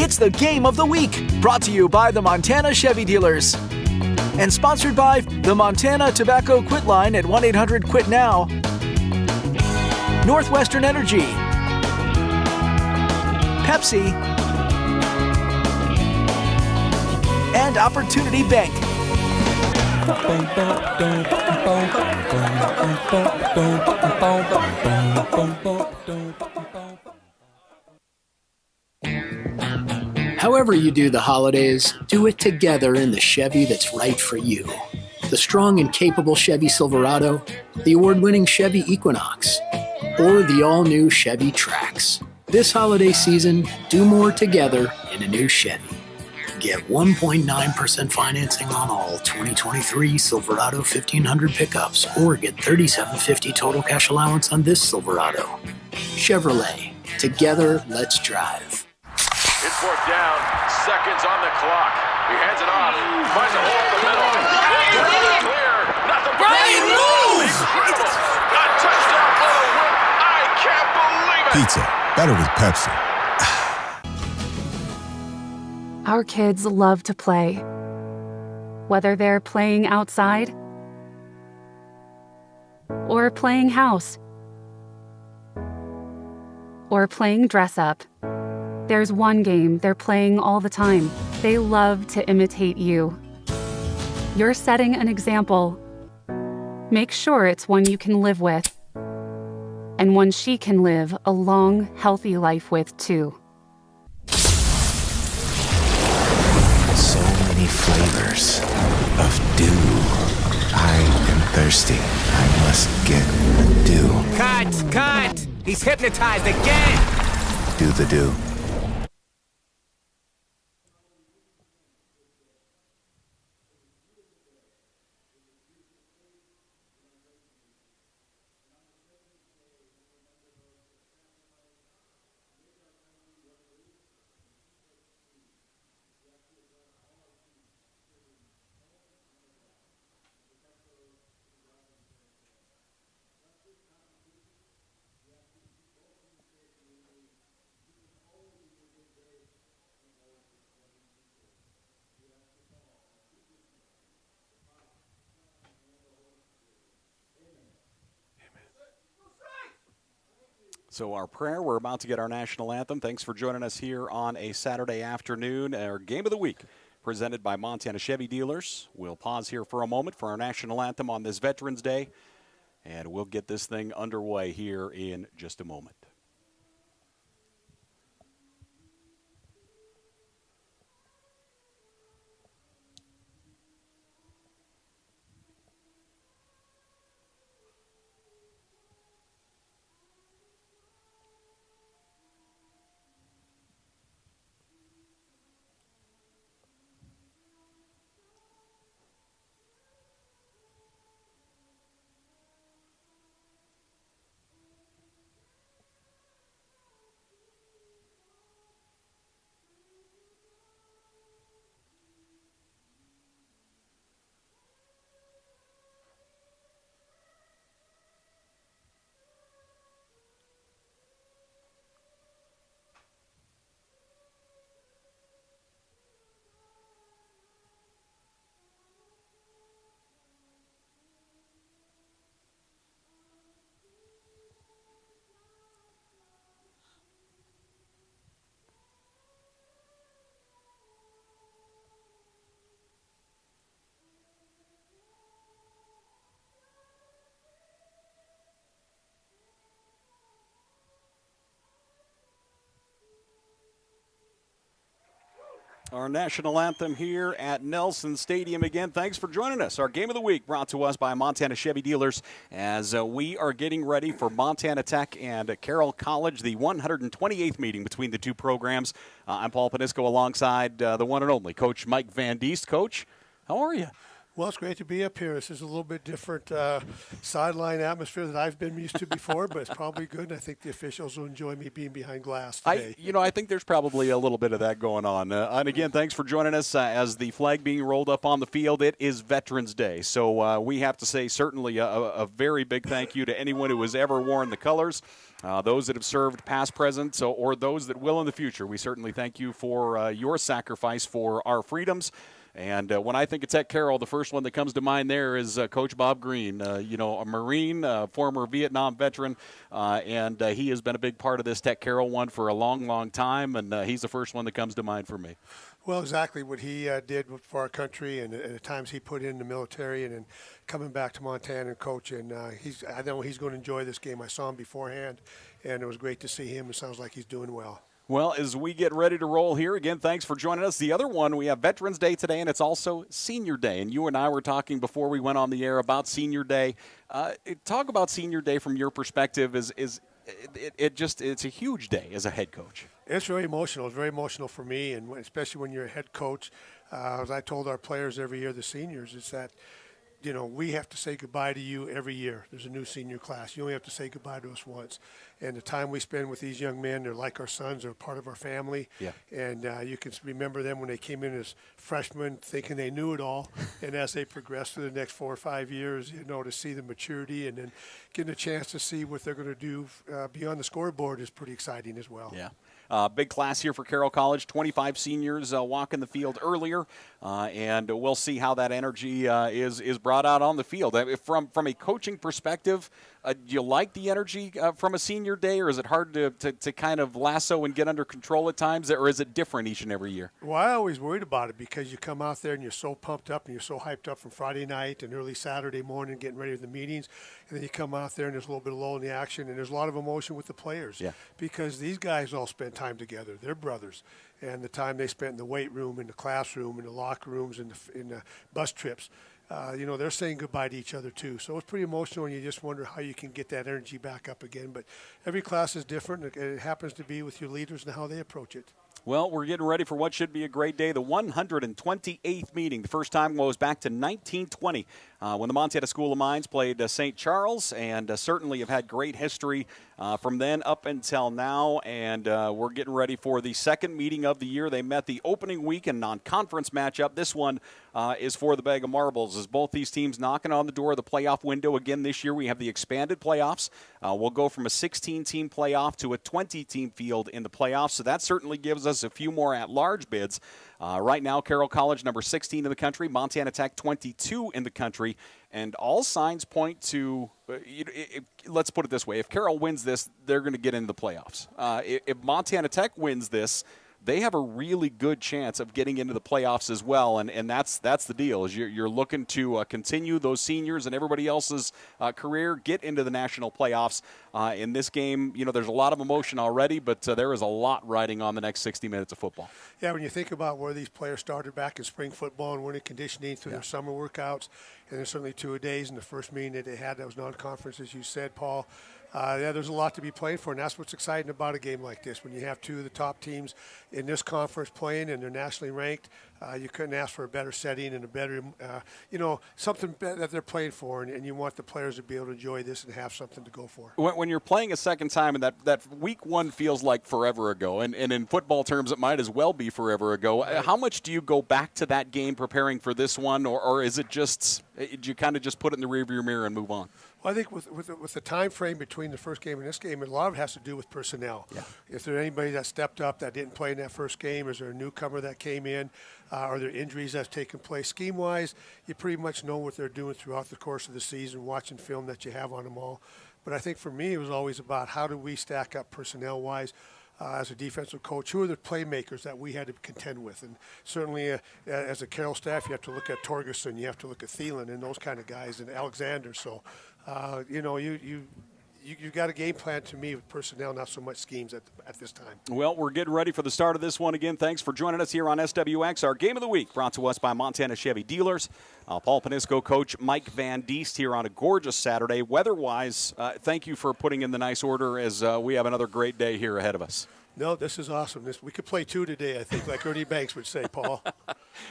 It's the Game of the Week, brought to you by the Montana Chevy Dealers. And sponsored by the Montana Tobacco Quit Line at 1-800-QUIT-NOW, Northwestern Energy, Pepsi, and Opportunity Bank. However you do the holidays, do it together in the Chevy that's right for you. The strong and capable Chevy Silverado, the award-winning Chevy Equinox, or the all-new Chevy Trax. This holiday season, do more together in a new Chevy. Get 1.9% financing on all 2023 Silverado 1500 pickups, or get $3,750 total cash allowance on this Silverado. Chevrolet. Together, let's drive. It's fourth down, seconds on the clock. He hands it off, finds a hole in the middle. Clear, nothing but Brian, move! A touchdown for the win. I can't believe it. Pizza, better with Pepsi. Our kids love to play. Whether they're playing outside or playing house or playing dress up, there's one game they're playing all the time. They love to imitate you. You're setting an example. Make sure it's one you can live with, and one she can live a long, healthy life with, too. So many flavors of dew. I am thirsty. I must get dew. Cut! He's hypnotized again! Do the dew. So our prayer, we're about to get our national anthem. Thanks for joining us here on a Saturday afternoon. Our Game of the Week presented by Montana Chevy Dealers. We'll pause here for a moment for our national anthem on this Veterans Day, and we'll get this thing underway here in just a moment. Our national anthem here at Nelson Stadium again. Thanks for joining us. Our Game of the Week brought to us by Montana Chevy Dealers as we are getting ready for Montana Tech and Carroll College, the 128th meeting between the two programs. I'm Paul Panisco alongside the one and only Coach Mike Van Diest. Coach, how are you? Well, it's great to be up here. This is a little bit different sideline atmosphere that I've been used to before, but it's probably good, and I think the officials will enjoy me being behind glass today. I think there's probably a little bit of that going on. And again, thanks for joining us as the flag being rolled up on the field. It is Veterans Day, so we have to say certainly a very big thank you to anyone who has ever worn the colors. those that have served past, present, or those that will in the future. We certainly thank you for your sacrifice for our freedoms. And when I think of Tech Carroll, the first one that comes to mind there is Coach Bob Green, a Marine, former Vietnam veteran, and he has been a big part of this Tech Carroll one for a long, long time, and he's the first one that comes to mind for me. Well, exactly what he did for our country and the times he put in the military and then coming back to Montana and coaching. I know he's going to enjoy this game. I saw him beforehand, and it was great to see him. It sounds like he's doing well. Well, as we get ready to roll here, again, thanks for joining us. The other one, we have Veterans Day today, and it's also Senior Day. And you and I were talking before we went on the air about Senior Day. Talk about Senior Day from your perspective. It's a huge day as a head coach. It's very emotional. It's very emotional for me, and especially when you're a head coach. As I told our players every year, the seniors, is that we have to say goodbye to you every year. There's a new senior class. You only have to say goodbye to us once. And the time we spend with these young men, they're like our sons. They're part of our family. Yeah. And you can remember them when they came in as freshmen thinking they knew it all. And as they progress through the next 4 or 5 years, to see the maturity and then getting a chance to see what they're going to do beyond the scoreboard is pretty exciting as well. Yeah. Big class here for Carroll College. 25 seniors walking the field earlier, and we'll see how that energy is brought out on the field. From a coaching perspective, do you like the energy from a senior day, or is it hard to kind of lasso and get under control at times, or is it different each and every year? Well, I always worried about it because you come out there and you're so pumped up and you're so hyped up from Friday night and early Saturday morning getting ready for the meetings, and then you come out there and there's a little bit of lull in the action and there's a lot of emotion with the players. Yeah. Because these guys all spend time together. They're brothers. And the time they spent in the weight room, in the classroom, in the locker rooms, in the bus trips, they're saying goodbye to each other too. So it's pretty emotional, and you just wonder how you can get that energy back up again. But every class is different. It happens to be with your leaders and how they approach it. Well, we're getting ready for what should be a great day, the 128th meeting. The first time goes back to 1920 when the Montana School of Mines played St. Charles, and certainly have had great history from then up until now. And we're getting ready for the second meeting of the year. They met the opening week in non-conference matchup. This one is for the bag of marbles, as both these teams knocking on the door of the playoff window. Again, this year we have the expanded playoffs. We'll go from a 16-team playoff to a 20-team field in the playoffs, so that certainly gives us a few more at-large bids. Right now, Carroll College, number 16 in the country, Montana Tech, 22 in the country, and all signs point to, let's put it this way, if Carroll wins this, they're going to get into the playoffs. If Montana Tech wins this, they have a really good chance of getting into the playoffs as well, and that's the deal. Is you're looking to continue those seniors and everybody else's career, get into the national playoffs. In this game, there's a lot of emotion already, but there is a lot riding on the next 60 minutes of football. Yeah, when you think about where these players started back in spring football and winning conditioning through their summer workouts, and there's certainly 2-a-days in the first meeting that they had that was non-conference, as you said, Paul. There's a lot to be playing for, and that's what's exciting about a game like this. When you have two of the top teams in this conference playing and they're nationally ranked, you couldn't ask for a better setting and a better, something that they're playing for, and you want the players to be able to enjoy this and have something to go for. When you're playing a second time, and that week one feels like forever ago, and in football terms it might as well be forever ago, how much do you go back to that game preparing for this one, or is it just, do you kind of just put it in the rearview mirror and move on? Well, I think with the time frame between the first game and this game, a lot of it has to do with personnel. Yeah. If there's anybody that stepped up that didn't play in that first game, is there a newcomer that came in, are there injuries that's taken place? Scheme-wise, you pretty much know what they're doing throughout the course of the season, watching film that you have on them all. But I think for me, it was always about how do we stack up personnel-wise. As a defensive coach, who are the playmakers that we had to contend with? And certainly as a Carroll staff, you have to look at Torgerson, you have to look at Thielen and those kind of guys, and Alexander. So, you've got a game plan to me with personnel, not so much schemes at this time. Well, we're getting ready for the start of this one again. Thanks for joining us here on SWX. Our Game of the Week brought to us by Montana Chevy Dealers. Paul Panisco, Coach Mike Van Diest here on a gorgeous Saturday. Weather-wise, thank you for putting in the nice order as we have another great day here ahead of us. No, this is awesome. We could play two today, I think, like Ernie Banks would say, Paul.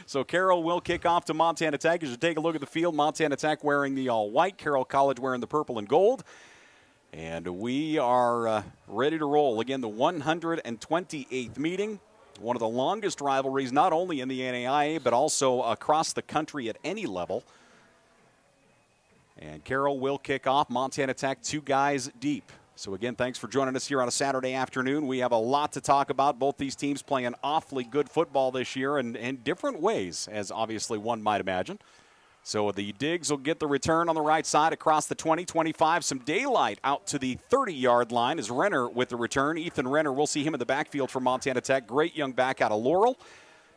So Carroll will kick off to Montana Tech. As you take a look at the field, Montana Tech wearing the all-white, Carroll College wearing the purple and gold. And we are ready to roll. Again, the 128th meeting, one of the longest rivalries, not only in the NAIA, but also across the country at any level. And Carroll will kick off. Montana Tech, 2 guys deep So, again, thanks for joining us here on a Saturday afternoon. We have a lot to talk about. Both these teams playing awfully good football this year and in different ways, as obviously one might imagine. So the Digs will get the return on the right side across the 20, 25. Some daylight out to the 30-yard line as Renner with the return. Ethan Renner, we'll see him in the backfield for Montana Tech. Great young back out of Laurel.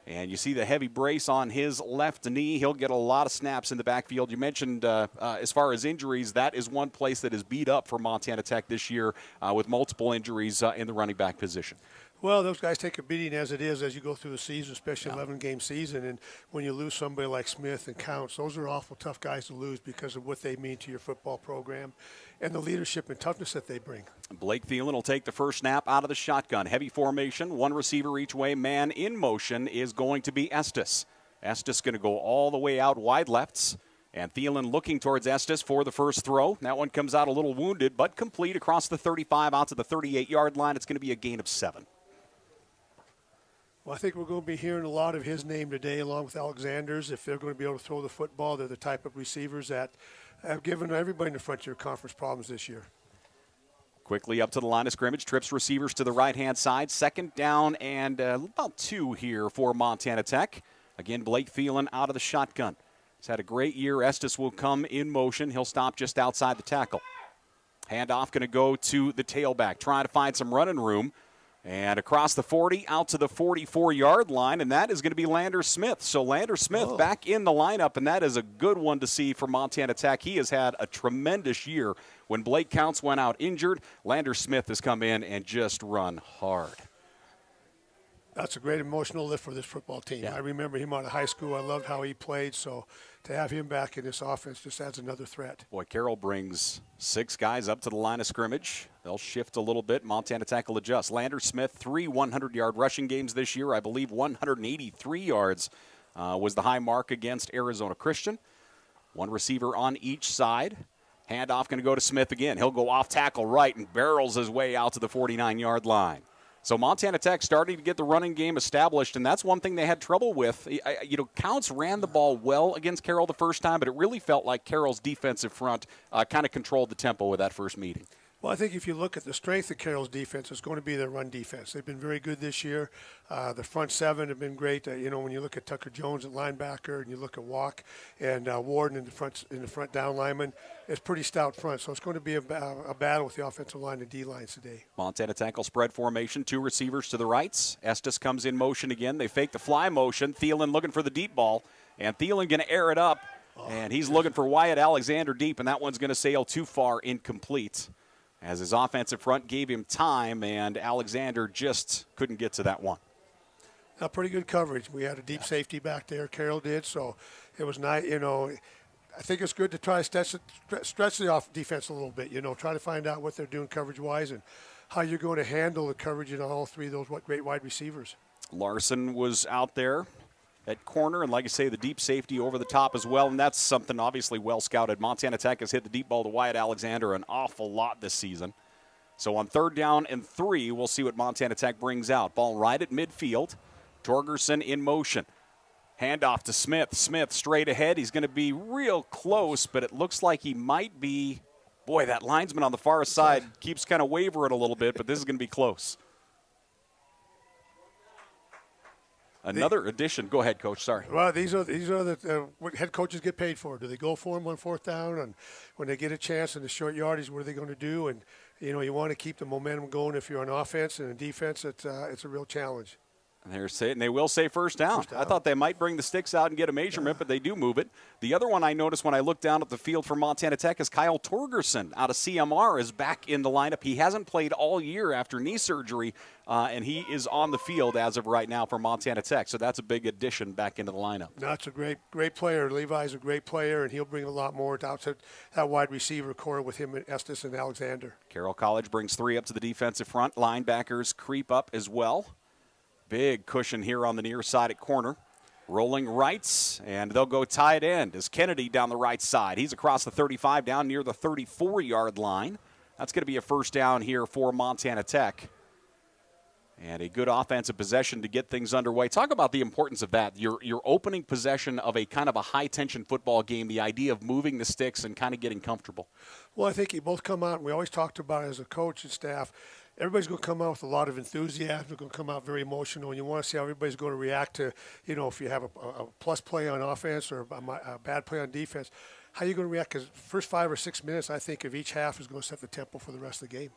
And you see the heavy brace on his left knee. He'll get a lot of snaps in the backfield. You mentioned as far as injuries, that is one place that is beat up for Montana Tech this year with multiple injuries in the running back position. Well, those guys take a beating as it is as you go through the season, especially 11-game season. And when you lose somebody like Smith and Counts, those are awful tough guys to lose because of what they mean to your football program and the leadership and toughness that they bring. Blake Thielen will take the first snap out of the shotgun. Heavy formation, one receiver each way. Man in motion is going to be Estes. Estes going to go all the way out wide lefts. And Thielen looking towards Estes for the first throw. That one comes out a little wounded, but complete across the 35 out to the 38-yard line. It's going to be a gain of 7. Well, I think we're going to be hearing a lot of his name today along with Alexander's. If they're going to be able to throw the football, they're the type of receivers that have given everybody in the frontier conference problems this year. Quickly up to the line of scrimmage, trips receivers to the right-hand side. Second down and about 2 here for Montana Tech. Again, Blake Thielen out of the shotgun. He's had a great year. Estes will come in motion. He'll stop just outside the tackle. Handoff going to go to the tailback, trying to find some running room. And across the 40, out to the 44-yard line, and that is going to be Lander Smith. So Lander Smith back in the lineup, and that is a good one to see for Montana Tech. He has had a tremendous year. When Blake Counts went out injured, Lander Smith has come in and just run hard. That's a great emotional lift for this football team. Yeah. I remember him out of high school. I loved how he played. So to have him back in this offense just adds another threat. Boy, Carroll brings 6 guys up to the line of scrimmage. They'll shift a little bit. Montana Tech will adjust. Lander Smith, 3 100-yard rushing games this year. I believe 183 yards was the high mark against Arizona Christian. One receiver on each side. Handoff going to go to Smith again. He'll go off tackle right and barrels his way out to the 49-yard line. So Montana Tech starting to get the running game established, and that's one thing they had trouble with. Counts ran the ball well against Carroll the first time, but it really felt like Carroll's defensive front kind of controlled the tempo with that first meeting. Well, I think if you look at the strength of Carroll's defense, it's going to be their run defense. They've been very good this year. The front 7 have been great. When you look at Tucker Jones at linebacker and you look at Walk and Warden in the front down lineman, it's pretty stout front. So it's going to be a battle with the offensive line and D-lines today. Montana Tech will spread formation, 2 receivers to the rights. Estes comes in motion again. They fake the fly motion. Thielen looking for the deep ball, and Thielen going to air it up, and he's looking for Wyatt Alexander deep, and that one's going to sail too far, incomplete. As his offensive front gave him time, and Alexander just couldn't get to that one. Now, pretty good coverage. We had a deep safety back there, Carroll did, so it was nice. I think it's good to try to stretch the off defense a little bit, try to find out what they're doing coverage-wise and how you're going to handle the coverage in all 3 of those great wide receivers. Larson was out there at corner, and like I say, the deep safety over the top as well, and that's something obviously well scouted. Montana Tech has hit the deep ball to Wyatt Alexander an awful lot this season. So on 3rd down and 3, we'll see what Montana Tech brings out. Ball right at midfield. Torgerson in motion. Handoff to Smith. Smith straight ahead. He's going to be real close, but it looks like he might be. Boy, that linesman on the far side keeps kind of wavering a little bit, but this is going to be close. Another addition. Go ahead, Coach. Sorry. Well, these are what head coaches get paid for. Do they go for them on 4th down? And when they get a chance in the short yardage, what are they going to do? And, you want to keep the momentum going if you're on offense, and in defense, it's a real challenge. And they will say first down. I thought they might bring the sticks out and get a measurement, but they do move it. The other one I noticed when I looked down at the field for Montana Tech is Kyle Torgerson out of CMR is back in the lineup. He hasn't played all year after knee surgery, and he is on the field as of right now for Montana Tech. So that's a big addition back into the lineup. That's a great player. Levi's a great player, and he'll bring a lot more out to that wide receiver core with him and Estes and Alexander. Carroll College brings 3 up to the defensive front. Linebackers creep up as well. Big cushion here on the near side at corner. Rolling rights, and they'll go tight end as Kennedy down the right side. He's across the 35 down near the 34-yard line. That's going to be a first down here for Montana Tech. And a good offensive possession to get things underway. Talk about the importance of that. Your opening possession of a kind of a high-tension football game, the idea of moving the sticks and kind of getting comfortable. Well, I think you both come out, and we always talked about it as a coach and staff, everybody's going to come out with a lot of enthusiasm. They're going to come out very emotional, and you want to see how everybody's going to react to, if you have a plus play on offense or a bad play on defense, how are you going to react? Because first 5 or 6 minutes, I think, of each half is going to set the tempo for the rest of the game.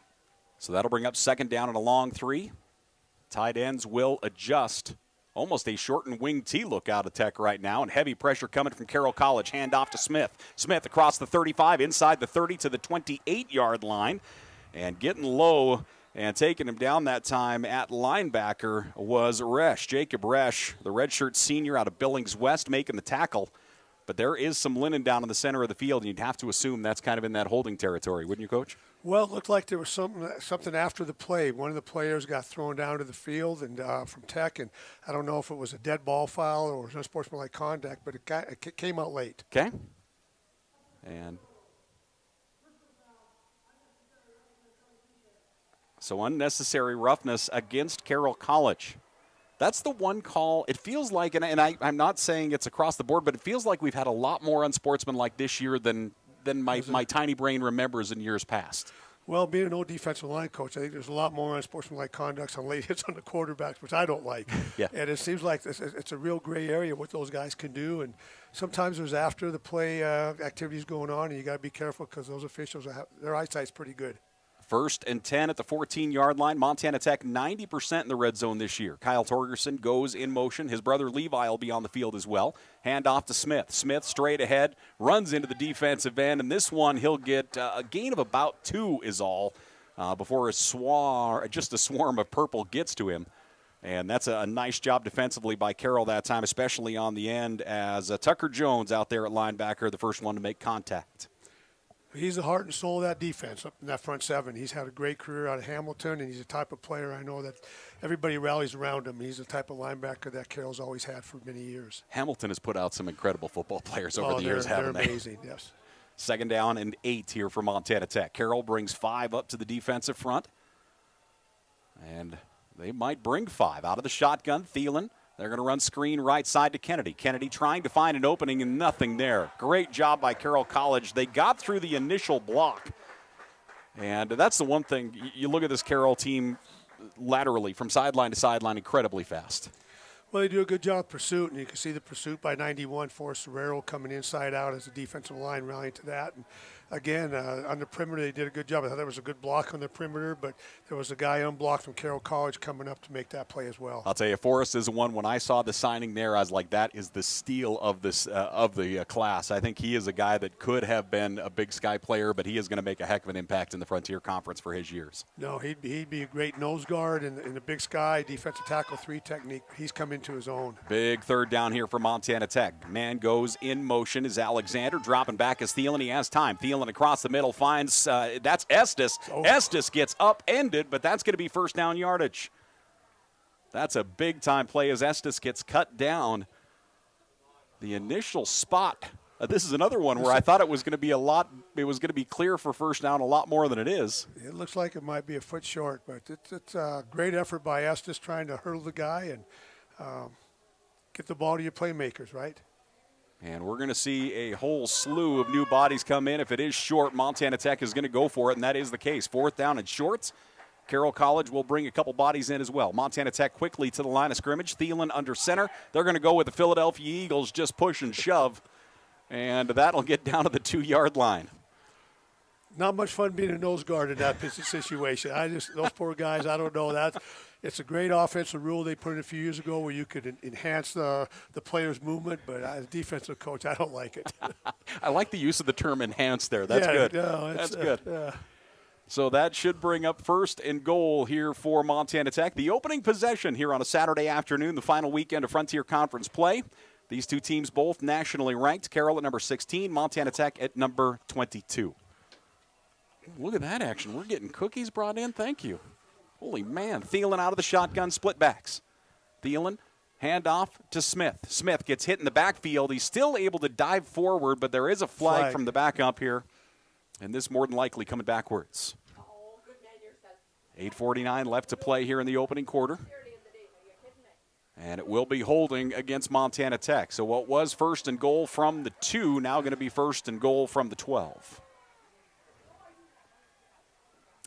So that'll bring up second down and a long 3. Tight ends will adjust. Almost a shortened wing T look out of Tech right now, and heavy pressure coming from Carroll College. Hand off to Smith. Smith across the 35, inside the 30 to the 28-yard line. And getting low and taking him down that time at linebacker was Resch. Jacob Resch, the redshirt senior out of Billings West, making the tackle. But there is some linen down in the center of the field, and you'd have to assume that's kind of in that holding territory, wouldn't you, Coach? Well, it looked like there was something after the play. One of the players got thrown down to the field and from Tech, and I don't know if it was a dead ball foul or was unsportsmanlike conduct, but it came out late. Okay. And so unnecessary roughness against Carroll College. That's the one call. It feels like, and I'm not saying it's across the board, but it feels like we've had a lot more unsportsmanlike this year than my tiny brain remembers in years past. Well, being an old defensive line coach, I think there's a lot more unsportsmanlike conducts on late hits on the quarterbacks, which I don't like. Yeah. And it seems like it's a real gray area what those guys can do. And sometimes there's after the play activities going on, and you got to be careful because those officials, their eyesight's pretty good. 1st and 10 at the 14-yard line. Montana Tech 90% in the red zone this year. Kyle Torgerson goes in motion. His brother Levi will be on the field as well. Hand off to Smith. Smith straight ahead, runs into the defensive end, and this one he'll get a gain of about 2 is all before just a swarm of purple gets to him. And that's a nice job defensively by Carroll that time, especially on the end as Tucker Jones out there at linebacker, the first one to make contact. He's the heart and soul of that defense up in that front 7. He's had a great career out of Hamilton, and he's the type of player I know that everybody rallies around him. He's the type of linebacker that Carroll's always had for many years. Hamilton has put out some incredible football players over the years, haven't they? They're amazing, yes. 2nd down and 8 here for Montana Tech. Carroll brings 5 up to the defensive front, and they might bring 5 out of the shotgun. Thielen. They're going to run screen right side to Kennedy. Kennedy trying to find an opening and nothing there. Great job by Carroll College. They got through the initial block. And that's the one thing. You look at this Carroll team laterally from sideline to sideline incredibly fast. Well, they do a good job of pursuit, and you can see the pursuit by 91, Forrest Serrero coming inside out as a defensive line rallying to that. And again, on the perimeter, they did a good job. I thought there was a good block on the perimeter, but there was a guy unblocked from Carroll College coming up to make that play as well. I'll tell you, Forrest is the one. When I saw the signing there, I was like, that is the steal of this of the class. I think he is a guy that could have been a Big Sky player, but he is going to make a heck of an impact in the Frontier Conference for his years. No, he'd be a great nose guard in the Big Sky, defensive tackle 3 technique. He's coming to his own. Big 3rd down here for Montana Tech. Man goes in motion is Alexander, dropping back as Thielen. He has time. Thielen across the middle finds, that's Estes. Oh. Estes gets upended, but that's going to be 1st down yardage. That's a big-time play as Estes gets cut down. The initial spot. This is another one where I thought it was going to be it was going to be clear for 1st down a lot more than it is. It looks like it might be a foot short, but it's a great effort by Estes trying to hurdle the guy and get the ball to your playmakers, right? And we're going to see a whole slew of new bodies come in. If it is short, Montana Tech is going to go for it, and that is the case. 4th down and shorts. Carroll College will bring a couple bodies in as well. Montana Tech quickly to the line of scrimmage. Thielen under center. They're going to go with the Philadelphia Eagles, just push and shove, and that'll get down to the 2-yard line. Not much fun being a nose guard in that situation. Those poor guys, I don't know. It's a great offensive rule they put in a few years ago where you could enhance the player's movement, but as a defensive coach, I don't like it. I like the use of the term enhance there. That's good. No, that's good. So that should bring up 1st and goal here for Montana Tech. The opening possession here on a Saturday afternoon, the final weekend of Frontier Conference play. These two teams both nationally ranked. Carroll at number 16, Montana Tech at number 22. Look at that action. We're getting cookies brought in. Thank you. Holy man. Thielen out of the shotgun, split backs. Thielen, handoff to Smith. Smith gets hit in the backfield. He's still able to dive forward, but there is a flag from the backup here. And this more than likely coming backwards. 8:49 left to play here in the opening quarter. And it will be holding against Montana Tech. So what was first and goal from the 2, now going to be first and goal from the 12.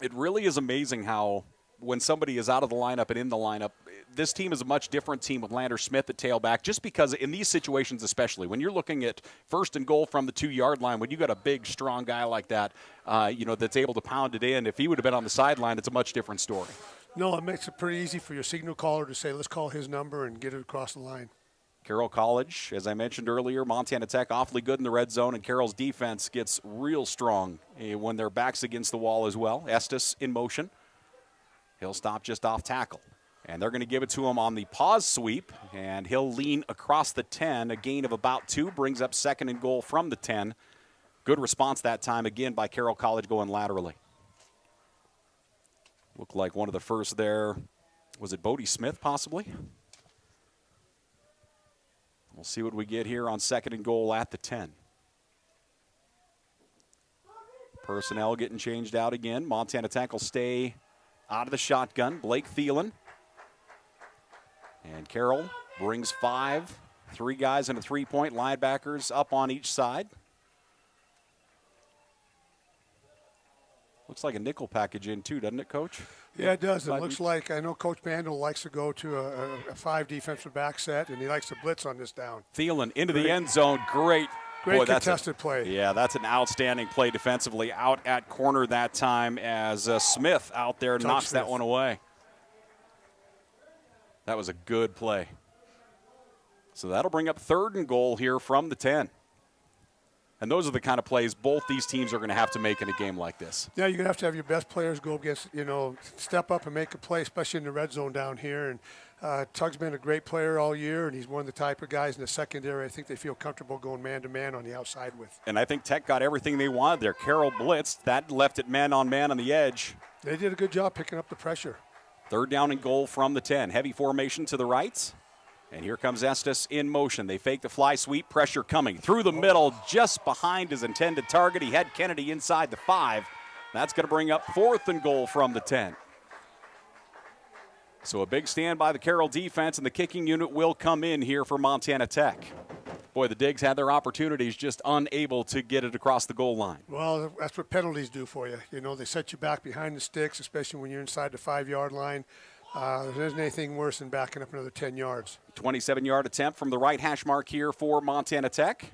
It really is amazing how when somebody is out of the lineup and in the lineup, this team is a much different team with Lander Smith at tailback, just because in these situations especially, when you're looking at first and goal from the 2-yard line, when you got a big, strong guy like that, that's able to pound it in, if he would have been on the sideline, it's a much different story. No, it makes it pretty easy for your signal caller to say, let's call his number and get it across the line. Carroll College, as I mentioned earlier, Montana Tech awfully good in the red zone, and Carroll's defense gets real strong when their back's against the wall as well. Estes in motion. He'll stop just off tackle. And they're going to give it to him on the pause sweep, and he'll lean across the 10. A gain of about 2 brings up second and goal from the 10. Good response that time, again, by Carroll College going laterally. Looked like one of the first there. Was it Bodie Smith, possibly? We'll see what we get here on second and goal at the 10. Personnel getting changed out again. Montana Tech will stay out of the shotgun. Blake Thielen. And Carroll brings 5. 3 guys and a 3-point. Linebackers up on each side. Looks like a nickel package in too, doesn't it, Coach? Yeah, it does. It looks like, I know Coach Bandel likes to go to a 5 defensive back set, and he likes to blitz on this down. Thielen into the end zone. Great contested play. Yeah, that's an outstanding play defensively out at corner that time as Smith out there knocks that one away. That was a good play. So that'll bring up third and goal here from the 10. And those are the kind of plays both these teams are going to have to make in a game like this. Yeah, you're going to have your best players go against, step up and make a play, especially in the red zone down here. And Tug's been a great player all year, and he's one of the type of guys in the secondary I think they feel comfortable going man-to-man on the outside with. And I think Tech got everything they wanted there. Carroll blitzed. That left it man-on-man on the edge. They did a good job picking up the pressure. Third down and goal from the 10. Heavy formation to the right. And here comes Estes in motion. They fake the fly sweep. Pressure coming through the middle, just behind his intended target. He had Kennedy inside the 5. That's going to bring up fourth and goal from the 10. So a big stand by the Carroll defense, and the kicking unit will come in here for Montana Tech. Boy, the Digs had their opportunities, just unable to get it across the goal line. Well, that's what penalties do for you. They set you back behind the sticks, especially when you're inside the 5-yard line. There isn't anything worse than backing up another 10 yards. 27-yard attempt from the right hash mark here for Montana Tech.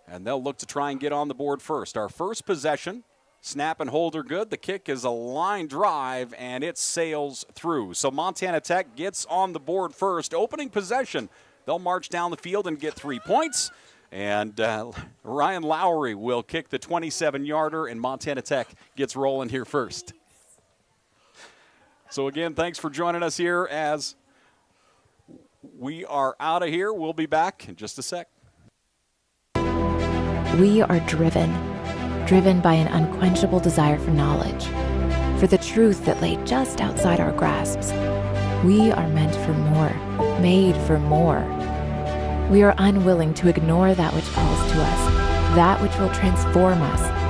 And they'll look to try and get on the board first. Our first possession, snap and hold are good. The kick is a line drive, and it sails through. So Montana Tech gets on the board first. Opening possession, they'll march down the field and get 3 points. And Ryan Lowry will kick the 27-yarder, and Montana Tech gets rolling here first. So, again, thanks for joining us here as we are out of here. We'll be back in just a sec. We are driven by an unquenchable desire for knowledge, for the truth that lay just outside our grasps. We are meant for more, made for more. We are unwilling to ignore that which calls to us, that which will transform us.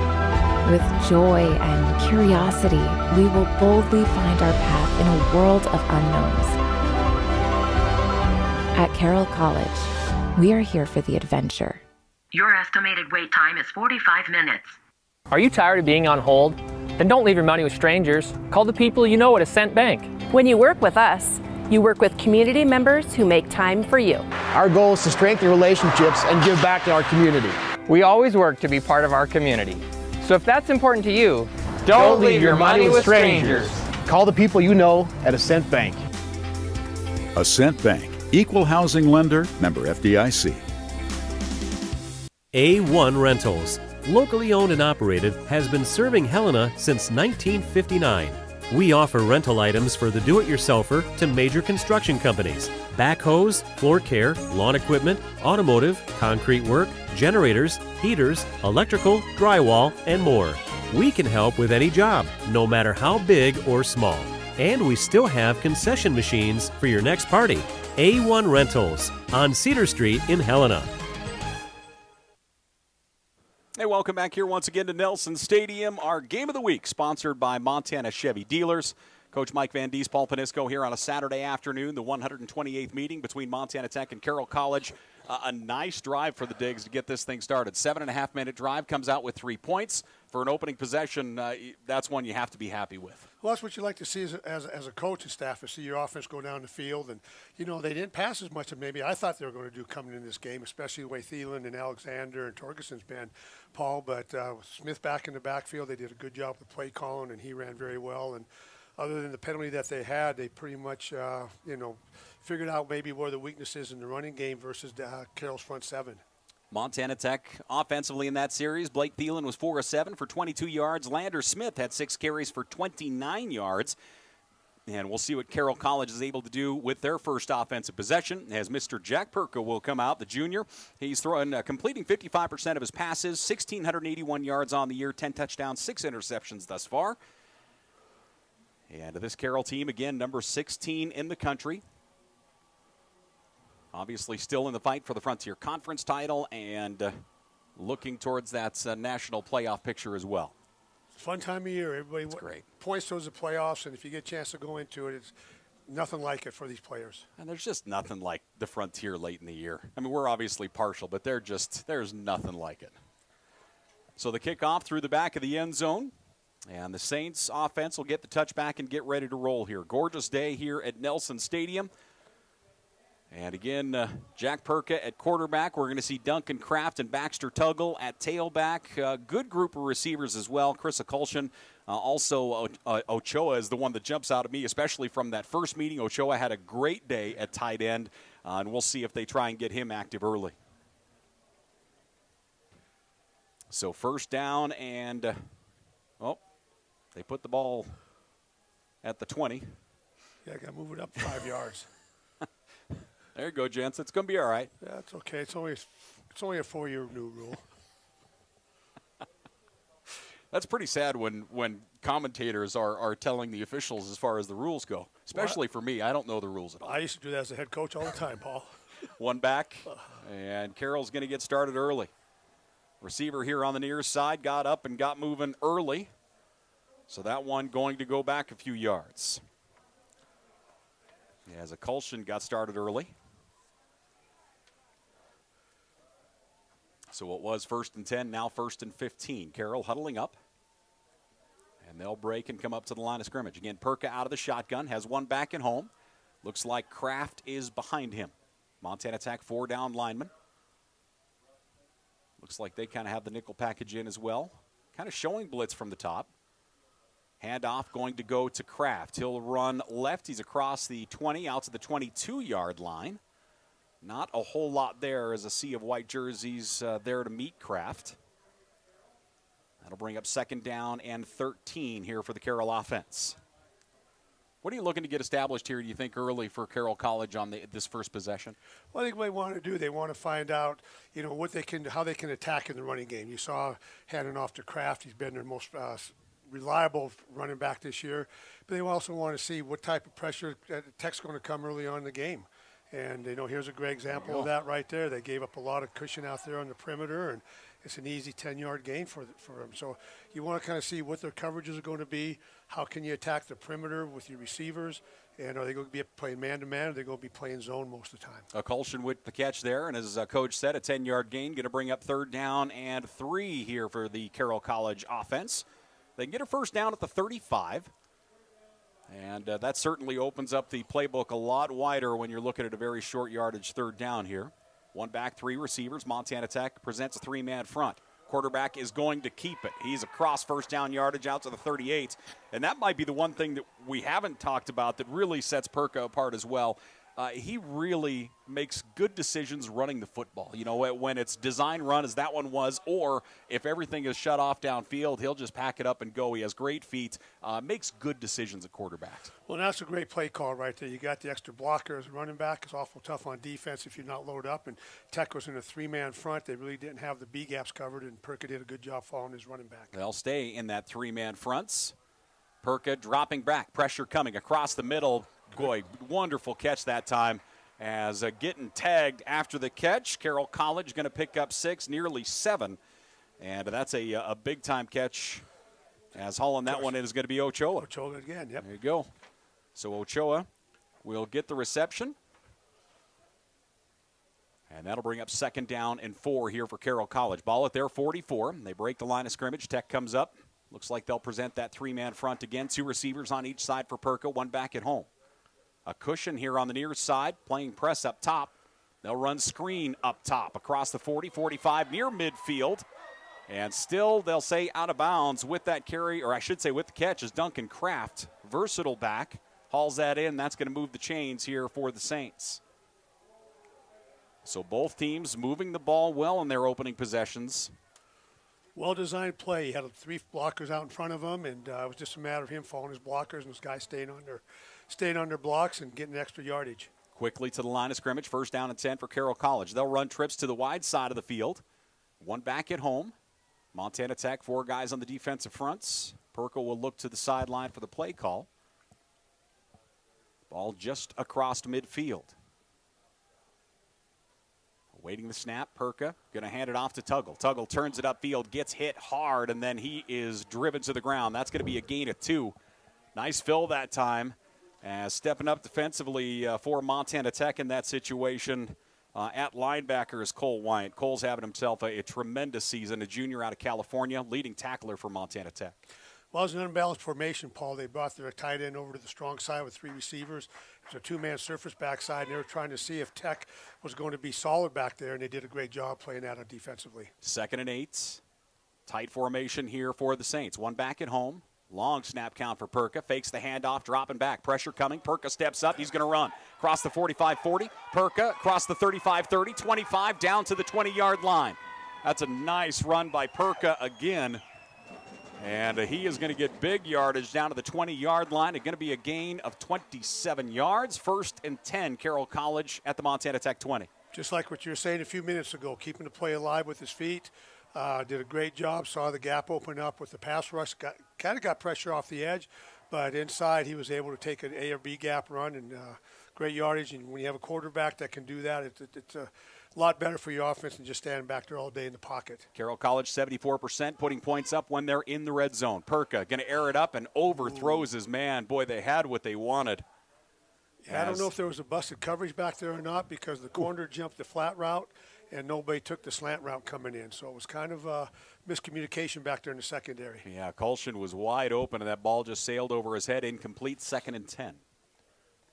With joy and curiosity, we will boldly find our path in a world of unknowns. At Carroll College, we are here for the adventure. Your estimated wait time is 45 minutes. Are you tired of being on hold? Then don't leave your money with strangers. Call the people you know at Ascent Bank. When you work with us, you work with community members who make time for you. Our goal is to strengthen relationships and give back to our community. We always work to be part of our community. So if that's important to you, don't leave your money with strangers. Call the people you know at Ascent Bank. Ascent Bank, equal housing lender, member FDIC. A1 Rentals, locally owned and operated, has been serving Helena since 1959. We offer rental items for the do-it-yourselfer to major construction companies, backhoes, floor care, lawn equipment, automotive, concrete work, generators, heaters, electrical, drywall, and more. We can help with any job, no matter how big or small. And we still have concession machines for your next party. A1 Rentals on Cedar Street in Helena. Hey, welcome back here once again to Nelson Stadium. Our game of the week, sponsored by Montana Chevy Dealers. Coach Mike Van Dies, Paul Panisco here on a Saturday afternoon, the 128th meeting between Montana Tech and Carroll College. A nice drive for the Digs to get this thing started. 7.5-minute drive, comes out with 3 points. For an opening possession, that's one you have to be happy with. Well, that's what you like to see as a coach and staff, to see your offense go down the field. And, they didn't pass as much as maybe I thought they were going to do coming in this game, especially the way Thielen and Alexander and Torgerson's been, Paul. But with Smith back in the backfield, they did a good job with play calling, and he ran very well. And other than the penalty that they had, they pretty much, figured out maybe where the weakness is in the running game versus Carroll's front seven. Montana Tech offensively in that series, Blake Thielen was 4 of 7 for 22 yards. Lander Smith had 6 carries for 29 yards. And we'll see what Carroll College is able to do with their first offensive possession, as Mr. Jack Perka will come out, the junior. He's completing 55% of his passes, 1,681 yards on the year, 10 touchdowns, 6 interceptions thus far. And this Carroll team, again, number 16 in the country. Obviously still in the fight for the Frontier Conference title and looking towards that national playoff picture as well. It's a fun time of year. Everybody points towards the playoffs, and if you get a chance to go into it, it's nothing like it for these players. And there's just nothing like the Frontier late in the year. I mean, we're obviously partial, but there's nothing like it. So the kickoff through the back of the end zone. And the Saints offense will get the touchback and get ready to roll here. Gorgeous day here at Nelson Stadium. And again, Jack Perka at quarterback. We're going to see Duncan Kraft and Baxter Tuggle at tailback. Good group of receivers as well. Chris Akulshin. Also, Ochoa is the one that jumps out at me, especially from that first meeting. Ochoa had a great day at tight end, and we'll see if they try and get him active early. So first down, and they put the ball at the 20. Yeah, got to move it up 5 yards. There you go, gents. It's going to be all right. Yeah, it's okay. It's only a 4-year new rule. That's pretty sad when commentators are telling the officials as far as the rules go, especially for me. I don't know the rules at all. I used to do that as a head coach all the time, Paul. One back, and Carroll's going to get started early. Receiver here on the near side got up and got moving early. So that one going to go back a few yards. As Akulshin got started early. So it was 1st and 10, now 1st and 15. Carroll huddling up. And they'll break and come up to the line of scrimmage. Again, Perka out of the shotgun, has one back and home. Looks like Kraft is behind him. Montana Tech 4 down lineman. Looks like they kind of have the nickel package in as well. Kind of showing blitz from the top. Handoff going to go to Kraft. He'll run left. He's across the 20 out to the 22-yard line. Not a whole lot there as a sea of white jerseys there to meet Kraft. That'll bring up 2nd down and 13 here for the Carroll offense. What are you looking to get established here, do you think, early for Carroll College on this first possession? Well, I think what they want to do, they want to find out, how they can attack in the running game. You saw handing off to Kraft. He's been their most reliable running back this year. But they also want to see what type of pressure Tech's going to come early on in the game. And, here's a great example of that right there. They gave up a lot of cushion out there on the perimeter, and it's an easy 10-yard gain for them. So you want to kind of see what their coverages are going to be. How can you attack the perimeter with your receivers? And are they going to be playing man-to-man, or are they going to be playing zone most of the time? Akulshin with the catch there, and as coach said, a 10-yard gain, going to bring up 3rd down and 3 here for the Carroll College offense. They can get a first down at the 35. And that certainly opens up the playbook a lot wider when you're looking at a very short yardage 3rd down here. 1 back, 3 receivers. Montana Tech presents a 3-man front. Quarterback is going to keep it. He's across first down yardage out to the 38. And that might be the one thing that we haven't talked about that really sets Perka apart as well. He really makes good decisions running the football. When it's design run, as that one was, or if everything is shut off downfield, he'll just pack it up and go. He has great feet, makes good decisions at quarterback. Well, that's a great play call right there. You got the extra blocker as a running back. It's awful tough on defense if you're not loaded up. And Tech was in a 3-man front. They really didn't have the B gaps covered, and Perka did a good job following his running back. They'll stay in that 3-man fronts. Perka dropping back, pressure coming across the middle. Boy, wonderful catch that time. As getting tagged after the catch, Carroll College going to pick up 6, nearly 7. And that's a big-time catch As hauling that one in is going to be Ochoa. Ochoa again, yep. There you go. So Ochoa will get the reception. And that'll bring up 2nd down and 4 here for Carroll College. Ball at their 44. They break the line of scrimmage. Tech comes up. Looks like they'll present that 3-man front again. 2 receivers on each side for Perka, 1 back at home. A cushion here on the near side, playing press up top. They'll run screen up top across the 40, 45, near midfield. And still, they'll say out of bounds with that carry, or I should say with the catch, is Duncan Kraft. Versatile back. Hauls that in. That's going to move the chains here for the Saints. So both teams moving the ball well in their opening possessions. Well-designed play. He had 3 blockers out in front of him, and it was just a matter of him following his blockers and this guy staying under blocks and getting extra yardage. Quickly to the line of scrimmage. 1st down and 10 for Carroll College. They'll run trips to the wide side of the field. 1 back at home. Montana Tech, 4 guys on the defensive fronts. Perka will look to the sideline for the play call. Ball just across midfield. Waiting the snap, Perka going to hand it off to Tuggle. Tuggle turns it upfield, gets hit hard, and then he is driven to the ground. That's going to be a gain of 2. Nice fill that time. Stepping up defensively for Montana Tech in that situation at linebacker is Cole Wyant. Cole's having himself a tremendous season, a junior out of California, leading tackler for Montana Tech. Well, it was an unbalanced formation, Paul. They brought their tight end over to the strong side with 3 receivers. It was a 2-man surface backside, and they were trying to see if Tech was going to be solid back there, and they did a great job playing that on defensively. 2nd and 8. Tight formation here for the Saints. 1 back at home. Long snap count for Perka. Fakes the handoff, dropping back. Pressure coming. Perka steps up. He's going to run. Across the 45-40. Perka across the 35-30. 25 down to the 20-yard line. That's a nice run by Perka again. And he is going to get big yardage down to the 20-yard line. It's going to be a gain of 27 yards. 1st and 10, Carroll College at the Montana Tech 20. Just like what you were saying a few minutes ago, keeping the play alive with his feet. Did a great job, saw the gap open up with the pass rush. Kind of got pressure off the edge, but inside he was able to take an A or B gap run and great yardage. And when you have a quarterback that can do that, it's a lot better for your offense than just standing back there all day in the pocket. Carroll College 74% putting points up when they're in the red zone. Perka going to air it up and overthrows his man. Boy, they had what they wanted. Yeah, I don't know if there was a busted coverage back there or not because the corner jumped the flat route and nobody took the slant route coming in. So it was kind of miscommunication back there in the secondary. Yeah, Colshin was wide open and that ball just sailed over his head. Incomplete, 2nd and 10.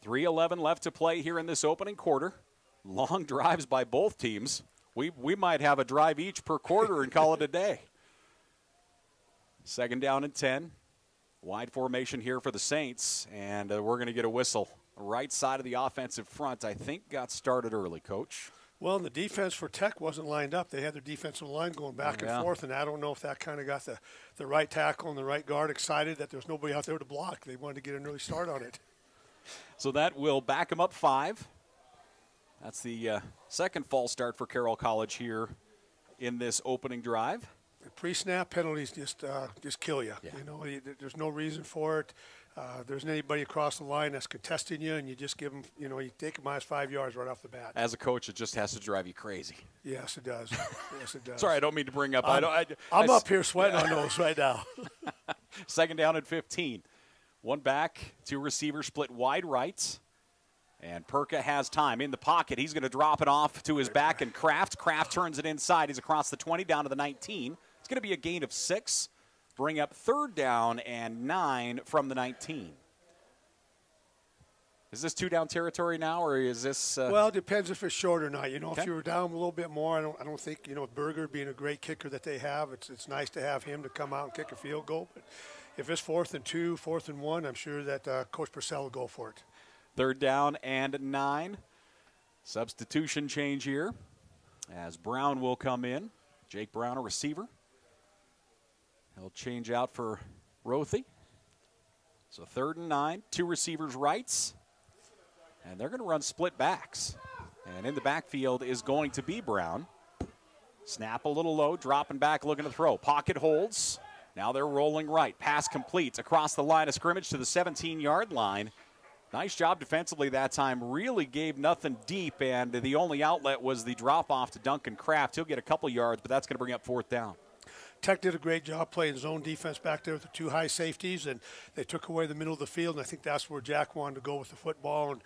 3:11 left to play here in this opening quarter. Long drives by both teams. We might have a drive each per quarter and call it a day. 2nd down and 10. Wide formation here for the Saints, and we're going to get a whistle. Right side of the offensive front, I think, got started early, Coach. Well, the defense for Tech wasn't lined up. They had their defensive line going back and forth, and I don't know if that kind of got the right tackle and the right guard excited that there's nobody out there to block. They wanted to get an early start on it. So that will back them up 5. That's the 2nd false start for Carroll College here in this opening drive. The pre-snap penalties just kill you. Yeah. You know, there's no reason for it. There's anybody across the line that's contesting you, and you just give them, you take them -5 yards right off the bat. As a coach, it just has to drive you crazy. Yes, it does. Yes, it does. Sorry, I don't mean to bring up. I'm up here sweating on those right now. 2nd down and 15. 1 back, 2 receivers split wide right. And Perka has time in the pocket. He's going to drop it off to his back, and Kraft turns it inside. He's across the 20 down to the 19. It's going to be a gain of 6. Bring up 3rd down and 9 from the 19. Is this 2-down territory now, or is this? Well, it depends if it's short or not. If you were down a little bit more, I don't think, Berger being a great kicker that they have, it's nice to have him to come out and kick a field goal. But if it's 4th and 2, 4th and 1, I'm sure that Coach Purcell will go for it. 3rd down and 9. Substitution change here as Brown will come in. Jake Brown, a receiver. He'll change out for Rothy. So 3rd and 9, 2 receivers rights. And they're going to run split backs. And in the backfield is going to be Brown. Snap a little low, dropping back, looking to throw. Pocket holds. Now they're rolling right. Pass complete across the line of scrimmage to the 17-yard line. Nice job defensively that time. Really gave nothing deep, and the only outlet was the drop-off to Duncan Kraft. He'll get a couple yards, but that's going to bring up 4th down. Tech did a great job playing zone defense back there with the 2 high safeties, and they took away the middle of the field, and I think that's where Jack wanted to go with the football. And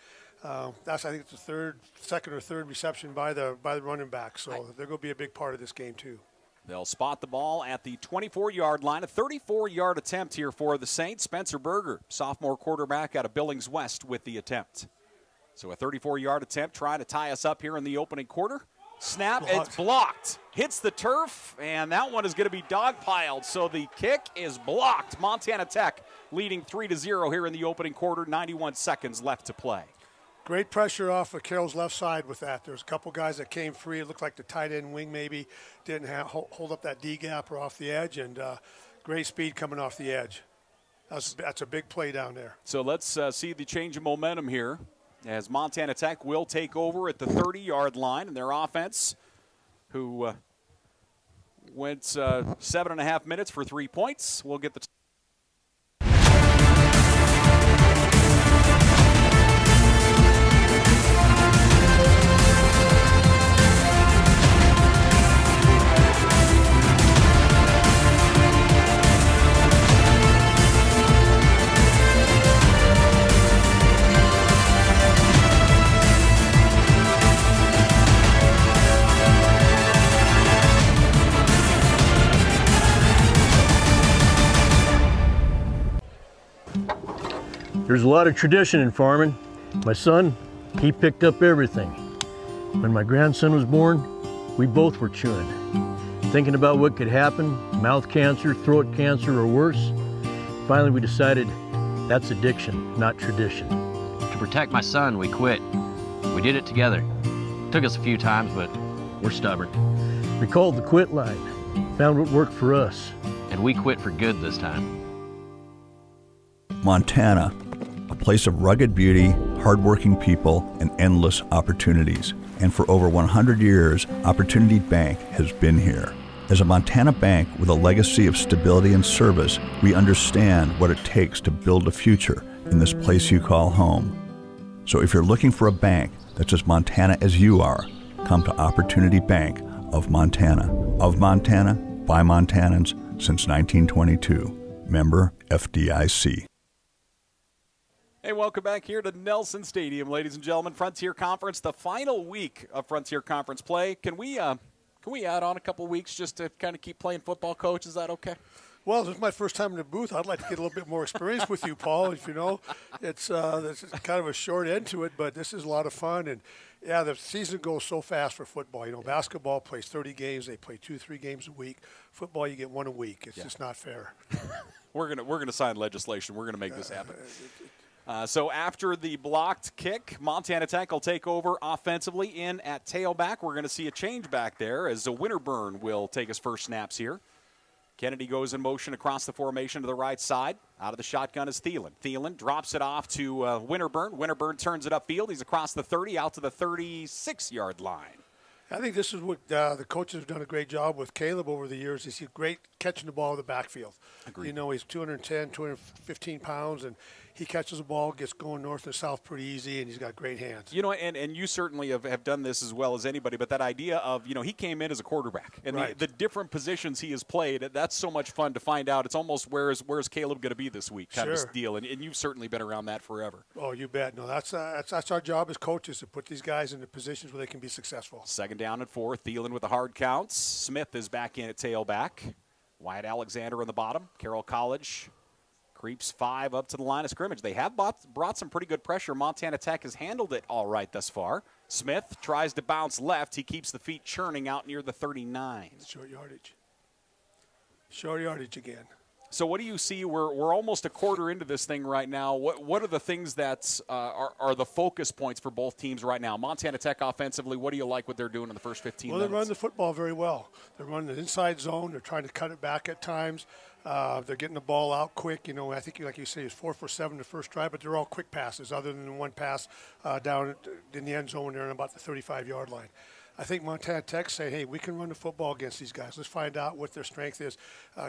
I think it's the second or third reception by the running back. So they're going to be a big part of this game too. They'll spot the ball at the 24-yard line. A 34-yard attempt here for the Saints. Spencer Berger, sophomore quarterback out of Billings West with the attempt. So a 34-yard attempt trying to tie us up here in the opening quarter. Snap, it's blocked. Hits the turf, and that one is going to be dogpiled. So the kick is blocked. Montana Tech leading 3-0 here in the opening quarter. 91 seconds left to play. Great pressure off of Carroll's left side with that. There's a couple guys that came free. It looked like the tight end wing maybe didn't hold up that D-gap or off the edge, and great speed coming off the edge. That's a big play down there. So let's see the change of momentum here as Montana Tech will take over at the 30-yard line, and their offense, who went 7.5 minutes for 3 points, will get the There's a lot of tradition in farming. My son, he picked up everything. When my grandson was born, we both were chewing, thinking about what could happen, mouth cancer, throat cancer, or worse. Finally, we decided that's addiction, not tradition. To protect my son, we quit. We did it together. Took us a few times, but we're stubborn. We called the quit line, found what worked for us. And we quit for good this time. Montana, a place of rugged beauty, hardworking people, and endless opportunities. And for over 100 years, Opportunity Bank has been here. As a Montana bank with a legacy of stability and service, we understand what it takes to build a future in this place you call home. So if you're looking for a bank that's as Montana as you are, come to Opportunity Bank of Montana. Of Montana, by Montanans, since 1922. Member FDIC. Hey, welcome back here to Nelson Stadium, ladies and gentlemen. Frontier Conference, the final week of Frontier Conference play. Can we add on a couple weeks just to kind of keep playing football, Coach? Is that okay? Well, this is my first time in the booth. I'd like to get a little bit more experience with you, Paul. If you know, it's this is kind of a short end to it, but this is a lot of fun. And yeah, the season goes so fast for football. You know, basketball plays 30 games; they play 2-3 games a week. Football, you get one a week. It's just not fair. We're gonna sign legislation. We're gonna make this happen. So after the blocked kick, Montana Tech will take over offensively in at tailback. We're going to see a change back there as Winterburn will take his first snaps here. Kennedy goes in motion across the formation to the right side. Out of the shotgun is Thielen. Thielen drops it off to Winterburn. Winterburn turns it upfield. He's across the 30 out to the 36-yard line. I think this is what the coaches have done a great job with Caleb over the years. He's great catching the ball in the backfield. Agreed. You know, he's 210, 215 pounds, and he catches the ball, gets going north and south pretty easy, and he's got great hands. You know, and you certainly have done this as well as anybody, but that idea of, you know, he came in as a quarterback. And right. the different positions he has played, that's so much fun to find out. It's almost where's Caleb going to be this week kind of deal, and you've certainly been around that forever. Oh, you bet. No, that's our job as coaches, to put these guys in the positions where they can be successful. Second down and 4. Thielen with the hard counts. Smith is back in at tailback. Wyatt Alexander in the bottom. Carroll College creeps 5 up to the line of scrimmage. They have brought some pretty good pressure. Montana Tech has handled it all right thus far. Smith tries to bounce left. He keeps the feet churning out near the 39. Short yardage. Short yardage again. So what do you see? We're almost a quarter into this thing right now. What are the things that are the focus points for both teams right now? Montana Tech offensively, what do you like what they're doing in the first 15 minutes? Well, they run the football very well. They're running the inside zone. They're trying to cut it back at times. They're getting the ball out quick. You know, I think, like you say, it's 4 for 7 the first drive, but they're all quick passes other than one pass down in the end zone. They're on about the 35-yard line. I think Montana Tech say, hey, we can run the football against these guys. Let's find out what their strength is.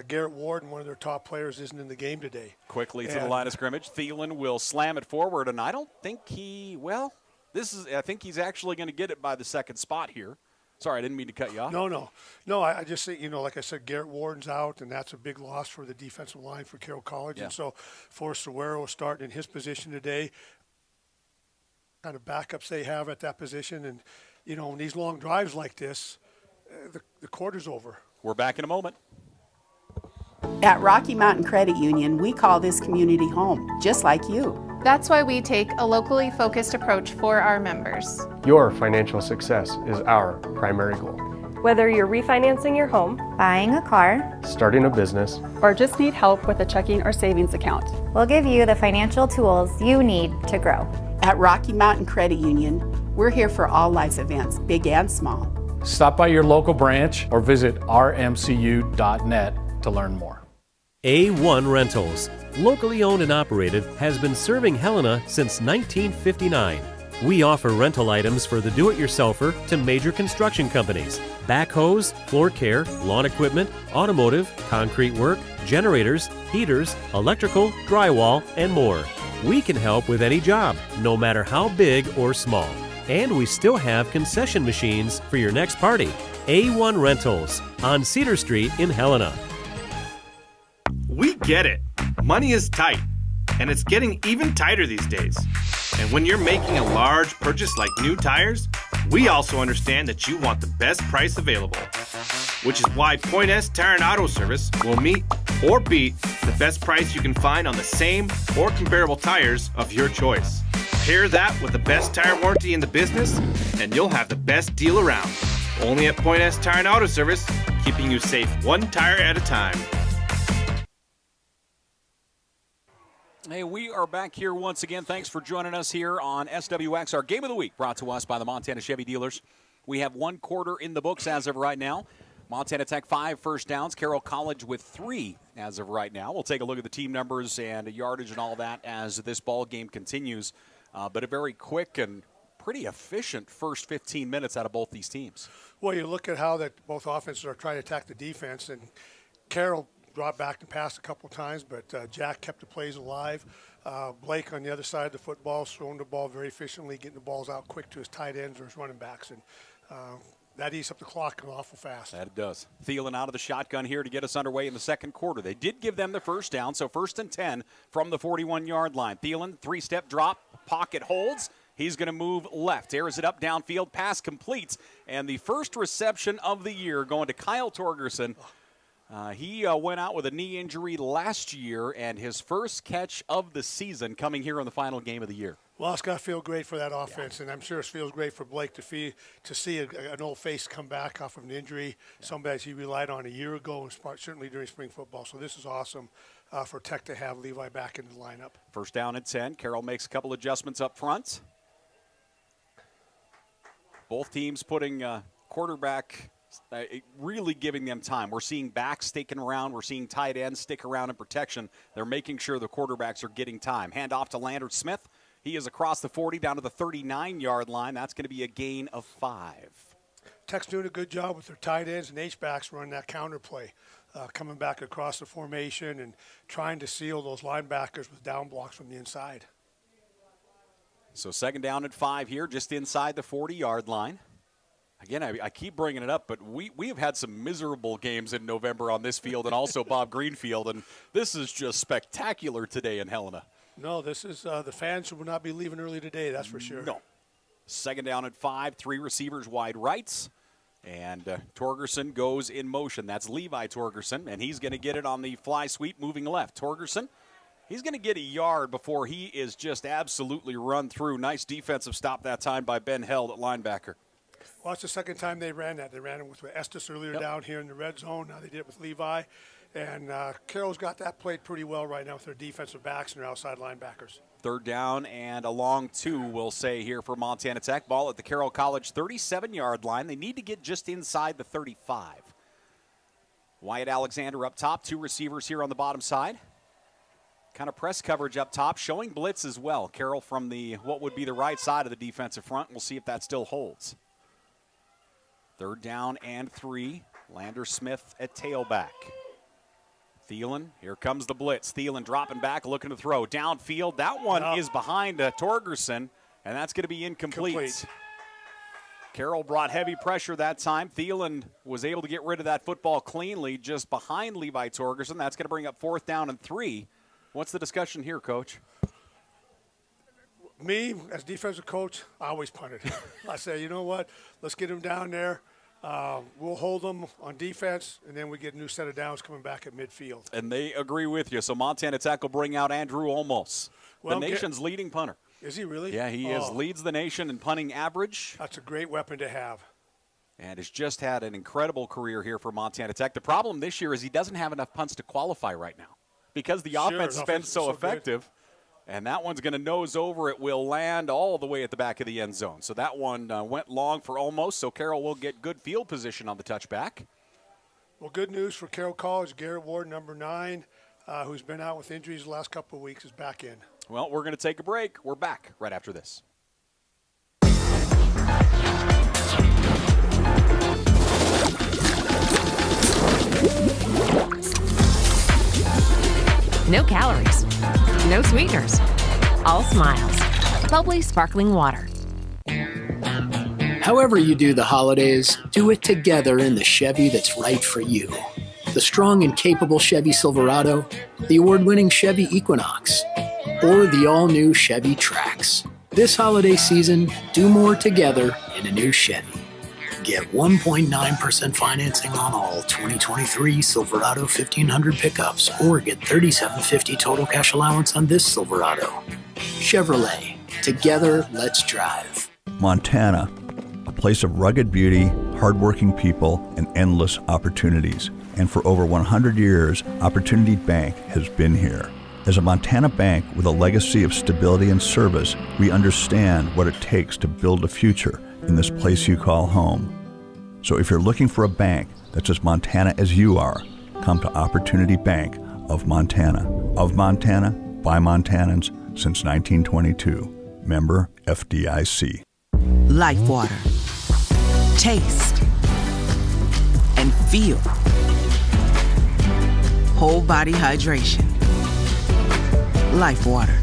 Garrett Warden, one of their top players, isn't in the game today. Quickly to the line of scrimmage. Thielen will slam it forward, and I don't think I think he's actually going to get it by the second spot here. Sorry, I didn't mean to cut you off. No. I just think, like I said, Garrett Warden's out, and that's a big loss for the defensive line for Carroll College. Yeah. And so Forrest Sawero is starting in his position today. Kind of backups they have at that position. And, in these long drives like this, the quarter's over. We're back in a moment. At Rocky Mountain Credit Union, we call this community home, just like you. That's why we take a locally focused approach for our members. Your financial success is our primary goal. Whether you're refinancing your home, buying a car, starting a business, or just need help with a checking or savings account, we'll give you the financial tools you need to grow. At Rocky Mountain Credit Union, we're here for all life's events, big and small. Stop by your local branch or visit rmcu.net to learn more. A1 Rentals, locally owned and operated, has been serving Helena since 1959. We offer rental items for the do-it-yourselfer to major construction companies, backhoes, floor care, lawn equipment, automotive, concrete work, generators, heaters, electrical, drywall, and more. We can help with any job, no matter how big or small. And we still have concession machines for your next party. A1 Rentals on Cedar Street in Helena. We get it. Money is tight, and it's getting even tighter these days. And when you're making a large purchase like new tires, we also understand that you want the best price available, which is why Point S Tire and Auto Service will meet or beat the best price you can find on the same or comparable tires of your choice. Pair that with the best tire warranty in the business, and you'll have the best deal around. Only at Point S Tire and Auto Service, keeping you safe one tire at a time. Hey, we are back here once again. Thanks for joining us here on SWX, our Game of the Week, brought to us by the Montana Chevy Dealers. We have one quarter in the books as of right now. Montana Tech 5 first downs, Carroll College with 3 as of right now. We'll take a look at the team numbers and yardage and all that as this ball game continues. But a very quick and pretty efficient first 15 minutes out of both these teams. Well, you look at how that both offenses are trying to attack the defense, and Carroll dropped back and passed a couple times, but Jack kept the plays alive. Blake on the other side of the football, throwing the ball very efficiently, getting the balls out quick to his tight ends or his running backs, and that eats up the clock awful fast. That it does. Thielen out of the shotgun here to get us underway in the second quarter. They did give them the first down, so 1st and 10 from the 41-yard line. Thielen, 3-step drop, pocket holds. He's going to move left, airs it up downfield, pass completes, and the first reception of the year going to Kyle Torgerson. He went out with a knee injury last year, and his first catch of the season coming here in the final game of the year. Well, it's got to feel great for that offense, and I'm sure it feels great for Blake to see an old face come back off of an injury, somebody he relied on a year ago, and certainly during spring football. So this is awesome for Tech to have Levi back in the lineup. First down at 10. Carroll makes a couple adjustments up front. Both teams putting quarterback really giving them time. We're seeing backs sticking around. We're seeing tight ends stick around in protection. They're making sure the quarterbacks are getting time. Hand off to Landers Smith. He is across the 40 down to the 39-yard line. That's going to be a gain of 5. Tech's doing a good job with their tight ends and H-backs running that counter play, coming back across the formation and trying to seal those linebackers with down blocks from the inside. So second down at 5 here, just inside the 40-yard line. Again, I keep bringing it up, but we have had some miserable games in November on this field and also Bob Greenfield, and this is just spectacular today in Helena. No, this is the fans will not be leaving early today, that's for sure. No. Second down at 5, 3 receivers wide rights, and Torgerson goes in motion. That's Levi Torgerson, and he's going to get it on the fly sweep moving left. Torgerson, he's going to get a yard before he is just absolutely run through. Nice defensive stop that time by Ben Held at linebacker. Well, it's the second time they ran that. They ran it with Estes earlier down here in the red zone. Now they did it with Levi. And Carroll's got that played pretty well right now with their defensive backs and their outside linebackers. Third down and a long 2, we'll say here for Montana Tech. Ball at the Carroll College 37-yard line. They need to get just inside the 35. Wyatt Alexander up top, 2 receivers here on the bottom side. Kind of press coverage up top, showing blitz as well. Carroll from what would be the right side of the defensive front. We'll see if that still holds. Third down and 3. Landers Smith at tailback. Thielen, here comes the blitz. Thielen dropping back, looking to throw. Downfield, that one is behind Torgerson, and that's going to be incomplete. Carroll brought heavy pressure that time. Thielen was able to get rid of that football cleanly just behind Levi Torgerson. That's going to bring up 4th down and 3. What's the discussion here, Coach? Me, as defensive coach, I always punt it. I say, you know what, let's get them down there. We'll hold them on defense, and then we get a new set of downs coming back at midfield. And they agree with you. So Montana Tech will bring out Andrew Olmos, the nation's leading punter. Is he really? Yeah, he is. Leads the nation in punting average. That's a great weapon to have. And has just had an incredible career here for Montana Tech. The problem this year is he doesn't have enough punts to qualify right now because the offense has been so effective. Good. And that one's going to nose over. It will land all the way at the back of the end zone. So that one went long for almost. So Carroll will get good field position on the touchback. Well, good news for Carroll College. Garrett Ward, number 9, who's been out with injuries the last couple of weeks, is back in. Well, we're going to take a break. We're back right after this. No calories, no sweeteners, all smiles. Bubbly sparkling water. However you do the holidays, do it together in the Chevy that's right for you. The strong and capable Chevy Silverado, the award-winning Chevy Equinox, or the all-new Chevy Trax. This holiday season, do more together in a new Chevy. Get 1.9% financing on all 2023 Silverado 1500 pickups, or get $3,750 total cash allowance on this Silverado. Chevrolet. Together, let's drive. Montana, a place of rugged beauty, hardworking people, and endless opportunities. And for over 100 years, Opportunity Bank has been here. As a Montana bank with a legacy of stability and service, we understand what it takes to build a future in this place you call home. So if you're looking for a bank that's as Montana as you are, come to Opportunity Bank of Montana. Of Montana, by Montanans since 1922. Member FDIC. Life water. Taste. And feel. Whole body hydration. Life water.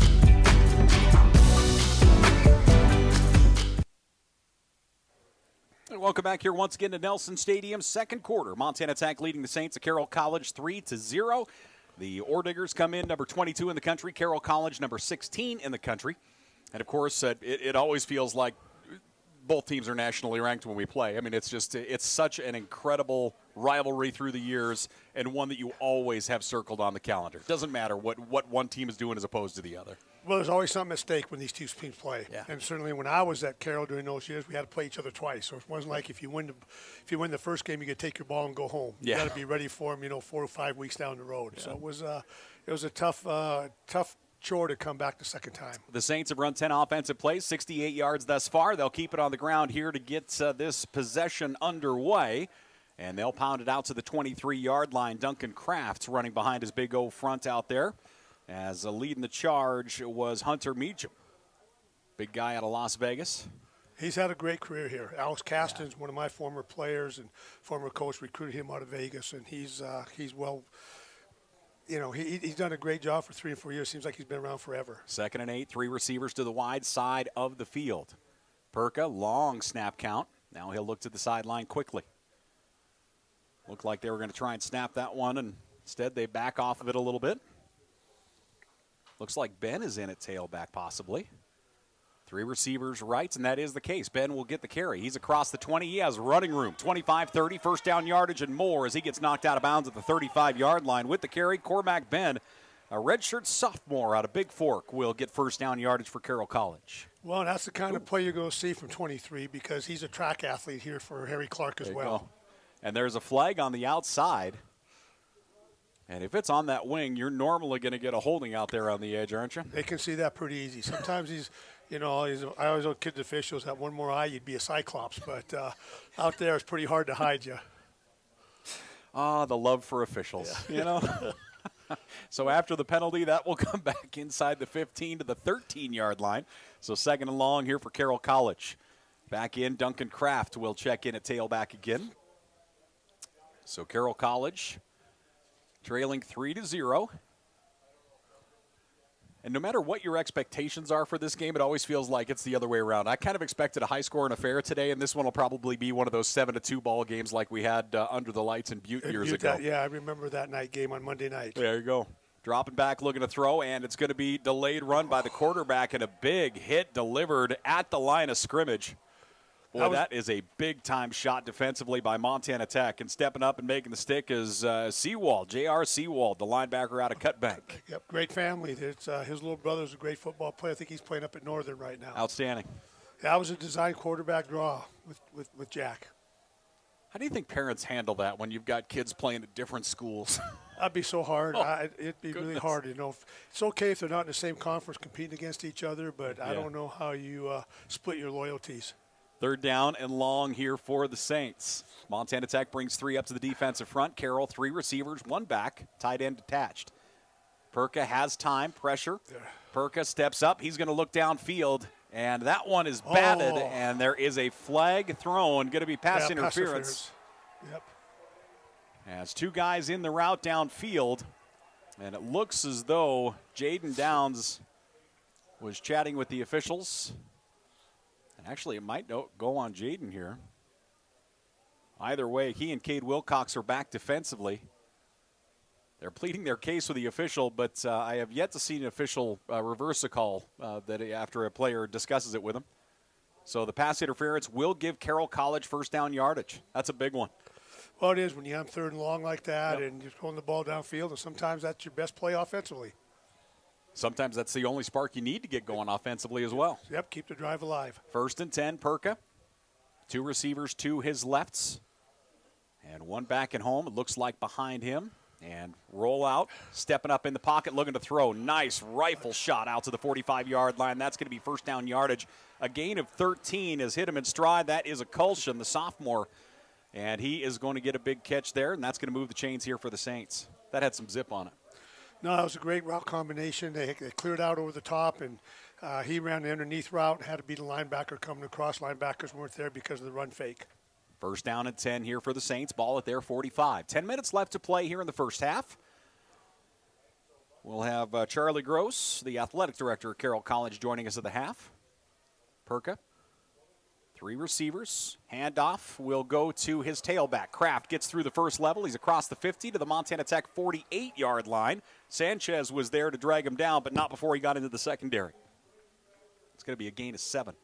Welcome back here once again to Nelson Stadium. Second quarter, Montana Tech leading the Saints of Carroll College 3-0. The Orediggers come in number 22 in the country. Carroll College number 16 in the country. And, of course, it always feels like both teams are nationally ranked when we play. I mean, it's such an incredible rivalry through the years and one that you always have circled on the calendar. It doesn't matter what one team is doing as opposed to the other. Well, there's always something at stake when these two teams play. Yeah. And certainly when I was at Carroll during those years, we had to play each other twice. So it wasn't like if you win the first game, you could take your ball and go home. You got to be ready for them, 4 or 5 weeks down the road. Yeah. So it was a tough chore to come back the second time. The Saints have run 10 offensive plays, 68 yards thus far. They'll keep it on the ground here to get this possession underway. And they'll pound it out to the 23-yard line. Duncan Kraft's running behind his big O front out there. As leading the charge was Hunter Meacham. Big guy out of Las Vegas. He's had a great career here. Alex Caston's one of my former players and former coach, recruited him out of Vegas, and he's well, he's done a great job for 3 or 4 years. Seems like he's been around forever. 2nd and 8, 3 receivers to the wide side of the field. Perka, long snap count. Now he'll look to the sideline quickly. Looked like they were going to try and snap that one, and instead they back off of it a little bit. Looks like Ben is in at tailback possibly. 3 receivers right, and that is the case. Ben will get the carry. He's across the 20. He has running room. 25-30, first down yardage and more as he gets knocked out of bounds at the 35-yard line. With the carry, Cormac Ben, a redshirt sophomore out of Big Fork, will get first down yardage for Carroll College. Well, that's the kind of play you're going to see from 23 because he's a track athlete here for Harry Clark as well. And there's a flag on the outside. And if it's on that wing, you're normally going to get a holding out there on the edge, aren't you? They can see that pretty easy. Sometimes I always told kid officials that one more eye, you'd be a cyclops. But out there, it's pretty hard to hide you. The love for officials, So after the penalty, that will come back inside the 15 to the 13-yard line. So 2nd and long here for Carroll College. Back in, Duncan Kraft will check in at tailback again. So Carroll College trailing 3-0. And no matter what your expectations are for this game, it always feels like it's the other way around. I kind of expected a high-scoring affair today, and this one will probably be one of those 7-2 ball games like we had under the lights in Butte years ago. Yeah, I remember that night game on Monday night. There you go. Dropping back, looking to throw, and it's going to be delayed run by the quarterback and a big hit delivered at the line of scrimmage. Boy, that is a big-time shot defensively by Montana Tech. And stepping up and making the stick is Seawald, J.R. Seawald, the linebacker out of Cutbank. Yep, great family. It's, his little brother's a great football player. I think he's playing up at Northern right now. Outstanding. That was a design quarterback draw with Jack. How do you think parents handle that when you've got kids playing at different schools? That'd be so hard. It'd be goodness. really hard. It's okay if they're not in the same conference competing against each other, but I don't know how you split your loyalties. Third down and long here for the Saints. Montana Tech brings 3 up to the defensive front. Carroll, 3 receivers, 1 back, tight end attached. Perka has time, pressure. Perka steps up. He's going to look downfield, and that one is batted, and there is a flag thrown. Going to be pass interference. Yep. As 2 guys in the route downfield, and it looks as though Jaden Downs was chatting with the officials. Actually, it might go on Jaden here. Either way, he and Cade Wilcox are back defensively. They're pleading their case with the official, but I have yet to see an official reverse a call that after a player discusses it with him. So the pass interference will give Carroll College first down yardage. That's a big one. Well, it is when you have 3rd and long like that, and you're throwing the ball downfield, and sometimes that's your best play offensively. Sometimes that's the only spark you need to get going offensively as well. Yep, keep the drive alive. 1st and 10, Perka. 2 receivers to his lefts. And 1 back at home, it looks like behind him. And roll out, stepping up in the pocket, looking to throw. Nice rifle shot out to the 45-yard line. That's going to be first down yardage. A gain of 13 has hit him in stride. That is a Culshan, the sophomore. And he is going to get a big catch there, and that's going to move the chains here for the Saints. That had some zip on it. No, that was a great route combination. They cleared out over the top, and he ran the underneath route and had to beat a linebacker coming across. Linebackers weren't there because of the run fake. First down and 10 here for the Saints. Ball at their 45. 10 minutes left to play here in the first half. We'll have Charlie Gross, the athletic director at Carroll College, joining us at the half. Perka. 3 receivers. Handoff will go to his tailback. Kraft gets through the first level. He's across the 50 to the Montana Tech 48-yard line. Sanchez was there to drag him down, but not before he got into the secondary. It's going to be a gain of 7.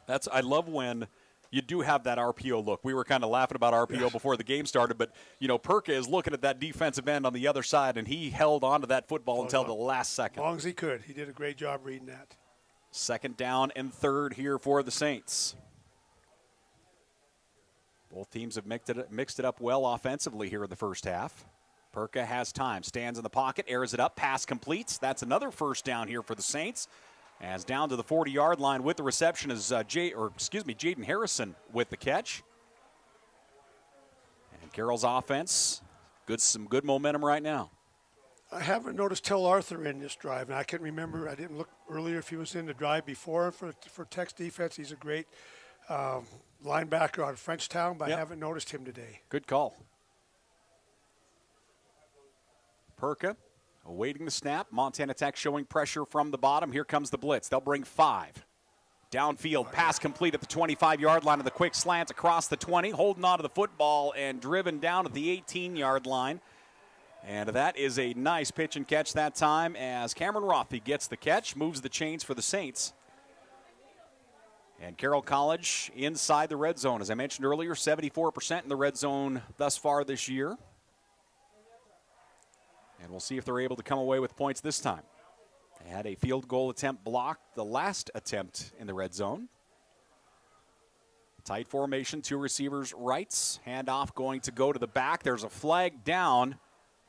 I love when you do have that RPO look. We were kind of laughing about RPO before the game started, but, Perka is looking at that defensive end on the other side, and he held on to that football until the last second. As long as he could. He did a great job reading that. 2nd down and 3rd here for the Saints. Both teams have mixed it up well offensively here in the first half. Perka has time, stands in the pocket, airs it up, pass completes. That's another first down here for the Saints. As down to the 40-yard line with the reception is Jaden Harrison with the catch. And Carroll's offense, some good momentum right now. I haven't noticed Tel Arthur in this drive, and I can't remember. I didn't look earlier if he was in the drive before for Tech's defense. He's a great linebacker out of Frenchtown, but I haven't noticed him today. Good call. Perka awaiting the snap. Montana Tech showing pressure from the bottom. Here comes the blitz. They'll bring 5. Downfield pass complete at the 25-yard line of the quick slant across the 20, holding on to the football and driven down at the 18-yard line. And that is a nice pitch and catch that time as Cameron Rothy gets the catch, moves the chains for the Saints. And Carroll College inside the red zone. As I mentioned earlier, 74% in the red zone thus far this year. And we'll see if they're able to come away with points this time. They had a field goal attempt blocked the last attempt in the red zone. Tight formation, 2 receivers rights. Handoff going to go to the back. There's a flag down.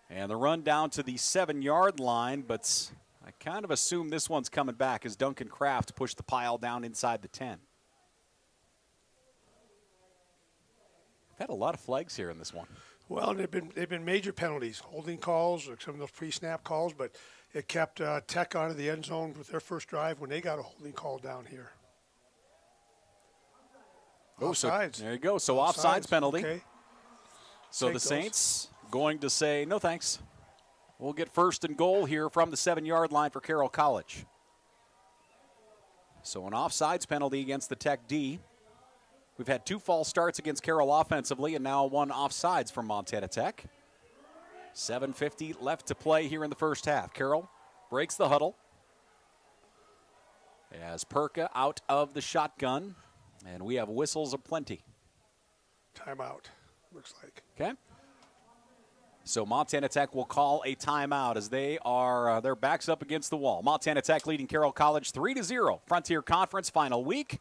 And the run down to the 7-yard line, but I kind of assume this one's coming back as Duncan Kraft pushed the pile down inside the 10. We've had a lot of flags here in this one. Well, they've been major penalties, holding calls, or some of those pre-snap calls, but it kept Tech out of the end zone with their first drive when they got a holding call down here. Offsides. So there you go. So offsides penalty. Okay. So the Saints going to say, no thanks. We'll get first and goal here from the 7-yard line for Carroll College. So an offsides penalty against the Tech D. We've had 2 false starts against Carroll offensively and now 1 offsides from Montana Tech. 7:50 left to play here in the first half. Carroll breaks the huddle as Perka out of the shotgun, and we have whistles aplenty. Timeout, looks like. Okay. So Montana Tech will call a timeout as they are their backs up against the wall. Montana Tech leading Carroll College 3-0. Frontier Conference final week.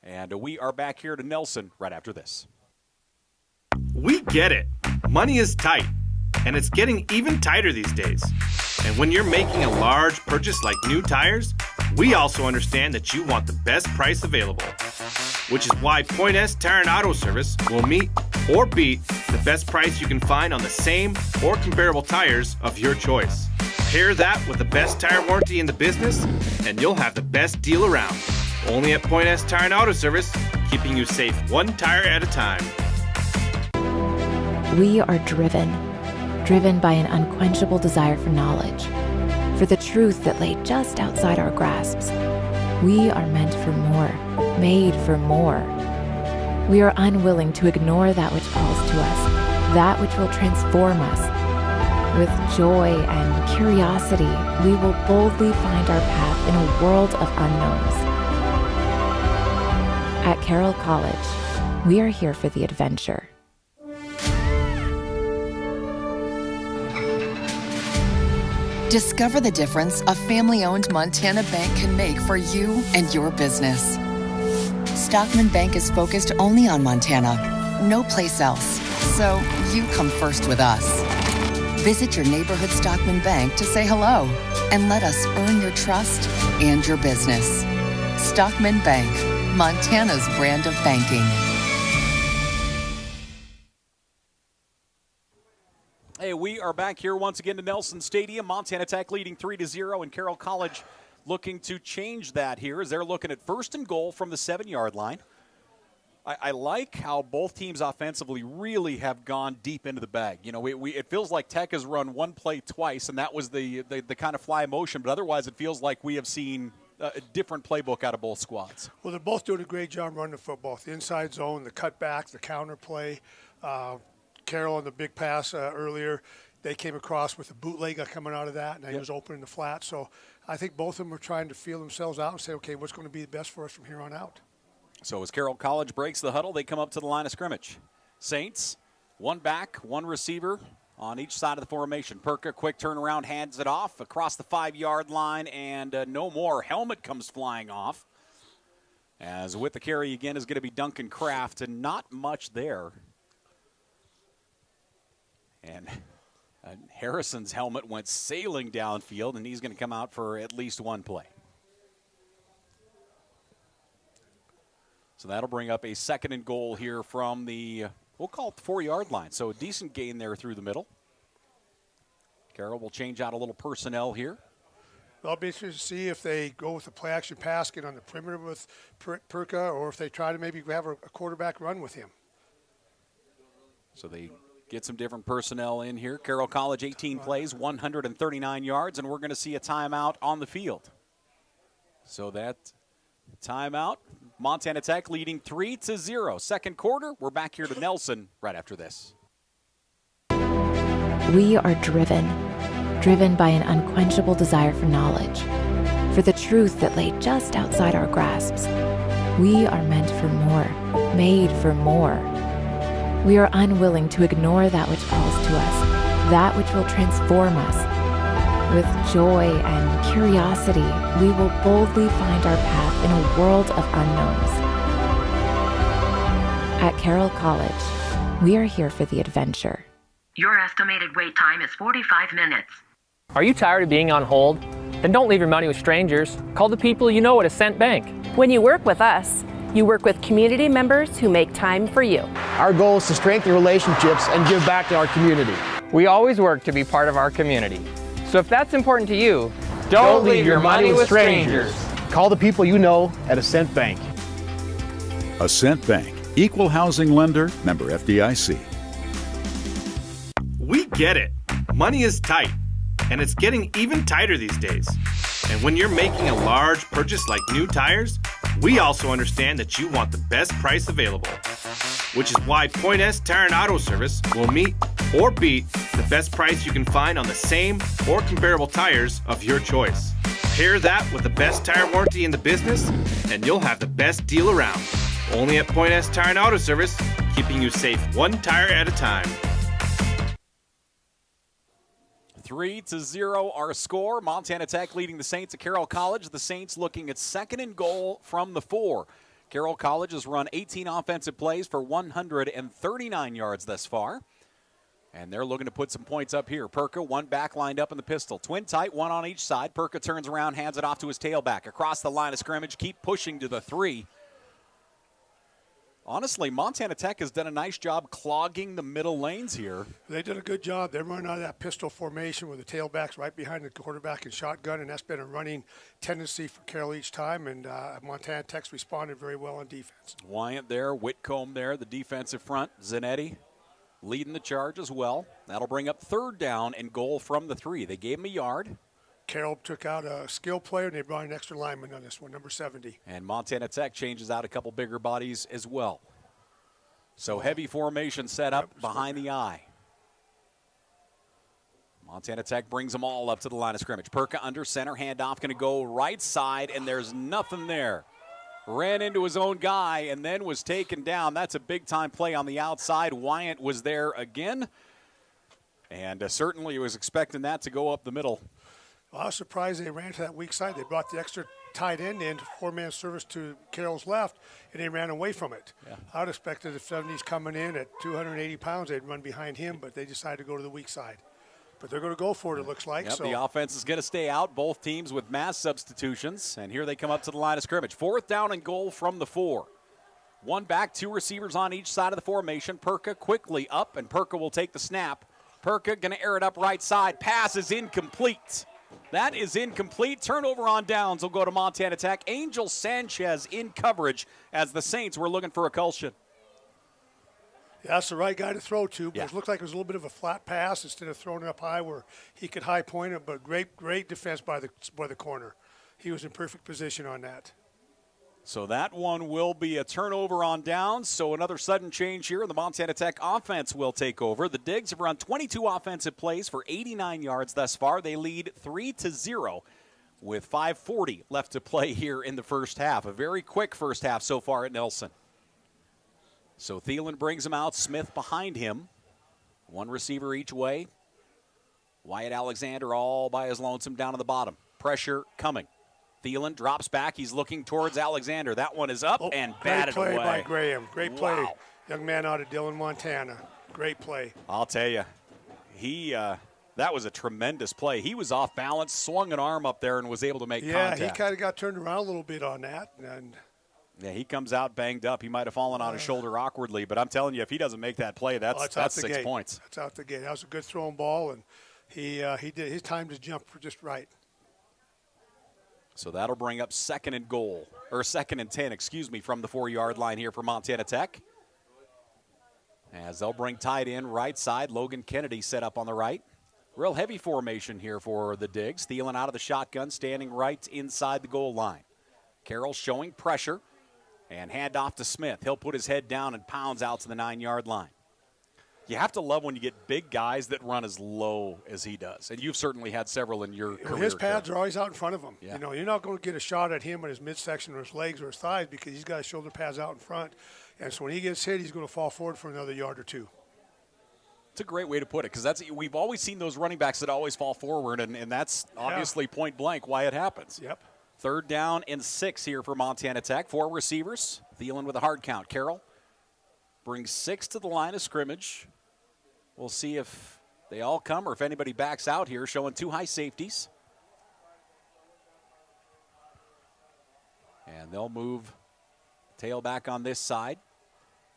And we are back here to Nelson right after this. We get it. Money is tight, and it's getting even tighter these days. And when you're making a large purchase like new tires, we also understand that you want the best price available, which is why Point S Tire and Auto Service will meet or beat the best price you can find on the same or comparable tires of your choice. Pair that with the best tire warranty in the business, and you'll have the best deal around. Only at Point S Tire and Auto Service, keeping you safe 1 tire at a time. We are driven by an unquenchable desire for knowledge, for the truth that lay just outside our grasps. We are meant for more, made for more. We are unwilling to ignore that which calls to us, that which will transform us. With joy and curiosity, we will boldly find our path in a world of unknowns. At Carroll College, we are here for the adventure. Discover the difference a family-owned Montana bank can make for you and your business. Stockman Bank is focused only on Montana, no place else. So you come first with us. Visit your neighborhood Stockman Bank to say hello and let us earn your trust and your business. Stockman Bank, Montana's brand of banking. Hey, we are back here once again to Nelson Stadium. Montana Tech leading 3-0, and Carroll College looking to change that here as they're looking at first and goal from the 7-yard line. I like how both teams offensively really have gone deep into the bag. You know, it feels like Tech has run one play twice, and that was the kind of fly motion. But otherwise, it feels like we have seen a different playbook out of both squads. Well, they're both doing a great job running the football. The inside zone, the cutback, the counter play. Carroll on the big pass earlier, they came across with a bootleg coming out of that, and he was open in the flat. So I think both of them are trying to feel themselves out and say, okay, what's going to be the best for us from here on out? So as Carroll College breaks the huddle, they come up to the line of scrimmage. Saints, 1 back, 1 receiver on each side of the formation. Perka, quick turnaround, hands it off across the 5-yard line, and no more. Helmet comes flying off. As with the carry again is going to be Duncan Kraft, and not much there. And Harrison's helmet went sailing downfield, and he's going to come out for at least 1 play. So that'll bring up a 2nd and goal here from the, we'll call it the 4-yard line. So a decent gain there through the middle. Carroll will change out a little personnel here. I'll be interested to see if they go with a play-action pass, get on the perimeter with Perka, or if they try to maybe have a quarterback run with him. So they get some different personnel in here. Carroll College, 18 plays, 139 yards, and we're going to see a timeout on the field. So that timeout, Montana Tech leading 3-0. Second quarter, we're back here to Nelson right after this. We are driven by an unquenchable desire for knowledge, for the truth that lay just outside our grasps. We are meant for more, made for more. We are unwilling to ignore that which calls to us, that which will transform us. With joy and curiosity, we will boldly find our path in a world of unknowns. At Carroll College, we are here for the adventure. Your estimated wait time is 45 minutes. Are you tired of being on hold? Then don't leave your money with strangers. Call the people you know at Ascent Bank. When you work with us, you work with community members who make time for you. Our goal is to strengthen relationships and give back to our community. We always work to be part of our community. So if that's important to you, don't leave your money with strangers. Call the people you know at Ascent Bank. Ascent Bank, equal housing lender, member FDIC. We get it. Money is tight, and it's getting even tighter these days. And when you're making a large purchase like new tires, we also understand that you want the best price available, which is why Point S Tire and Auto Service will meet or beat the best price you can find on the same or comparable tires of your choice. Pair that with the best tire warranty in the business, and you'll have the best deal around. Only at Point S Tire and Auto Service, keeping you safe one tire at a time. 3-0 our score. Montana Tech leading the Saints at Carroll College. The Saints looking at 2nd and goal from the 4. Carroll College has run 18 offensive plays for 139 yards thus far. And they're looking to put some points up here. Perka, one back lined up in the pistol. Twin tight, one on each side. Perka turns around, hands it off to his tailback. Across the line of scrimmage, keep pushing to the 3. Honestly, Montana Tech has done a nice job clogging the middle lanes here. They did a good job. They're running out of that pistol formation with the tailbacks right behind the quarterback and shotgun, and that's been a running tendency for Carroll each time, and Montana Tech's responded very well on defense. Wyant there, Whitcomb there, the defensive front. Zanetti leading the charge as well. That'll bring up 3rd down and goal from the 3. They gave him a yard. Carroll took out a skill player, and they brought an extra lineman on this one, number 70. And Montana Tech changes out a couple bigger bodies as well. So heavy formation set up behind the eye. Montana Tech brings them all up to the line of scrimmage. Perka under center, handoff going to go right side, and there's nothing there. Ran into his own guy and then was taken down. That's a big-time play on the outside. Wyant was there again, and certainly was expecting that to go up the middle. Well, I was surprised they ran to that weak side. They brought the extra tight end in, 4-man service to Carroll's left, and they ran away from it. Yeah. I would expect that if 70's coming in at 280 pounds, they'd run behind him, but they decided to go to the weak side. But they're going to go for it, it looks like. Yep, so the offense is going to stay out. Both teams with mass substitutions, and here they come up to the line of scrimmage. 4th down and goal from the 4. One back, 2 receivers on each side of the formation. Perka quickly up, and Perka will take the snap. Perka going to air it up right side. Pass is incomplete. That is incomplete. Turnover on downs will go to Montana Tech. Angel Sanchez in coverage as the Saints were looking for a cushion. Yeah, that's the right guy to throw to, but it looked like it was a little bit of a flat pass instead of throwing it up high where he could high point it, but great defense by the corner. He was in perfect position on that. So that one will be a turnover on downs. So another sudden change here. The Montana Tech offense will take over. The Digs have run 22 offensive plays for 89 yards thus far. They lead 3-0 with 5:40 left to play here in the first half. A very quick first half so far at Nelson. So Thielen brings him out. Smith behind him. One receiver each way. Wyatt Alexander all by his lonesome down at the bottom. Pressure coming. Thielen drops back. He's looking towards Alexander. That one is up and batted away. Great play by Graham. Great play. Wow. Young man out of Dillon, Montana. Great play. I'll tell you, that was a tremendous play. He was off balance, swung an arm up there, and was able to make contact. Yeah, he kind of got turned around a little bit on that. And yeah, he comes out banged up. He might have fallen on his shoulder awkwardly, but I'm telling you, if he doesn't make that play, that's 6 points. That's out the gate. That was a good thrown ball, and he did his time to jump just right. So that'll bring up 2nd and 10, from the 4-yard line here for Montana Tech. As they'll bring tight end right side. Logan Kennedy set up on the right. Real heavy formation here for the Digs. Thielen out of the shotgun, standing right inside the goal line. Carroll showing pressure and hand off to Smith. He'll put his head down and pounds out to the 9-yard line. You have to love when you get big guys that run as low as he does. And you've certainly had several in your career. His pads are always out in front of him. Yeah. You're not going to get a shot at him in his midsection or his legs or his thighs because he's got his shoulder pads out in front. And so when he gets hit, he's going to fall forward for another yard or two. It's a great way to put it because we've always seen those running backs that always fall forward, and that's obviously point blank why it happens. Yep. 3rd down and 6 here for Montana Tech. 4 receivers. Thielen with a hard count. Carroll brings 6 to the line of scrimmage. We'll see if they all come or if anybody backs out here, showing 2 high safeties. And they'll move tailback on this side.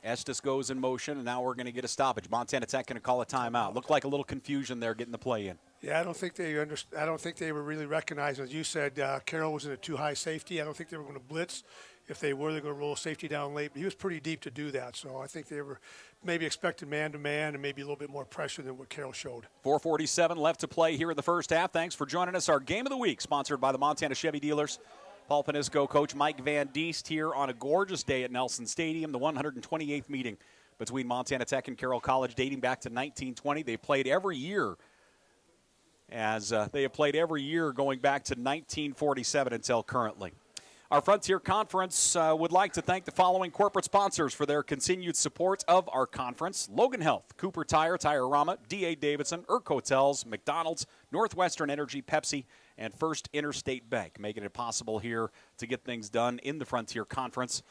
Estes goes in motion, and now we're going to get a stoppage. Montana Tech going to call a timeout. Looked like a little confusion there getting the play in. Yeah, I don't think they were really recognizing, as you said, Carroll was in a too high safety. I don't think they were going to blitz. If they were, they're going to roll safety down late. But he was pretty deep to do that. So I think they were maybe expecting man-to-man and maybe a little bit more pressure than what Carroll showed. 4:47 left to play here in the first half. Thanks for joining us. Our Game of the Week, sponsored by the Montana Chevy Dealers. Paul Panisco, Coach Mike Van Diest here on a gorgeous day at Nelson Stadium, the 128th meeting between Montana Tech and Carroll College dating back to 1920. They played every year they have played every year going back to 1947 until currently. Our Frontier Conference would like to thank the following corporate sponsors for their continued support of our conference: Logan Health, Cooper Tire, Tire-Rama, D.A. Davidson, Urk Hotels, McDonald's, Northwestern Energy, Pepsi, and First Interstate Bank, making it possible here to get things done in the Frontier Conference.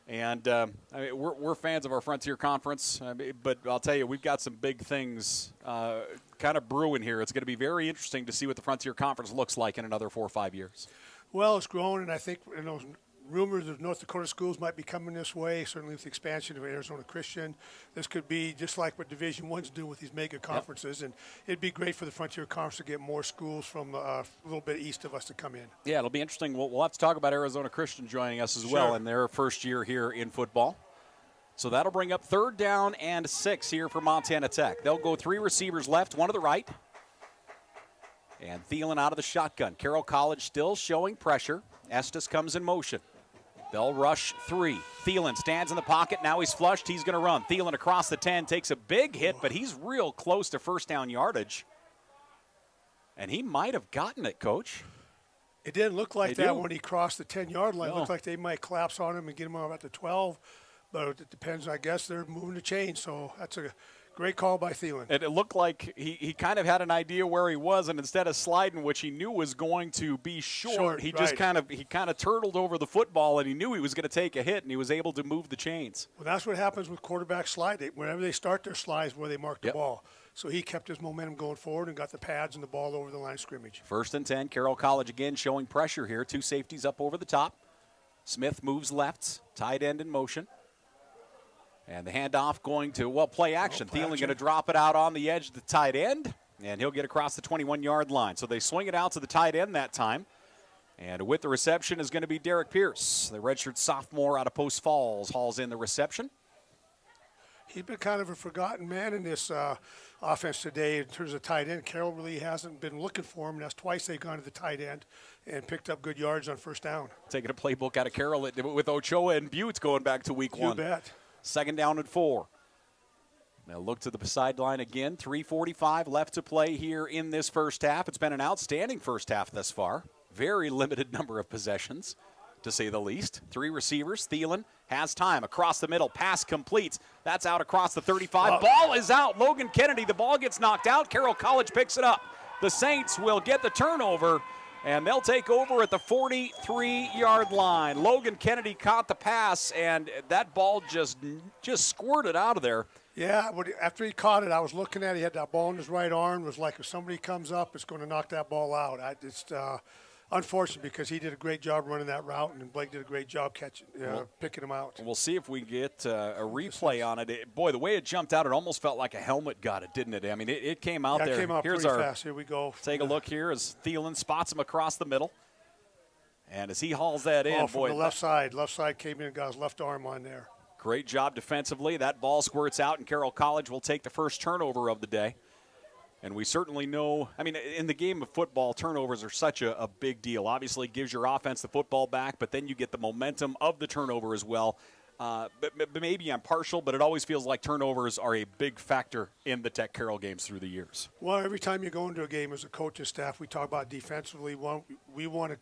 And we're fans of our Frontier Conference, but I'll tell you, we've got some big things kind of brewing here. It's going to be very interesting to see what the Frontier Conference looks like in another 4 or 5 years. Well, it's grown, and I think those rumors of North Dakota schools might be coming this way, certainly with the expansion of Arizona Christian. This could be just like what Division I's do with these mega conferences, and it'd be great for the Frontier Conference to get more schools from a little bit east of us to come in. Yeah, it'll be interesting. We'll have to talk about Arizona Christian joining us as well in their first year here in football. So that'll bring up 3rd down and 6 here for Montana Tech. They'll go 3 receivers left, 1 to the right. And Thielen out of the shotgun. Carroll College still showing pressure. Estes comes in motion. They'll rush 3. Thielen stands in the pocket. Now he's flushed. He's going to run. Thielen across the 10 takes a big hit, but he's real close to first down yardage. And he might have gotten it, Coach. It didn't look like that when he crossed the 10-yard line. It looked like they might collapse on him and get him out at the 12. But it depends. I guess they're moving the chain, so that's a great call by Thielen. And it looked like he kind of had an idea where he was, and instead of sliding, which he knew was going to be short he just kind of turtled over the football, and he knew he was going to take a hit, and he was able to move the chains. Well, that's what happens with quarterback slide. Whenever they start their slides, where they mark the ball. So he kept his momentum going forward and got the pads and the ball over the line of scrimmage. 1st and 10, Carroll College again showing pressure here. 2 safeties up over the top. Smith moves left, tight end in motion. And the handoff going to, play action. Thielen going to drop it out on the edge of the tight end, and he'll get across the 21-yard line. So they swing it out to the tight end that time. And with the reception is going to be Derek Pierce, the redshirt sophomore out of Post Falls, hauls in the reception. He's been kind of a forgotten man in this offense today in terms of tight end. Carroll really hasn't been looking for him. That's twice they've gone to the tight end and picked up good yards on first down. Taking a playbook out of Carroll with Ochoa and Butte going back to week 1. You bet. 2nd down and 4. Now look to the sideline again. 3:45 left to play here in this first half. It's been an outstanding first half thus far. Very limited number of possessions, to say the least. 3 receivers. Thielen has time. Across the middle. Pass completes. That's out across the 35. Ball is out. Logan Kennedy. The ball gets knocked out. Carroll College picks it up. The Saints will get the turnover, and they'll take over at the 43-yard line. Logan Kennedy caught the pass, and that ball just squirted out of there. Yeah, after he caught it, I was looking at it. He had that ball in his right arm. It was like if somebody comes up, it's going to knock that ball out. It's unfortunate because he did a great job running that route, and Blake did a great job picking him out. We'll see if we get a replay on it. Boy, the way it jumped out, it almost felt like a helmet got it, didn't it? I mean, it came out there. It came out pretty fast. Here we go. Take a look here as Thielen spots him across the middle. And as he hauls that in, from the left side came in and got his left arm on there. Great job defensively. That ball squirts out, and Carroll College will take the first turnover of the day. And we certainly know, I mean, in the game of football, turnovers are such a big deal. Obviously, it gives your offense the football back, but then you get the momentum of the turnover as well. But maybe I'm partial, but it always feels like turnovers are a big factor in the Tech Carroll games through the years. Well, every time you go into a game as a coaching staff, we talk about defensively. We want to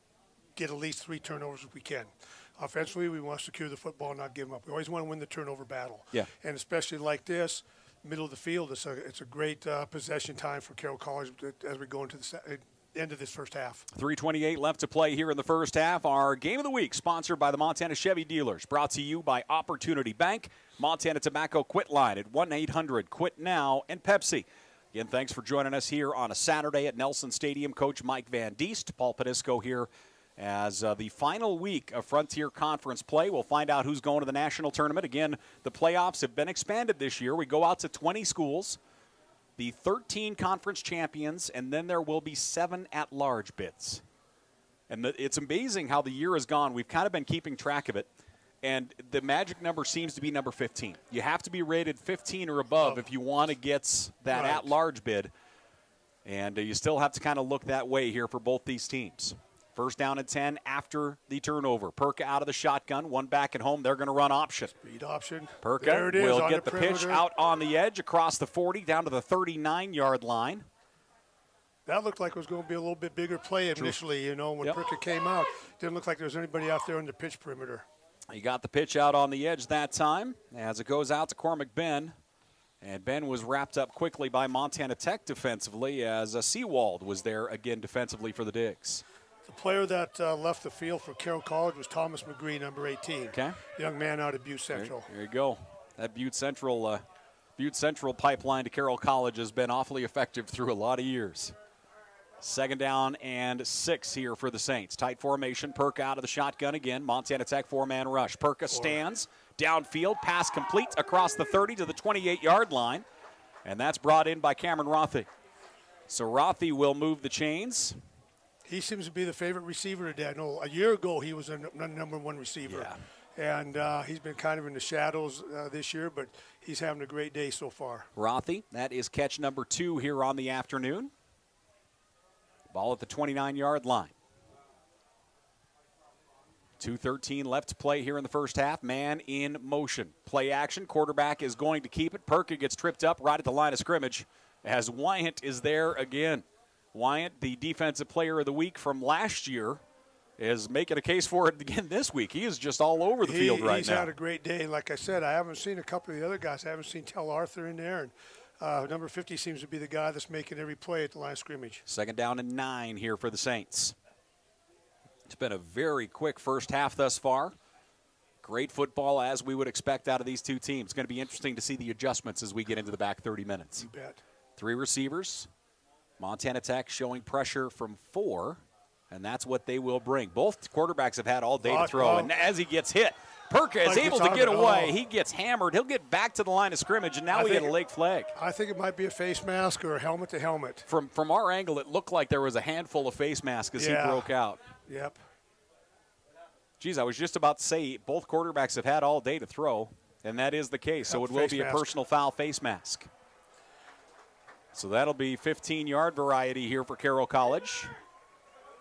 get at least 3 turnovers if we can. Offensively, we want to secure the football and not give them up. We always want to win the turnover battle. Yeah. And especially like this, middle of the field, it's a great possession time for Carroll College as we go into the end of this first half. 3:28 left to play here in the first half. Our Game of the Week, sponsored by the Montana Chevy Dealers, brought to you by Opportunity Bank, Montana Tobacco Quit Line at 1-800-QUIT-NOW, and Pepsi. Again, thanks for joining us here on a Saturday at Nelson Stadium. Coach Mike Van Diest, Paul Panisco here as the final week of Frontier Conference play. We'll find out who's going to the national tournament. Again, the playoffs have been expanded this year. We go out to 20 schools. the 13 conference champions, and then there will be 7 at-large bids. And it's amazing how the year has gone. We've kind of been keeping track of it. And the magic number seems to be number 15. You have to be rated 15 or above if you want to get that at-large bid. And you still have to kind of look that way here for both these teams. First down and 10 after the turnover. Perka out of the shotgun, one back at home. They're going to run option. Speed option. Perka will get the pitch out on the edge across the 40 down to the 39-yard line. That looked like it was going to be a little bit bigger play initially, when Perka came out. Didn't look like there was anybody out there on the pitch perimeter. He got the pitch out on the edge that time as it goes out to Cormac Ben. And Ben was wrapped up quickly by Montana Tech defensively as Seawald was there again defensively for the Digs. The player that left the field for Carroll College was Thomas McGree, number 18. Okay. Young man out of Butte Central. There you go. That Butte Central pipeline to Carroll College has been awfully effective through a lot of years. Second down and 6 here for the Saints. Tight formation. Perka out of the shotgun again. Montana Tech four-man rush. Perka stands downfield. Pass complete across the 30 to the 28-yard line. And that's brought in by Cameron Rothy. So Rothy will move the chains. He seems to be the favorite receiver today. I know a year ago he was a number 1 receiver. Yeah. And he's been kind of in the shadows this year, but he's having a great day so far. Rothy, that is catch number 2 here on the afternoon. Ball at the 29-yard line. 2:13 left to play here in the first half. Man in motion. Play action. Quarterback is going to keep it. Perka gets tripped up right at the line of scrimmage as Wyant is there again. Wyant, the defensive player of the week from last year, is making a case for it again this week. He is just all over the field right now. He's had a great day. Like I said, I haven't seen a couple of the other guys. I haven't seen Tel Arthur in there. And number 50 seems to be the guy that's making every play at the line of scrimmage. Second down and 9 here for the Saints. It's been a very quick first half thus far. Great football as we would expect out of these two teams. It's going to be interesting to see the adjustments as we get into the back 30 minutes. You bet. 3 receivers. Montana Tech showing pressure from 4, and that's what they will bring. Both quarterbacks have had all day to throw, and as he gets hit, Perka is able to get away. He gets hammered. He'll get back to the line of scrimmage, and now we get a late flag. I think it might be a face mask or a helmet to helmet. From our angle, it looked like there was a handful of face masks as he broke out. Yep. Geez, I was just about to say both quarterbacks have had all day to throw, and that is the case. So it will be a personal foul face mask. So that'll be 15-yard variety here for Carroll College.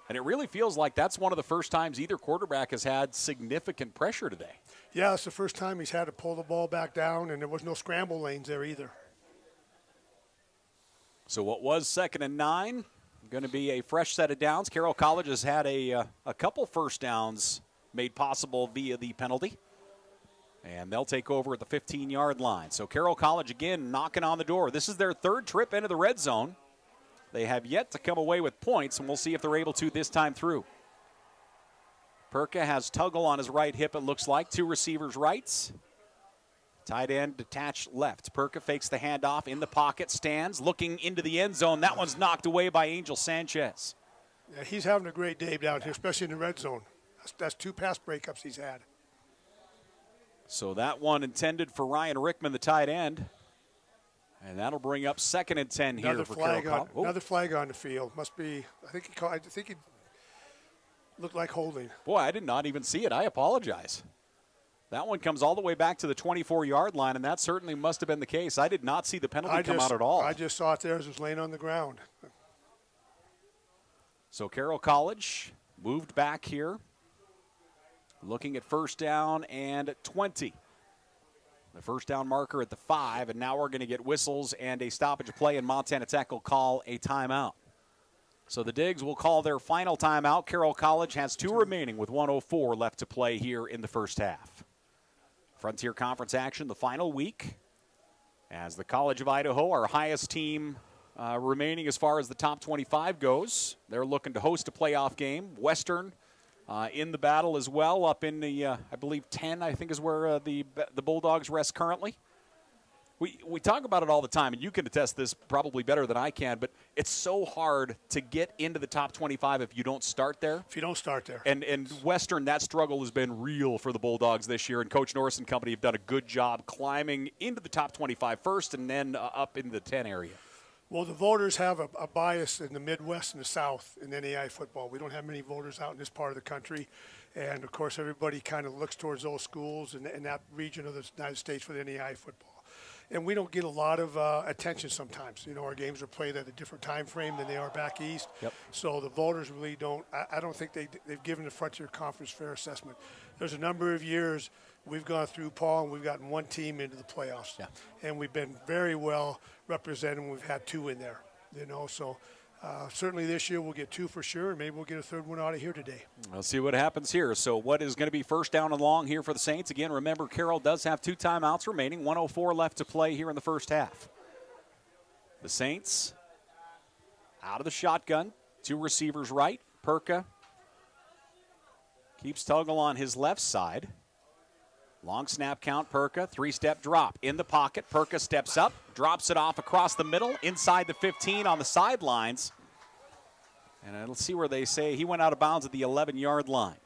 And it really feels like that's one of the first times either quarterback has had significant pressure today. Yeah, it's the first time he's had to pull the ball back down, and there was no scramble lanes there either. So what was 2nd and 9, going to be a fresh set of downs. Carroll College has had a couple first downs made possible via the penalty. And they'll take over at the 15-yard line. So Carroll College, again, knocking on the door. This is their 3rd trip into the red zone. They have yet to come away with points, and we'll see if they're able to this time through. Perka has Tuggle on his right hip, it looks like. 2 receivers rights. Tight end detached left. Perka fakes the handoff in the pocket, stands, looking into the end zone. That one's knocked away by Angel Sanchez. Yeah, he's having a great day down here, especially in the red zone. That's 2 pass breakups he's had. So that one intended for Ryan Rickman, the tight end. And that'll bring up 2nd and 10 here for Carroll College. Another flag on the field. Must be, I think he looked like holding. Boy, I did not even see it. I apologize. That one comes all the way back to the 24-yard line, and that certainly must have been the case. I did not see the penalty come out at all. I just saw it there as it was laying on the ground. So Carroll College moved back here. Looking at first down and 20. The first down marker at the 5, and now we're going to get whistles and a stoppage of play, and Montana Tech will call a timeout. So the Digs will call their final timeout. Carroll College has 2 remaining with 1:04 left to play here in the first half. Frontier Conference action the final week as the College of Idaho, our highest team remaining as far as the top 25 goes. They're looking to host a playoff game. Western in the battle as well, up in the, I believe, 10, I think is where the Bulldogs rest currently. We talk about it all the time, and you can attest this probably better than I can, but it's so hard to get into the top 25 if you don't start there. If you don't start there. And Western, that struggle has been real for the Bulldogs this year, and Coach Norris and company have done a good job climbing into the top 25 first and then up into the 10 area. Well, the voters have a bias in the Midwest and the South in NAI football. We don't have many voters out in this part of the country. And, of course, everybody kind of looks towards those schools and that region of the United States for the NAI football. And we don't get a lot of attention sometimes. You know, our games are played at a different time frame than they are back east. Yep. So the voters really don't – I don't think they've given the Frontier Conference fair assessment. There's a number of years we've gone through, Paul, and we've gotten one team into the playoffs. Yeah. And we've been very well represented when we've had two in there, you know. So certainly this year we'll get two for sure, and maybe we'll get a third one out of here today. We'll see what happens here. So what is going to be first down and long here for the Saints? Again, remember, Carroll does have 2 timeouts remaining, 1:04 left to play here in the first half. The Saints out of the shotgun, 2 receivers right. Perka keeps Tuggle on his left side. Long snap count, Perka, 3-step drop in the pocket. Perka steps up, drops it off across the middle, inside the 15 on the sidelines. And let's see where they say he went out of bounds at the 11-yard line.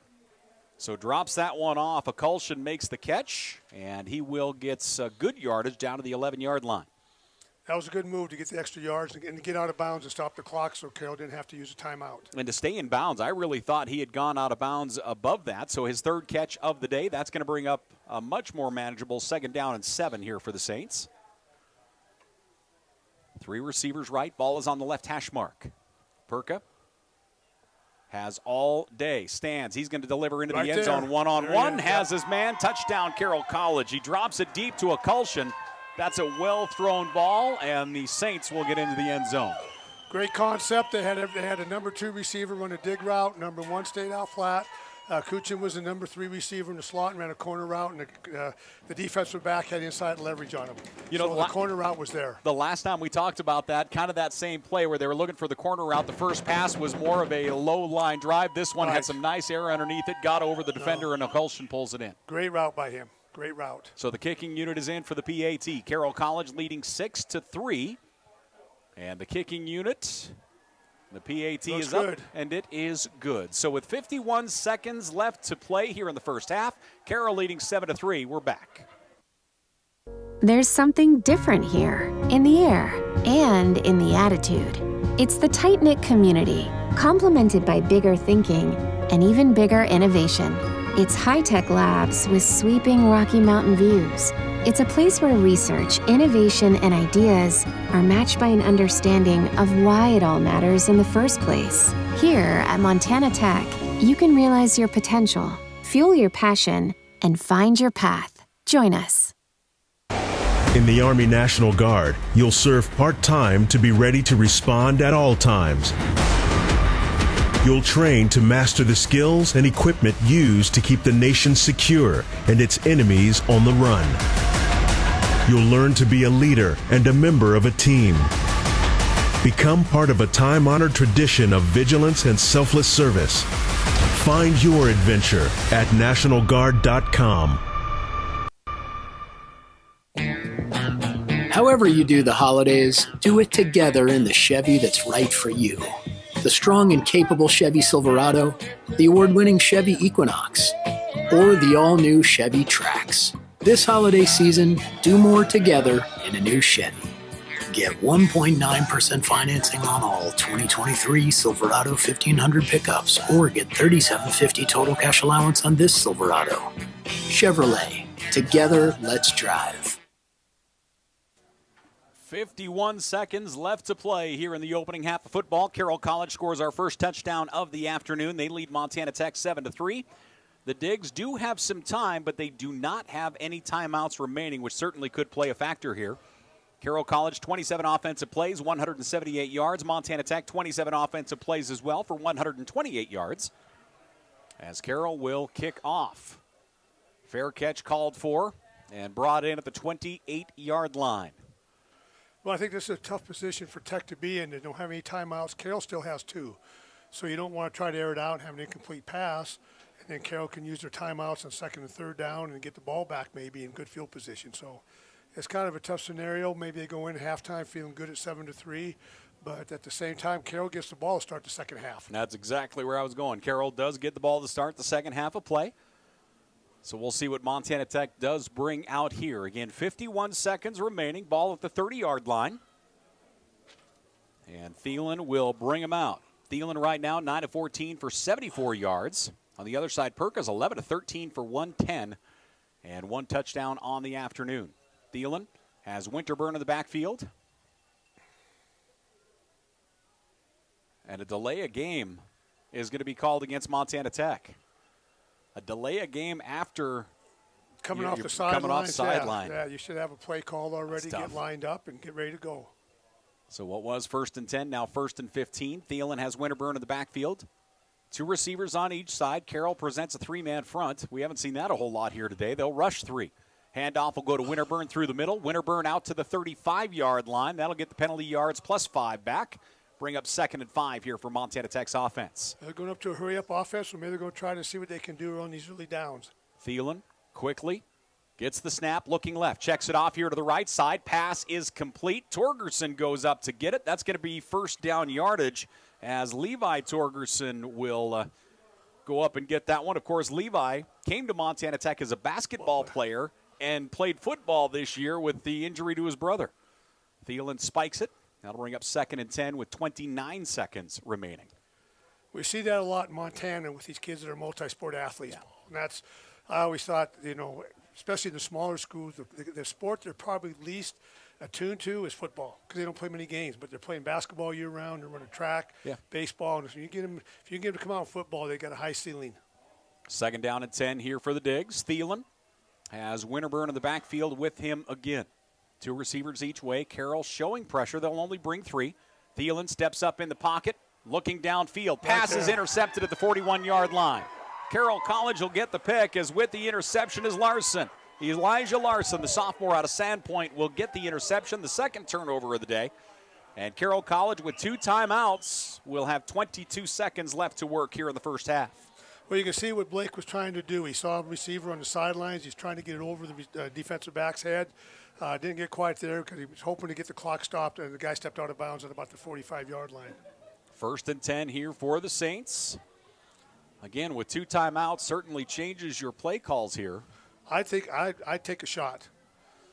So drops that one off. Akulshin makes the catch, and he will get good yardage down to the 11-yard line. That was a good move to get the extra yards and to get out of bounds and stop the clock so Carroll didn't have to use a timeout. And to stay in bounds, I really thought he had gone out of bounds above that. So his 3rd catch of the day, that's going to bring up a much more manageable 2nd down and 7 here for the Saints. 3 receivers right. Ball is on the left hash mark. Perka has all day. Stands. He's going to deliver into the end zone one-on-one. Has his man. Touchdown, Carroll College. He drops it deep to Akulshin. That's a well-thrown ball, and the Saints will get into the end zone. Great concept. They had a number 2 receiver run a dig route. Number 1 stayed out flat. Kuchin was the number 3 receiver in the slot and ran a corner route, and the defensive back had inside leverage on him. You know, so the corner route was there. The last time we talked about that, kind of that same play where they were looking for the corner route. The first pass was more of a low-line drive. This one had some nice air underneath it, got over the defender, and Akulshin pulls it in. Great route by him. Great route. So the kicking unit is in for the PAT. Carroll College leading 6-3. And the kicking unit, the PAT is up, and it is good. So with 51 seconds left to play here in the first half, Carroll leading 7-3. We're back. There's something different here, in the air and in the attitude. It's the tight-knit community, complemented by bigger thinking and even bigger innovation. It's high-tech labs with sweeping Rocky Mountain views. It's a place where research, innovation, and ideas are matched by an understanding of why it all matters in the first place. Here at Montana Tech, you can realize your potential, fuel your passion, and find your path. Join us. In the Army National Guard, you'll serve part-time to be ready to respond at all times. You'll train to master the skills and equipment used to keep the nation secure and its enemies on the run. You'll learn to be a leader and a member of a team. Become part of a time-honored tradition of vigilance and selfless service. Find your adventure at NationalGuard.com. However you do the holidays, do it together in the Chevy that's right for you. The strong and capable Chevy Silverado, the award-winning Chevy Equinox, or the all-new Chevy Trax. This holiday season, do more together in a new Chevy. Get 1.9% financing on all 2023 Silverado 1500 pickups, or get $3,750 total cash allowance on this Silverado. Chevrolet. Together, let's drive. 51 seconds left to play here in the opening half of football. Carroll College scores our first touchdown of the afternoon. They lead Montana Tech 7-3. The Digs do have some time, but they do not have any timeouts remaining, which certainly could play a factor here. Carroll College, 27 offensive plays, 178 yards. Montana Tech, 27 offensive plays as well for 128 yards. As Carroll will kick off. Fair catch called for and brought in at the 28-yard line. Well, I think this is a tough position for Tech to be in. They don't have any timeouts. Carroll still has 2. So you don't want to try to air it out and have an incomplete pass. And then Carroll can use their timeouts on 2nd and 3rd down and get the ball back maybe in good field position. So it's kind of a tough scenario. Maybe they go in at halftime feeling good at 7-3. But at the same time, Carroll gets the ball to start the second half. That's exactly where I was going. Carroll does get the ball to start the second half of play. So we'll see what Montana Tech does bring out here. Again, 51 seconds remaining. Ball at the 30-yard line. And Thielen will bring him out. Thielen right now 9 of 14 for 74 yards. On the other side, Perka's 11 of 13 for 110 and 1 touchdown on the afternoon. Thielen has Winterburn in the backfield. And a delay of game is going to be called against Montana Tech. A delay of game after coming off the sideline. Yeah, you should have a play called already, get lined up, and get ready to go. So what was 1st and 10, now 1st and 15. Thielen has Winterburn in the backfield. 2 receivers on each side. Carroll presents a 3-man front. We haven't seen that a whole lot here today. They'll rush 3. Handoff will go to Winterburn through the middle. Winterburn out to the 35-yard line. That'll get the penalty yards plus 5 back. Bring up 2nd and 5 here for Montana Tech's offense. They're going up to a hurry-up offense, so maybe they're going to try to see what they can do on these early downs. Thielen quickly gets the snap, looking left. Checks it off here to the right side. Pass is complete. Torgerson goes up to get it. That's going to be first down yardage as Levi Torgerson will go up and get that one. Of course, Levi came to Montana Tech as a basketball player and played football this year with the injury to his brother. Thielen spikes it. That'll bring up 2nd and 10 with 29 seconds remaining. We see that a lot in Montana with these kids that are multi-sport athletes. Yeah. And that's, I always thought, especially in the smaller schools, the sport they're probably least attuned to is football because they don't play many games, but they're playing basketball year-round. They're running track, baseball. And if you can get them to come out in football, they got a high ceiling. 2nd down and 10 here for the Digs. Thielen has Winterburn in the backfield with him again. 2 receivers each way. Carroll showing pressure. They'll only bring 3. Thielen steps up in the pocket, looking downfield. Pass is intercepted at the 41-yard line. Carroll College will get the pick as with the interception is Larson. Elijah Larson, the sophomore out of Sandpoint, will get the interception, the 2nd turnover of the day. And Carroll College with 2 timeouts will have 22 seconds left to work here in the first half. Well, you can see what Blake was trying to do. He saw a receiver on the sidelines. He's trying to get it over the defensive back's head. Didn't get quite there because he was hoping to get the clock stopped, and the guy stepped out of bounds at about the 45-yard line. 1st and 10 here for the Saints. Again, with 2 timeouts, certainly changes your play calls here. I think I'd take a shot.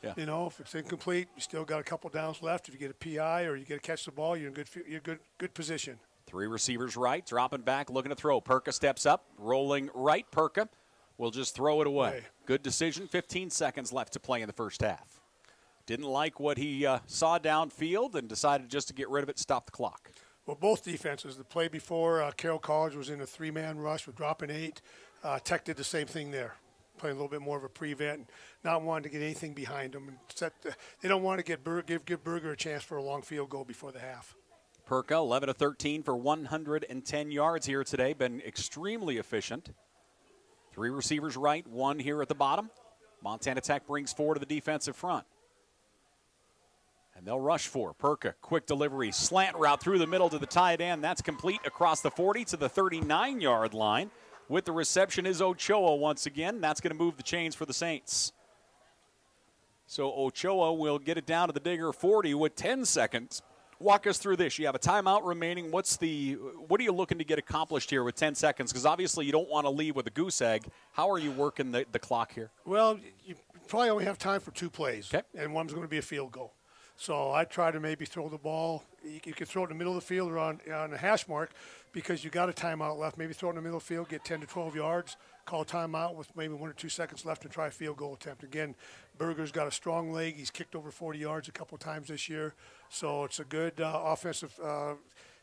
Yeah. If it's incomplete, you still got a couple downs left. If you get a PI or you get to catch the ball, you're in good position. 3 receivers right, dropping back, looking to throw. Perka steps up, rolling right. Perka will just throw it away. Good decision. 15 seconds left to play in the first half. Didn't like what he saw downfield and decided just to get rid of it, stop the clock. Well, both defenses. The play before, Carroll College was in a 3-man rush with dropping 8. Tech did the same thing there, playing a little bit more of a prevent, not wanting to get anything behind them. And they don't want to give Berger a chance for a long field goal before the half. Perka, 11 of 13 for 110 yards here today. Been extremely efficient. 3 receivers right, 1 here at the bottom. Montana Tech brings 4 to the defensive front. And they'll rush 4. Perka, quick delivery, slant route through the middle to the tight end. That's complete across the 40 to the 39-yard line. With the reception is Ochoa once again. That's going to move the chains for the Saints. So Ochoa will get it down to the Digger 40 with 10 seconds. Walk us through this. You have a timeout remaining. What are you looking to get accomplished here with 10 seconds? Because obviously you don't want to leave with a goose egg. How are you working the clock here? Well, you probably only have time for 2 plays, and one's going to be a field goal. So I try to maybe throw the ball. You can throw it in the middle of the field or on a hash mark because you got a timeout left. Maybe throw it in the middle of the field, get 10 to 12 yards, call a timeout with maybe 1 or 2 seconds left and try a field goal attempt. Again, Berger's got a strong leg. He's kicked over 40 yards a couple times this year. So it's a good offensive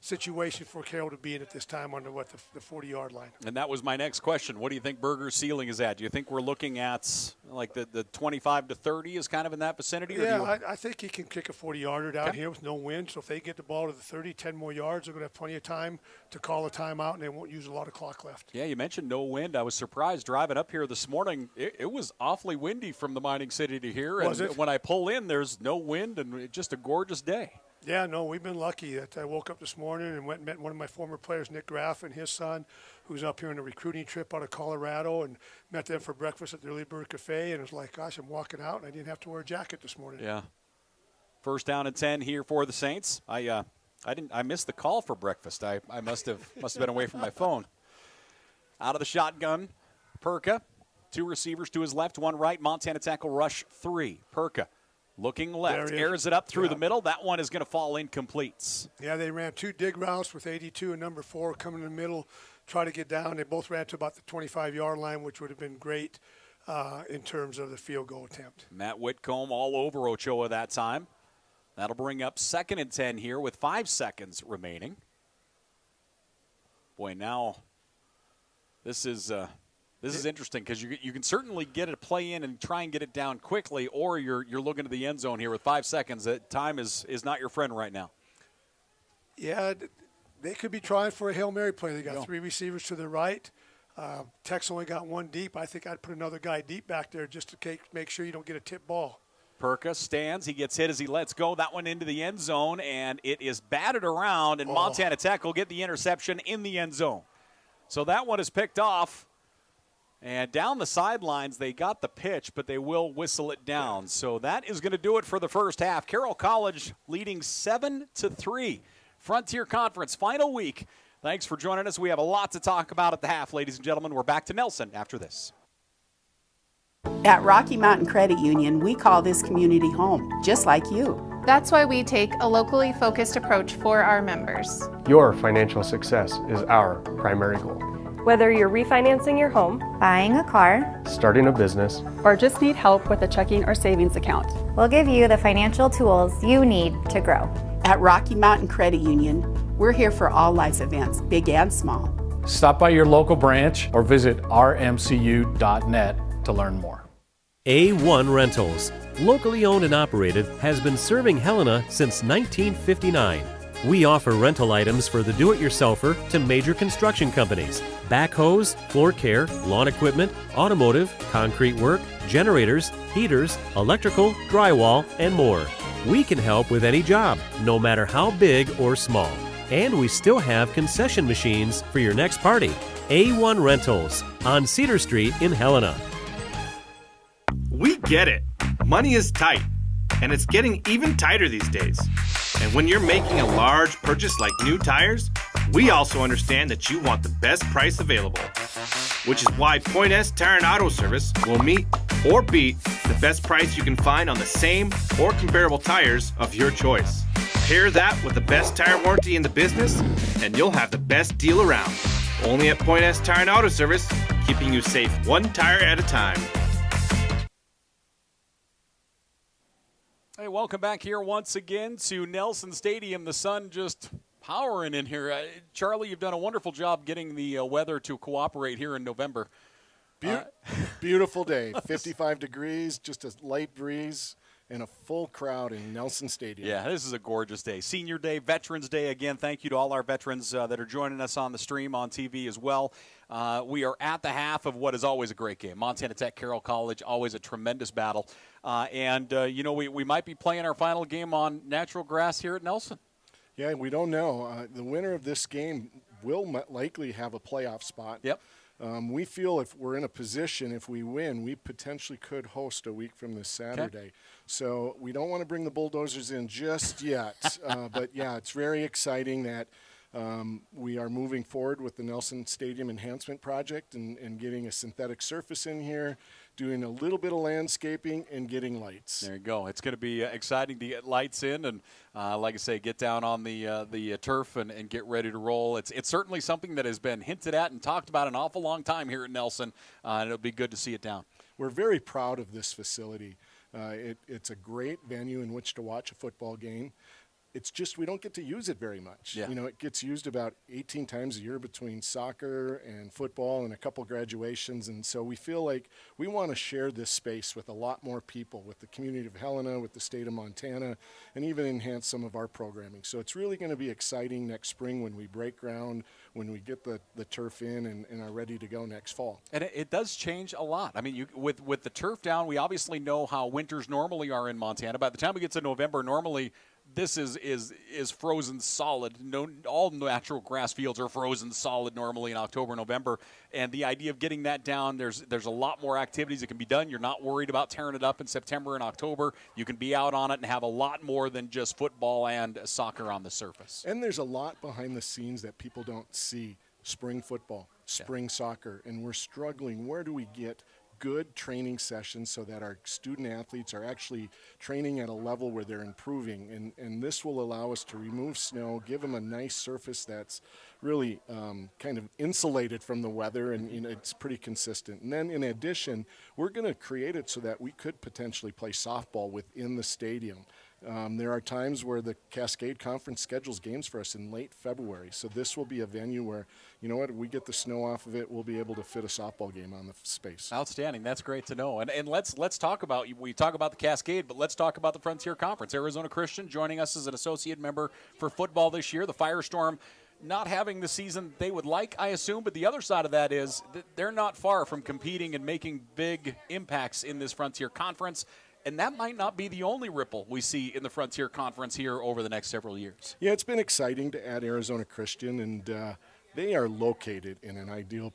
situation for Carroll to be in at this time on the 40-yard line. And that was my next question. What do you think Berger's ceiling is at? Do you think we're looking at like the 25 to 30 is kind of in that vicinity? Yeah, I think he can kick a 40-yarder down here with no wind. So if they get the ball to the 30, 10 more yards, they're going to have plenty of time to call a timeout, and they won't use a lot of clock left. Yeah, you mentioned no wind. I was surprised driving up here this morning. It was awfully windy from the mining city to here. Was and it? When I pull in, there's no wind and just a gorgeous day. Yeah, no, we've been lucky that I woke up this morning and went and met one of my former players, Nick Graff, and his son, who's up here on a recruiting trip out of Colorado, and met them for breakfast at the Early Bird Cafe, and it was like, gosh, I'm walking out, and I didn't have to wear a jacket this morning. Yeah. 1st down and 10 here for the Saints. I missed the call for breakfast. I must have been away from my phone. Out of the shotgun, Perka. 2 receivers to his left, 1 right. Montana Tech will rush 3. Perka Looking left, There airs it up through the middle. That one is going to fall incomplete. Yeah, they ran 2 dig routes with 82 and number 4 coming in the middle, try to get down. They both ran to about the 25-yard line, which would have been great in terms of the field goal attempt. Matt Whitcomb all over Ochoa that time. That'll bring up 2nd and 10 here with 5 seconds remaining. Boy, now this is interesting because you can certainly get a play in and try and get it down quickly, or you're looking to the end zone here with 5 seconds. That time is not your friend right now. Yeah, they could be trying for a Hail Mary play. They got 3 receivers to the right. Tech's only got 1 deep. I think I'd put another guy deep back there just to make sure you don't get a tip ball. Perka stands. He gets hit as he lets go. That one into the end zone, and it is batted around, and Montana Tech will get the interception in the end zone. So that one is picked off. And down the sidelines, they got the pitch, but they will whistle it down. So that is going to do it for the first half. Carroll College leading 7-3. Frontier Conference, final week. Thanks for joining us. We have a lot to talk about at the half, ladies and gentlemen. We're back to Nelson after this. At Rocky Mountain Credit Union, we call this community home, just like you. That's why we take a locally focused approach for our members. Your financial success is our primary goal. Whether you're refinancing your home, Buying a car, Starting a business, or just need help with a checking or savings account, we'll give you the financial tools you need to grow. At Rocky Mountain Credit Union, we're here for all life's events, big and small. stop by your local branch or visit rmcu.net to learn more. A1 Rentals, locally owned and operated, has been serving Helena since 1959. We offer rental items for the do-it-yourselfer to major construction companies, backhoes, floor care, lawn equipment, automotive, concrete work, generators, heaters, electrical, drywall, and more. We can help with any job, no matter how big or small. And we still have concession machines for your next party. A1 Rentals on Cedar Street in Helena. We get it. Money is tight, and it's getting even tighter these days. And when you're making a large purchase like new tires, we also understand that you want the best price available. Which is why Point S Tire and Auto Service will meet or beat the best price you can find on the same or comparable tires of your choice. Pair that with the best tire warranty in the business, and you'll have the best deal around. Only at Point S Tire and Auto Service, keeping you safe 1 tire at a time. Hey, welcome back here once again to Nelson Stadium. The sun just powering in here. Charlie, you've done a wonderful job getting the weather to cooperate here in November. Beautiful day, 55 degrees, just a light breeze, and a full crowd in Nelson Stadium. Yeah, this is a gorgeous day. Senior Day, Veterans Day. Again, thank you to all our veterans that are joining us on the stream on TV as well. We are at the half of what is always a great game. Montana Tech, Carroll College, always a tremendous battle. We might be playing our final game on natural grass here at Nelson. Yeah, we don't know. The winner of this game will likely have a playoff spot. Yep. We feel if we're in a position, if we win, we potentially could host a week from this Saturday. Okay. So we don't want to bring the Bulldozers in just yet. But, yeah, it's very exciting that we are moving forward with the Nelson Stadium Enhancement Project and getting a synthetic surface in here, doing a little bit of landscaping, and getting lights. There you go. It's going to be exciting to get lights in and, like I say, get down on the turf and get ready to roll. It's certainly something that has been hinted at and talked about an awful long time here at Nelson, and it'll be good to see it down. We're very proud of this facility. It's a great venue in which to watch a football game. It's just we don't get to use it very much. Yeah. You know, it gets used about 18 times a year between soccer and football and a couple graduations. And so we feel like we want to share this space with a lot more people, with the community of Helena, with the state of Montana, and even enhance some of our programming. So it's really going to be exciting next spring when we break ground, when we get the turf in and are ready to go next fall. And it does change a lot. I mean, with the turf down, we obviously know how winters normally are in Montana. By the time we get to November, normally this is frozen solid. All natural grass fields are frozen solid normally in October, November. And the idea of getting that down, there's a lot more activities that can be done. You're not worried about tearing it up in September and October. You can be out on it and have a lot more than just football and soccer on the surface. And there's a lot behind the scenes that people don't see. Spring football, spring soccer, and we're struggling. Where do we get good training sessions so that our student athletes are actually training at a level where they're improving. And this will allow us to remove snow, give them a nice surface that's really kind of insulated from the weather, and it's pretty consistent. And then in addition, we're going to create it so that we could potentially play softball within the stadium. There are times where the Cascade Conference schedules games for us in late February. So this will be a venue where, you know what, if we get the snow off of it, we'll be able to fit a softball game on the space. Outstanding. That's great to know. And let's talk about, we talk about the Cascade, but let's talk about the Frontier Conference. Arizona Christian joining us as an associate member for football this year. The Firestorm not having the season they would like, I assume, but the other side of that is that they're not far from competing and making big impacts in this Frontier Conference. And that might not be the only ripple we see in the Frontier Conference here over the next several years. Yeah, it's been exciting to add Arizona Christian, and they are located in an ideal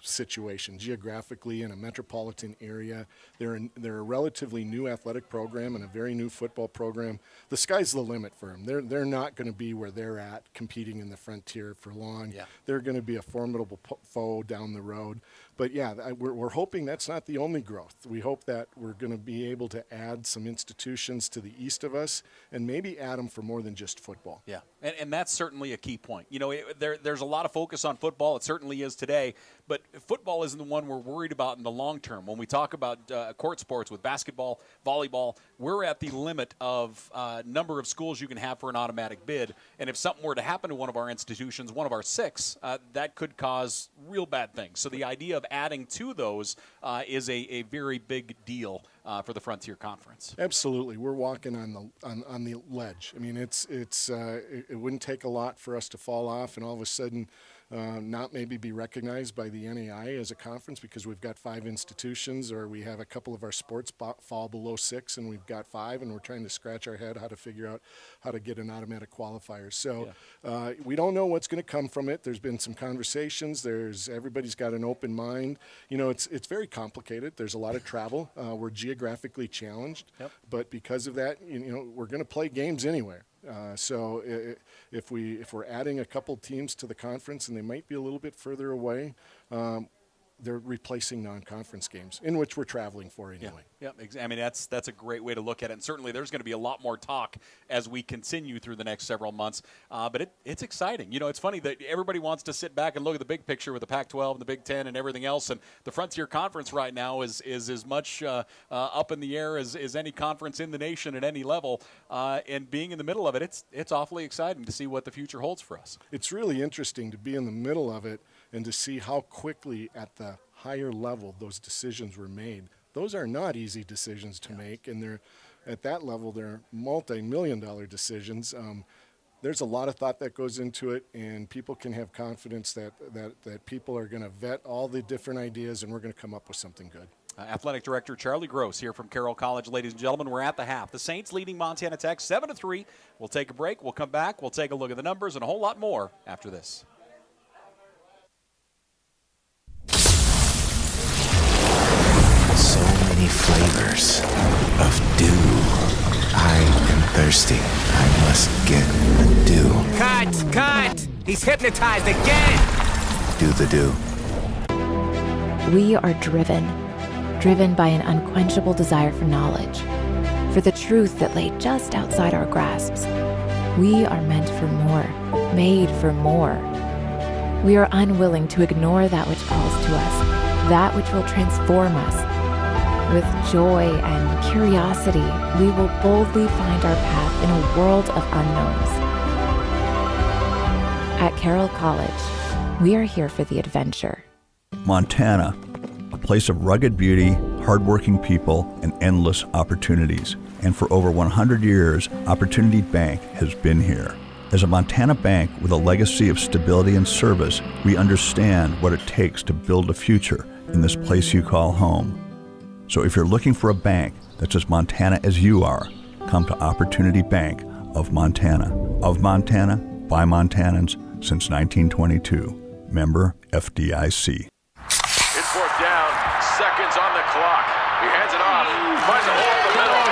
situation geographically in a metropolitan area. They're a relatively new athletic program and a very new football program. The sky's the limit for them. They're not going to be where they're at competing in the Frontier for long. Yeah. They're going to be a formidable foe down the road. But yeah, we're hoping that's not the only growth. We hope that we're going to be able to add some institutions to the east of us and maybe add them for more than just football. Yeah, and that's certainly a key point. You know, there's a lot of focus on football. It certainly is today. But football isn't the one we're worried about in the long term. When we talk about court sports with basketball, volleyball, we're at the limit of number of schools you can have for an automatic bid. And if something were to happen to one of our institutions, one of our 6, that could cause real bad things. So the idea of adding to those is a very big deal for the Frontier Conference. Absolutely, we're walking on the ledge. I mean, it wouldn't take a lot for us to fall off and all of a sudden not maybe be recognized by the NAI as a conference because we've got 5 institutions, or we have a couple of our sports fall below 6 and we've got 5, and we're trying to scratch our head how to figure out how to get an automatic qualifier. So we don't know what's going to come from it. There's been some conversations. Everybody's got an open mind. You know, it's very complicated. There's a lot of travel. We're geographically challenged, but because of that, you know, we're going to play games anywhere. So if we're adding a couple teams to the conference and they might be a little bit further away, they're replacing non-conference games in which we're traveling for anyway. Yeah, I mean, that's a great way to look at it. And certainly there's going to be a lot more talk as we continue through the next several months. But it's exciting. You know, it's funny that everybody wants to sit back and look at the big picture with the Pac-12 and the Big Ten and everything else. And the Frontier Conference right now is as much up in the air as any conference in the nation at any level. And being in the middle of it, it's awfully exciting to see what the future holds for us. It's really interesting to be in the middle of it and to see how quickly at the higher level those decisions were made. Those are not easy decisions to make, and they're at that level they're multi-million-dollar decisions. There's a lot of thought that goes into it, and people can have confidence that people are going to vet all the different ideas, and we're going to come up with something good. Athletic Director Charlie Gross here from Carroll College. Ladies and gentlemen, we're at the half. The Saints leading Montana Tech 7-3. We'll take a break. We'll come back. We'll take a look at the numbers and a whole lot more after this. So many flavors of dew. I am thirsty. I must get the dew. Cut! He's hypnotized again! Do the dew. We are driven by an unquenchable desire for knowledge, for the truth that lay just outside our grasps. We are meant for more, made for more. We are unwilling to ignore that which calls to us, that which will transform us. With joy and curiosity, we will boldly find our path in a world of unknowns. At Carroll College, we are here for the adventure. Montana, a place of rugged beauty, hardworking people, and endless opportunities. And for over 100 years, Opportunity Bank has been here. As a Montana bank with a legacy of stability and service, we understand what it takes to build a future in this place you call home. So if you're looking for a bank that's as Montana as you are, come to Opportunity Bank of Montana. Of Montana, by Montanans since 1922. Member FDIC. It's fourth down, seconds on the clock. He hands it off, finds a hole in the middle.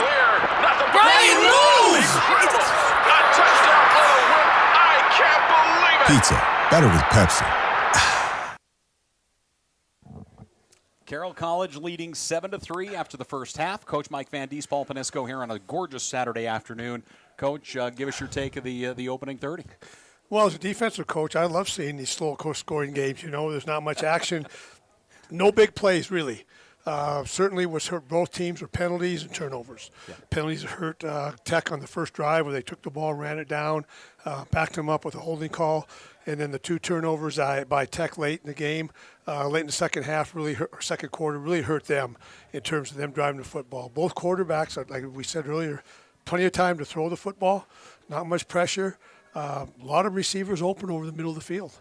Clear, nothing but incredible. A touchdown for the win. I can't believe it. Pizza, better with Pepsi. College leading 7-3 after the first half. Coach Mike Van Dies, Paul Panisco here on a gorgeous Saturday afternoon. Coach, give us your take of the opening 30. Well, as a defensive coach, I love seeing these slow scoring games. You know, there's not much action, no big plays really. Certainly was hurt both teams with penalties and turnovers. Yeah. Penalties hurt Tech on the first drive where they took the ball, ran it down, backed them up with a holding call, and then the 2 turnovers by Tech late in the game, late in the second half, second quarter, really hurt them in terms of them driving the football. Both quarterbacks, like we said earlier, plenty of time to throw the football, not much pressure. A lot of receivers open over the middle of the field.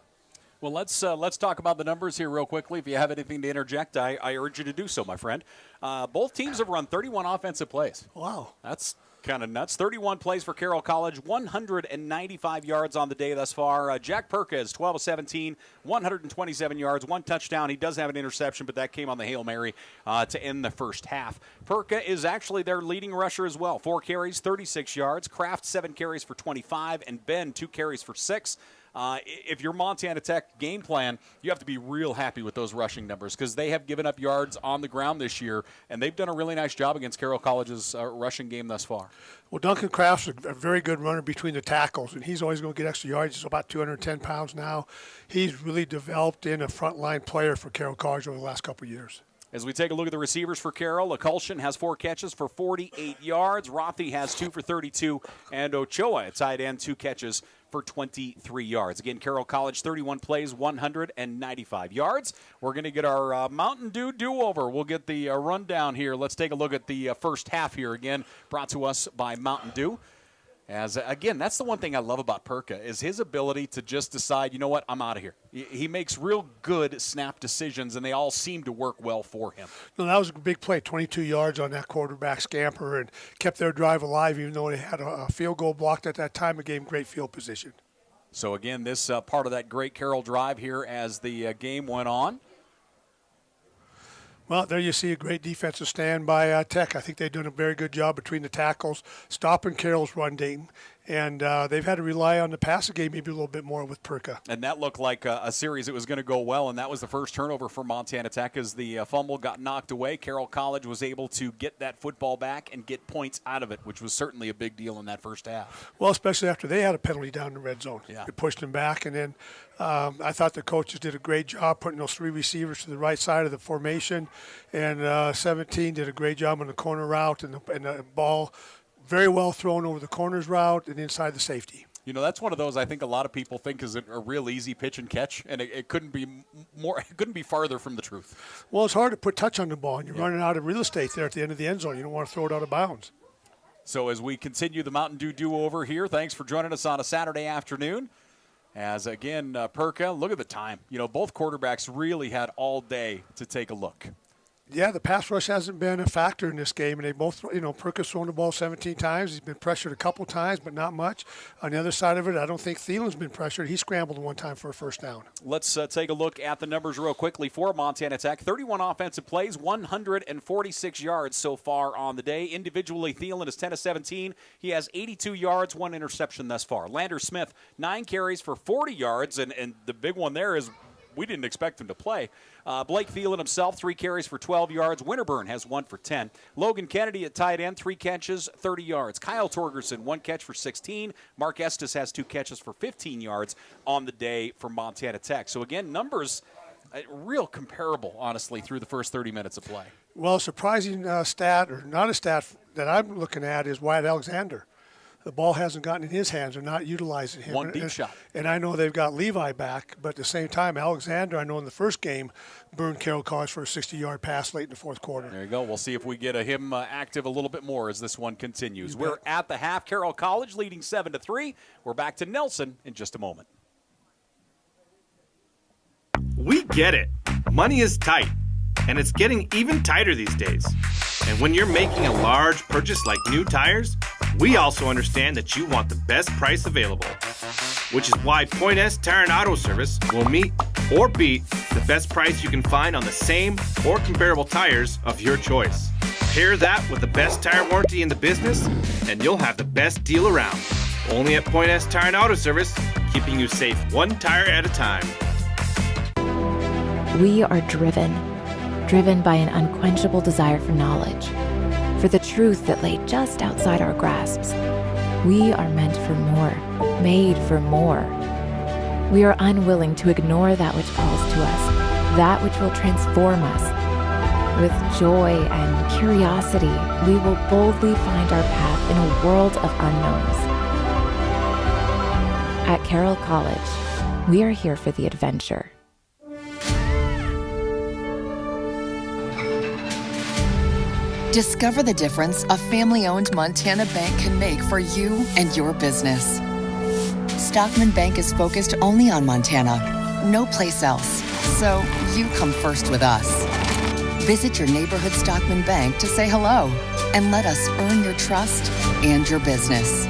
Well, let's talk about the numbers here real quickly. If you have anything to interject, I urge you to do so, my friend. Both teams have run 31 offensive plays. Wow. That's kind of nuts. 31 plays for Carroll College, 195 yards on the day thus far. Jack Perka is 12 of 17, 127 yards, 1 touchdown. He does have an interception, but that came on the Hail Mary to end the first half. Perka is actually their leading rusher as well. 4 carries, 36 yards. Kraft, 7 carries for 25, and Ben, 2 carries for 6. If you're Montana Tech game plan, you have to be real happy with those rushing numbers because they have given up yards on the ground this year, and they've done a really nice job against Carroll College's rushing game thus far. Well, Duncan Kraft's a very good runner between the tackles, and he's always going to get extra yards. He's about 210 pounds now. He's really developed in a frontline player for Carroll College over the last couple of years. As we take a look at the receivers for Carroll, Akulshin has 4 catches for 48 yards. Rothi has 2 for 32, and Ochoa at tight end, 2 catches for 23 yards. Again, Carroll College, 31 plays, 195 yards. We're going to get our Mountain Dew do-over. We'll get the rundown here. Let's take a look at the first half here again, brought to us by Mountain Dew. As again, that's the one thing I love about Perka is his ability to just decide, you know what, I'm out of here. He makes real good snap decisions, and they all seem to work well for him. No, that was a big play, 22 yards on that quarterback scamper, and kept their drive alive even though they had a field goal blocked at that time. It gave them great field position. So again, this part of that great Carroll drive here as the game went on. Well, there you see a great defensive stand by Tech. I think they've done a very good job between the tackles, stopping Carroll's run game. And they've had to rely on the passing game maybe a little bit more with Perka. And that looked like a series that was going to go well, and that was the first turnover for Montana Tech as the fumble got knocked away. Carroll College was able to get that football back and get points out of it, which was certainly a big deal in that first half. Well, especially after they had a penalty down in the red zone. Yeah. It pushed them back, and then I thought the coaches did a great job putting those 3 receivers to the right side of the formation, and 17 did a great job on the corner route, and the ball very well thrown over the corners route and inside the safety. You know, that's one of those I think a lot of people think is a real easy pitch and catch, and it couldn't be more. It couldn't be farther from the truth. Well, it's hard to put touch on the ball, and you're running out of real estate there at the end of the end zone. You don't want to throw it out of bounds. So as we continue the Mountain Dew do-over here, thanks for joining us on a Saturday afternoon. As again, Perka, look at the time. You know, both quarterbacks really had all day to take a look. Yeah, the pass rush hasn't been a factor in this game, and they both, Perka's thrown the ball 17 times. He's been pressured a couple times, but not much. On the other side of it, I don't think Thielen's been pressured. He scrambled one time for a first down. Let's take a look at the numbers real quickly for Montana Tech. 31 offensive plays, 146 yards so far on the day. Individually, Thielen is 10 of 17. He has 82 yards, 1 interception thus far. Lander Smith, 9 carries for 40 yards, and the big one there is we didn't expect him to play. Blake Thielen himself, 3 carries for 12 yards. Winterburn has 1 for 10. Logan Kennedy at tight end, 3 catches, 30 yards. Kyle Torgerson, 1 catch for 16. Mark Estes has 2 catches for 15 yards on the day for Montana Tech. So, again, numbers real comparable, honestly, through the first 30 minutes of play. Well, a surprising stat, or not a stat that I'm looking at, is Wyatt Alexander. The ball hasn't gotten in his hands. They're not utilizing him. 1 deep shot. And I know they've got Levi back, but at the same time, Alexander, I know in the first game, burned Carroll College for a 60-yard pass late in the fourth quarter. There you go. We'll see if we get him active a little bit more as this one continues. We're at the half. Carroll College leading 7-3. We're back to Nelson in just a moment. We get it. Money is tight, and it's getting even tighter these days. And when you're making a large purchase like new tires, we also understand that you want the best price available, which is why Point S Tire and Auto Service will meet or beat the best price you can find on the same or comparable tires of your choice. Pair that with the best tire warranty in the business, and you'll have the best deal around. Only at Point S Tire and Auto Service, keeping you safe 1 tire at a time. We are driven. driven by an unquenchable desire for knowledge, for the truth that lay just outside our grasps. We are meant for more, made for more. We are unwilling to ignore that which calls to us, that which will transform us. With joy and curiosity, we will boldly find our path in a world of unknowns. At Carroll College, we are here for the adventure. Discover the difference a family-owned Montana bank can make for you and your business. Stockman Bank is focused only on Montana, no place else. So you come first with us. Visit your neighborhood Stockman Bank to say hello and let us earn your trust and your business.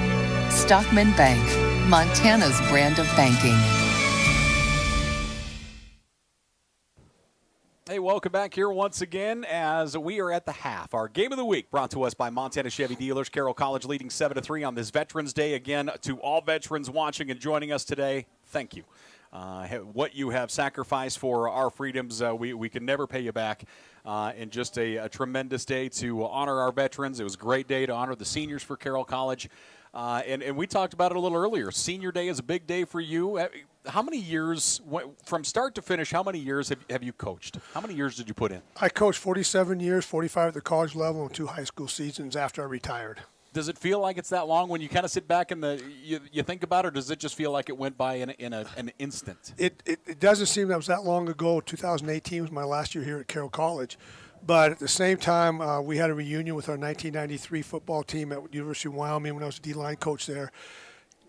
Stockman Bank, Montana's brand of banking. Hey, welcome back here once again as we are at the half. Our game of the week brought to us by Montana Chevy Dealers. Carroll College leading 7-3 on this Veterans Day. Again, to all veterans watching and joining us today, thank you. What you have sacrificed for our freedoms, we can never pay you back. And just a tremendous day to honor our veterans. It was a great day to honor the seniors for Carroll College. And we talked about it a little earlier. Senior Day is a big day for you. How many years, from start to finish, how many years have you coached? How many years did you put in? I coached 47 years, 45 at the college level, and 2 high school seasons after I retired. Does it feel like it's that long when you kind of sit back and you think about it, or does it just feel like it went by in an instant? It doesn't seem that was that long ago. 2018 was my last year here at Carroll College. But at the same time, we had a reunion with our 1993 football team at University of Wyoming when I was a D-line coach there.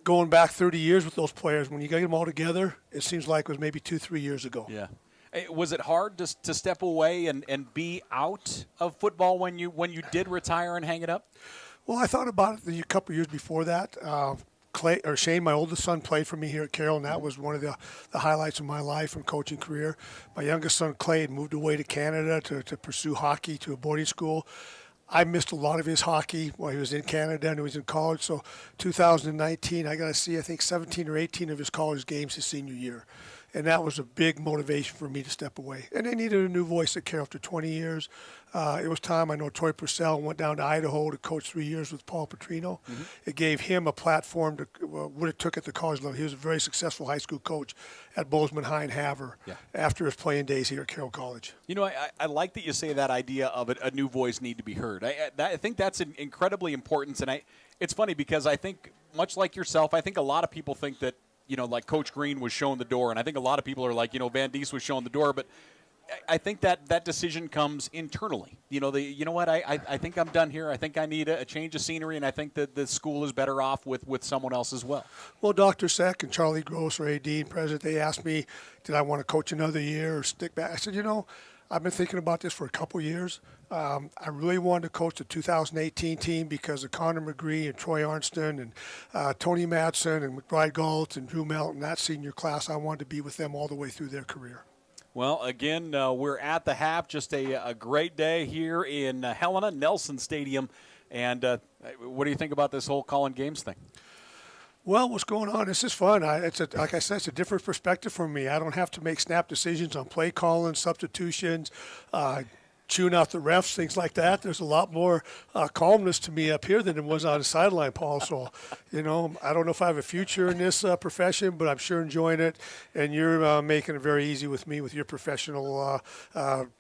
Going back 30 years with those players, when you get them all together, it seems like it was maybe 2-3 years ago. Yeah. Was it hard to step away and be out of football when you did retire and hang it up? Well, I thought about it a couple of years before that. Shane, my oldest son, played for me here at Carroll, and that was one of the highlights of my life and coaching career. My youngest son, Clay, had moved away to Canada to pursue hockey to a boarding school. I missed a lot of his hockey while he was in Canada and he was in college. So 2019, I got to see, I think, 17 or 18 of his college games his senior year. And that was a big motivation for me to step away. And they needed a new voice at Carroll after 20 years. It was time. I know Troy Purcell went down to Idaho to coach 3 years with Paul Petrino. Mm-hmm. It gave him a platform to what it took at the college level. He was a very successful high school coach at Bozeman High and Havre after his playing days here at Carroll College. You know, I like that you say that idea of a new voice need to be heard. I think that's incredibly important. And it's funny because I think, much like yourself, I think a lot of people think that, you know, like Coach Green was shown the door, and I think a lot of people are like, you know, Van Diest was shown the door, but I think that decision comes internally. You know, what, I think I'm done here. I think I need a change of scenery, and I think that the school is better off with someone else as well. Well, Dr. Seck and Charlie Gross, our AD and president, they asked me, did I want to coach another year or stick back? I said, you know, I've been thinking about this for a couple years. I really wanted to coach the 2018 team because of Connor McGree and Troy Arnston and Tony Madsen and McBride Galt and Drew Melton, that senior class. I wanted to be with them all the way through their career. Well, again, we're at the half. Just a great day here in Helena, Nelson Stadium. And what do you think about this whole calling games thing? Well, what's going on? This is fun. Like I said, it's a different perspective for me. I don't have to make snap decisions on play calling, substitutions, chewing out the refs, things like that. There's a lot more calmness to me up here than there was on the sideline, Paul. So, you know, I don't know if I have a future in this profession, but I'm sure enjoying it. And you're making it very easy with me with your professional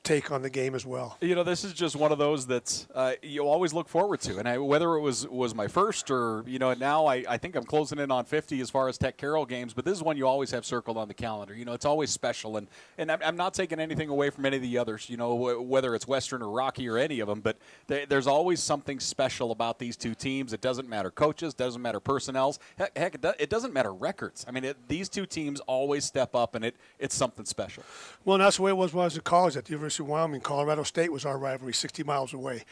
take on the game as well. You know, this is just one of those that's you always look forward to. And whether it was my first or, you know, now I think I'm closing in on 50 as far as Tech Carroll games, but this is one you always have circled on the calendar. You know, it's always special. And I'm not taking anything away from any of the others, you know, whether it's Western or Rocky or any of them, but there's always something special about these two teams. It doesn't matter coaches, doesn't matter personnels. Heck, it doesn't matter records. I mean, these two teams always step up, and it's something special. Well, and that's the way it was when I was in college at the University of Wyoming. Colorado State was our rivalry, 60 miles away.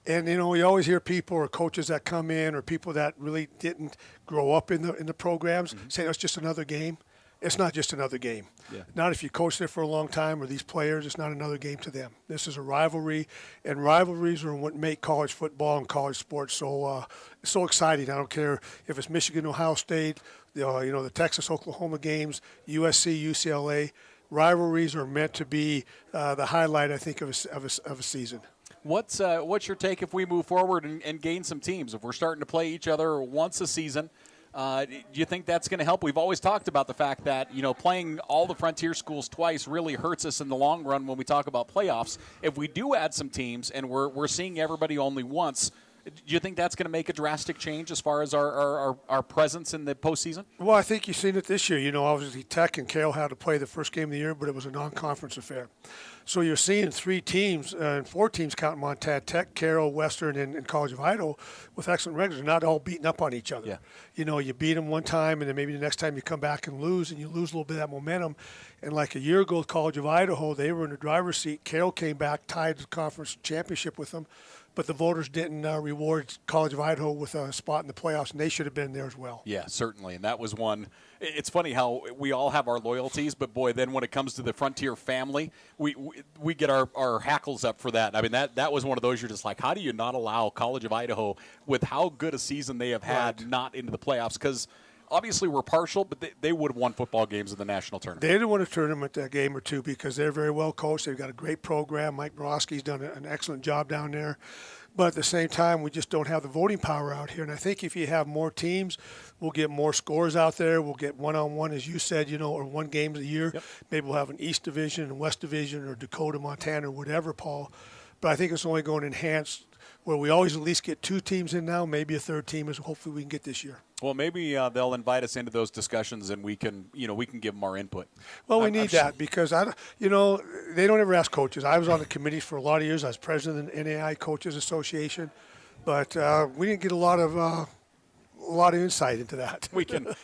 And, you know, we always hear people or coaches that come in or people that really didn't grow up in the programs saying it's just another game. It's not just another game. Yeah. Not if you coach there for a long time or these players, it's not another game to them. This is a rivalry, and rivalries are what make college football and college sports so exciting. I don't care if it's Michigan, Ohio State, the Texas-Oklahoma games, USC, UCLA. rivalries are meant to be the highlight, I think, of a season. What's your take if we move forward and gain some teams? If we're starting to play each other once a season, do you think that's going to help? We've always talked about the fact that, playing all the Frontier schools twice really hurts us in the long run when we talk about playoffs. If we do add some teams and we're seeing everybody only once, do you think that's going to make a drastic change as far as our presence in the postseason? Well, I think you've seen it this year. Obviously Tech and Carroll had to play the first game of the year, but it was a non-conference affair. So you're seeing 3 teams and 4 teams counting Montana Tech, Carroll, Western, and College of Idaho with excellent records, not all beating up on each other. Yeah. You beat them one time, and then maybe the next time you come back and lose a little bit of that momentum. And like a year ago, College of Idaho, they were in the driver's seat. Carroll came back, tied the conference championship with them. But the voters didn't reward College of Idaho with a spot in the playoffs, and they should have been there as well. Yeah, certainly. And that was one. It's funny how we all have our loyalties, but, boy, then when it comes to the Frontier family, we get our hackles up for that. I mean, that was one of those you're just like, how do you not allow College of Idaho, with how good a season they have had, not into the playoffs? Because obviously we're partial, but they would have won football games in the national tournament. They didn't win a tournament game or two because they're very well coached. They've got a great program. Mike Borowski's done an excellent job down there. But at the same time, we just don't have the voting power out here. And I think if you have more teams, we'll get more scores out there. We'll get one-on-one, as you said, or 1 game a year. Yep. Maybe we'll have an East Division and West Division or Dakota, Montana, or whatever, Paul. But I think it's only going to enhance where we always at least get 2 teams in now, maybe a 3rd team, as hopefully we can get this year. Well, maybe they'll invite us into those discussions, and we can give them our input. Well, we need that because they don't ever ask coaches. I was on the committees for a lot of years. I was president of the NAI Coaches Association, but we didn't get a lot of insight into that.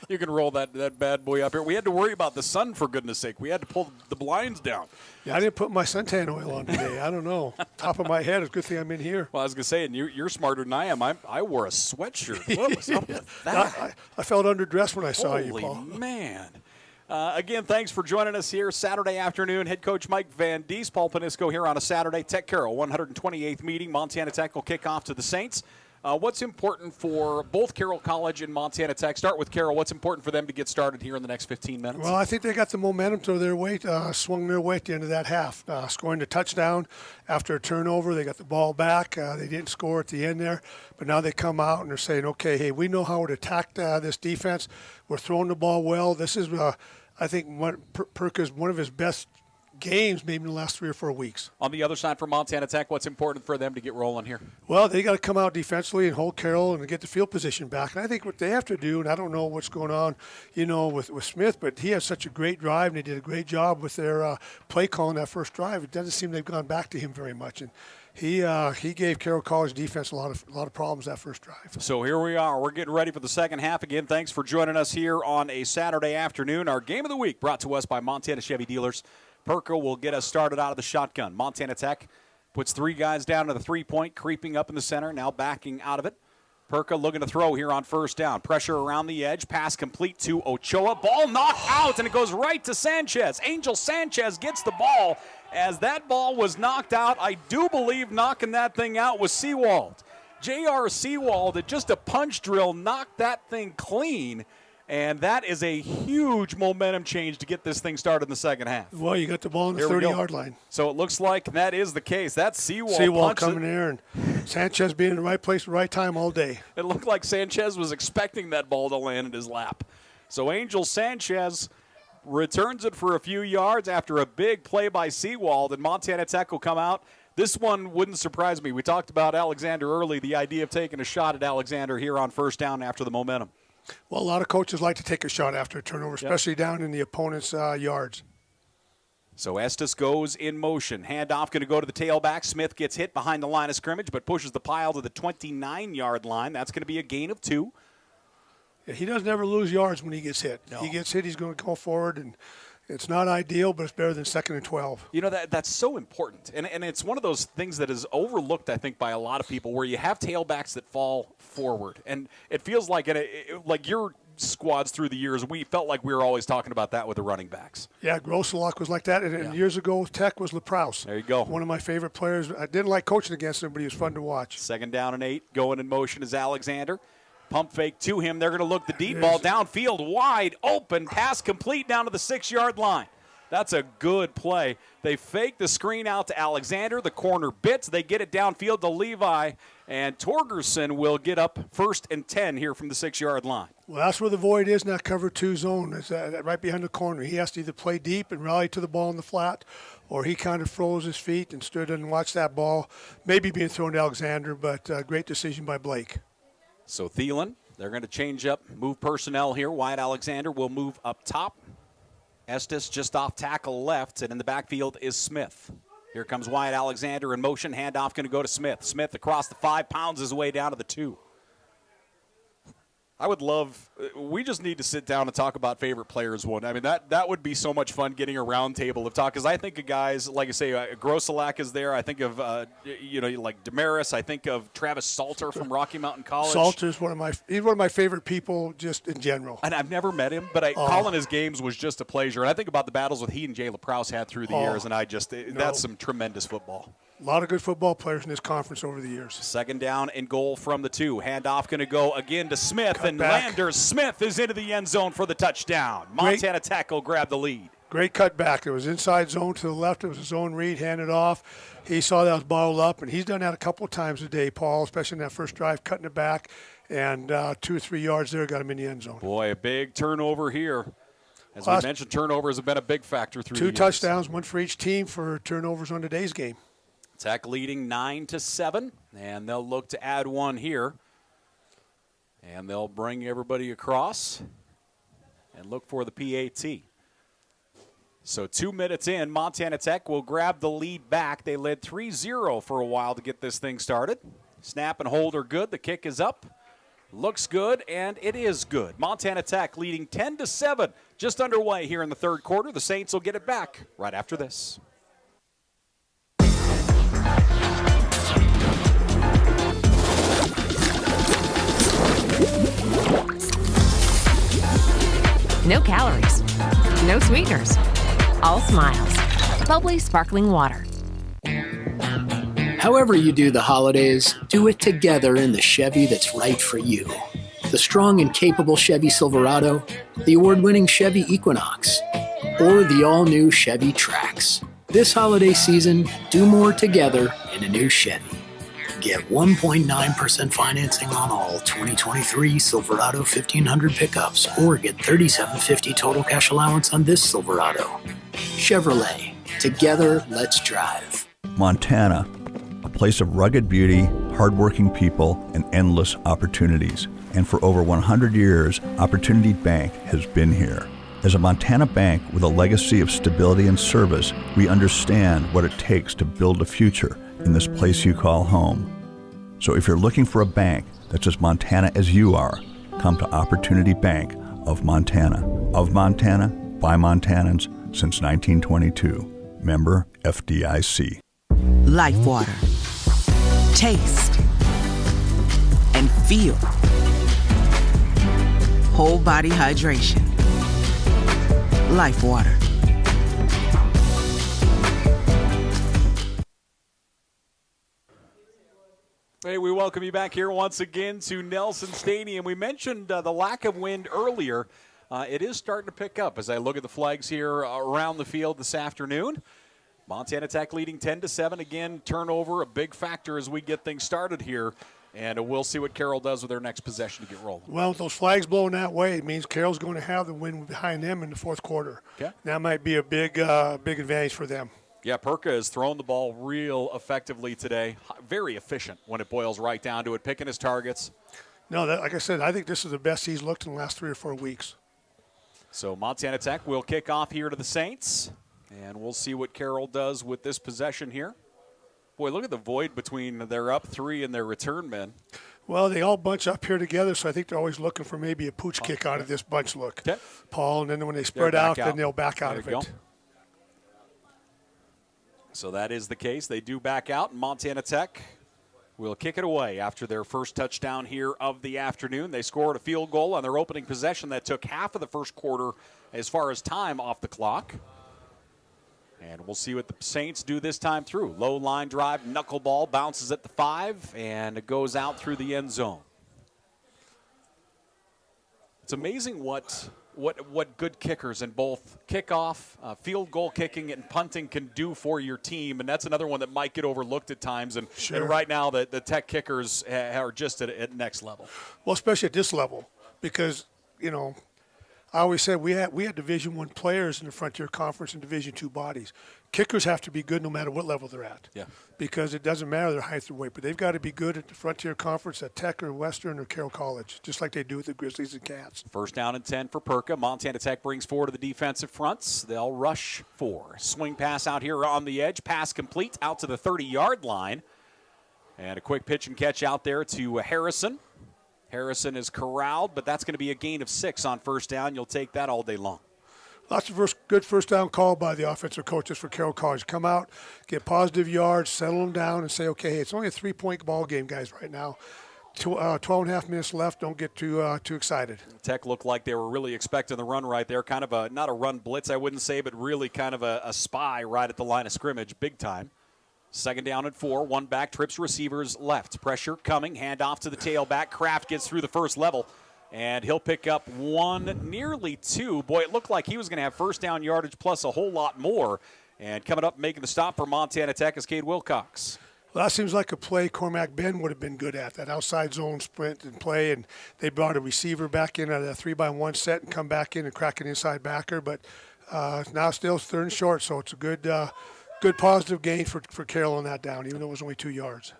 You can roll that bad boy up here. We had to worry about the sun, for goodness sake. We had to pull the blinds down. Yeah, I didn't put my suntan oil on today. I don't know. Top of my head, it's a good thing I'm in here. Well, I was going to say, and you're smarter than I am. I wore a sweatshirt. What was up with that? I felt underdressed when I saw you, Paul. Holy man. Again, thanks for joining us here Saturday afternoon. Head coach Mike Van Diest, Paul Panisco here on a Saturday. Tech Carroll, 128th meeting. Montana Tech will kick off to the Saints. What's important for both Carroll College and Montana Tech? Start with Carroll. What's important for them to get started here in the next 15 minutes? Well, I think they got the momentum to their way, swung their way at the end of that half, scoring the touchdown after a turnover. They got the ball back. They didn't score at the end there, but now they come out and they're saying, okay, hey, we know how to attack this defense. We're throwing the ball well. This is, I think, Perka's one of his best games maybe in the last 3 or 4 weeks. On the other side for Montana Tech, what's important for them to get rolling here? Well, they got to come out defensively and hold Carroll and get the field position back. And I think what they have to do, and I don't know what's going on, with Smith, but he has such a great drive, and they did a great job with their play call in that first drive. It doesn't seem they've gone back to him very much. And he gave Carroll College defense a lot of problems that first drive. So here we are. We're getting ready for the second half. Again, thanks for joining us here on a Saturday afternoon. Our game of the week brought to us by Montana Chevy Dealers. Perko will get us started out of the shotgun. Montana Tech puts 3 guys down to the 3-point, creeping up in the center, now backing out of it. Perka looking to throw here on first down. Pressure around the edge. Pass complete to Ochoa. Ball knocked out, and it goes right to Sanchez. Angel Sanchez gets the ball. As that ball was knocked out, I do believe knocking that thing out was Seawald. J.R. Seawald, at just a punch drill, knocked that thing clean. And that is a huge momentum change to get this thing started in the second half. Well, you got the ball on the 30-yard line. So it looks like that is the case. That's Seawald coming there, and Sanchez being in the right place at the right time all day. It looked like Sanchez was expecting that ball to land in his lap. So Angel Sanchez returns it for a few yards after a big play by Seawald, and Montana Tech will come out. This one wouldn't surprise me. We talked about Alexander early, the idea of taking a shot at Alexander here on first down after the momentum. Well, a lot of coaches like to take a shot after a turnover, especially down in the opponent's yards. So Estes goes in motion. Handoff going to go to the tailback. Smith gets hit behind the line of scrimmage, but pushes the pile to the 29-yard line. That's going to be a gain of 2. Yeah, he doesn't ever lose yards when he gets hit. No. He gets hit, he's going to go forward, and it's not ideal, but it's better than 2nd and 12. That's so important. And it's one of those things that is overlooked, I think, by a lot of people, where you have tailbacks that fall forward. And it feels like like your squads through the years, we felt like we were always talking about that with the running backs. Yeah, Grosselach was like that. And years ago, Tech was LaProuse. There you go. One of my favorite players. I didn't like coaching against him, but he was fun to watch. 2nd down and 8. Going in motion is Alexander. Pump fake to him. They're going to look the deep ball downfield, wide open, pass complete down to the 6-yard line. That's a good play. They fake the screen out to Alexander. The corner bits. They get it downfield to Levi, and Torgerson will get up 1st and 10 here from the 6-yard line. Well, that's where the void is in that cover 2 zone. It's right behind the corner. He has to either play deep and rally to the ball in the flat, or he kind of froze his feet and stood and watched that ball maybe being thrown to Alexander, but great decision by Blake. So Thielen, they're going to change up, move personnel here. Wyatt Alexander will move up top. Estes just off tackle left, and in the backfield is Smith. Here comes Wyatt Alexander in motion. Handoff going to go to Smith. Smith across the 5, pounds his way down to the 2. I would love – we just need to sit down and talk about favorite players one. I mean, that would be so much fun getting a round table of talk, because I think of guys, like I say, Grosselak is there. I think of, like Damaris. I think of Travis Salter from Rocky Mountain College. Salter's one of my favorite people just in general. And I've never met him, but calling his games was just a pleasure. And I think about the battles that he and Jay LaProuse had through the years, and that's some tremendous football. A lot of good football players in this conference over the years. 2nd down and goal from the 2. Handoff going to go again to Smith, and Landers Smith is into the end zone for the touchdown. Montana Tech will grab the lead. Great cutback. It was inside zone to the left. It was a zone read, handed off. He saw that was bottled up, and he's done that a couple of times a day, Paul, especially in that first drive, cutting it back, and 2 or 3 yards there got him in the end zone. Boy, a big turnover here. As we mentioned, turnovers have been a big factor through the years. 2 touchdowns, 1 for each team for turnovers on today's game. Tech leading 9-7, and they'll look to add 1 here. And they'll bring everybody across and look for the PAT. So 2 minutes in, Montana Tech will grab the lead back. They led 3-0 for a while to get this thing started. Snap and hold are good. The kick is up. Looks good, and it is good. Montana Tech leading 10-7, just underway here in the 3rd quarter. The Saints will get it back right after this. No calories, no sweeteners, all smiles. Bubbly sparkling water. However you do the holidays, do it together in the Chevy that's right for you. The strong and capable Chevy Silverado, the award-winning Chevy Equinox, or the all-new Chevy Trax. This holiday season, do more together in a new Chevy. Get 1.9% financing on all 2023 Silverado 1500 pickups, or get $3,750 total cash allowance on this Silverado. Chevrolet. Together, let's drive. Montana, a place of rugged beauty, hardworking people, and endless opportunities. And for over 100 years, Opportunity Bank has been here. As a Montana bank with a legacy of stability and service, we understand what it takes to build a future in this place you call home. So if you're looking for a bank that's as Montana as you are, come to Opportunity Bank of Montana. Of Montana, by Montanans since 1922. Member FDIC. Life water. Taste. And feel. Whole body hydration. Life water. Hey, we welcome you back here once again to Nelson Stadium. We mentioned the lack of wind earlier. It is starting to pick up as I look at the flags here around the field this afternoon. Montana Tech leading 10-7. Again, turnover, a big factor as we get things started here. And we'll see what Carroll does with their next possession to get rolling. Well, with those flags blowing that way, it means Carroll's going to have the wind behind them in the 4th quarter. Okay. That might be a big advantage for them. Yeah, Perka has thrown the ball real effectively today. Very efficient when it boils right down to it, picking his targets. No, like I said, I think this is the best he's looked in the last 3 or 4 weeks. So Montana Tech will kick off here to the Saints, and we'll see what Carroll does with this possession here. Boy, look at the void between their up 3 and their return men. Well, they all bunch up here together, so I think they're always looking for maybe a pooch kick out of this bunch look, Paul, and then when they spread out, then they'll back out of it. So that is the case. They do back out, and Montana Tech will kick it away after their first touchdown here of the afternoon. They scored a field goal on their opening possession that took half of the first quarter as far as time off the clock. And we'll see what the Saints do this time through. Low line drive, knuckleball, bounces at the 5, and it goes out through the end zone. It's amazing what what good kickers in both kickoff, field goal kicking, and punting can do for your team, and that's another one that might get overlooked at times. And, Sure. and right now, the Tech kickers are just at next level. Well, especially at this level, because I always said we had Division I players in the Frontier Conference and Division II bodies. Kickers have to be good no matter what level they're at. Yeah. Because it doesn't matter their height or weight, but they've got to be good at the Frontier Conference, at Tech or Western or Carroll College, just like they do with the Grizzlies and Cats. First down and 10 for Perka. Montana Tech brings four to the defensive fronts. They'll rush four. Swing pass out here on the edge. Pass complete out to the 30-yard line. And a quick pitch and catch out there to Harrison. Harrison is corralled, but that's going to be a gain of 6 on first down. You'll take that all day long. Lots of good first down call by the offensive coaches for Carroll College. Come out, get positive yards, settle them down, and say, okay, hey, it's only a 3-point ball game, guys, right now. 12 and a half minutes left. Don't get too excited. Tech looked like they were really expecting the run right there. Kind of not a run blitz, I wouldn't say, but really kind of a spy right at the line of scrimmage, big time. Second down and 4. One back, trips receivers left. Pressure coming, handoff to the tailback. Kraft gets through the first level. And he'll pick up 1, nearly 2. Boy, it looked like he was going to have first down yardage plus a whole lot more. And coming up making the stop for Montana Tech is Cade Wilcox. Well, that seems like a play Cormac Ben would have been good at, that outside zone sprint and play. And they brought a receiver back in at a 3-by-1 set and come back in and crack an inside backer. But now still third and short, so it's a good positive gain for Carroll on that down, even though it was only 2 yards.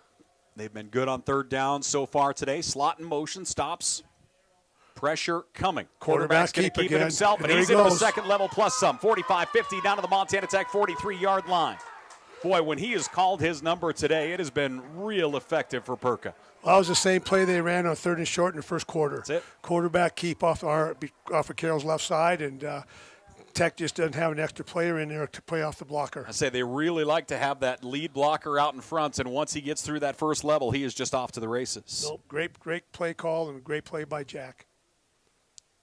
They've been good on third down so far today. Slot in motion, stops. Pressure coming. Quarterback's going to keep it himself, and he's into the second level plus some. 45-50 down to the Montana Tech 43-yard line. Boy, when he has called his number today, it has been real effective for Perka. Well, that was the same play they ran on third and short in the first quarter. That's it. Quarterback keep off of Carroll's left side, and Tech just doesn't have an extra player in there to play off the blocker. I say they really like to have that lead blocker out in front, and once he gets through that first level, he is just off to the races. Nope, great play call and a great play by Jack.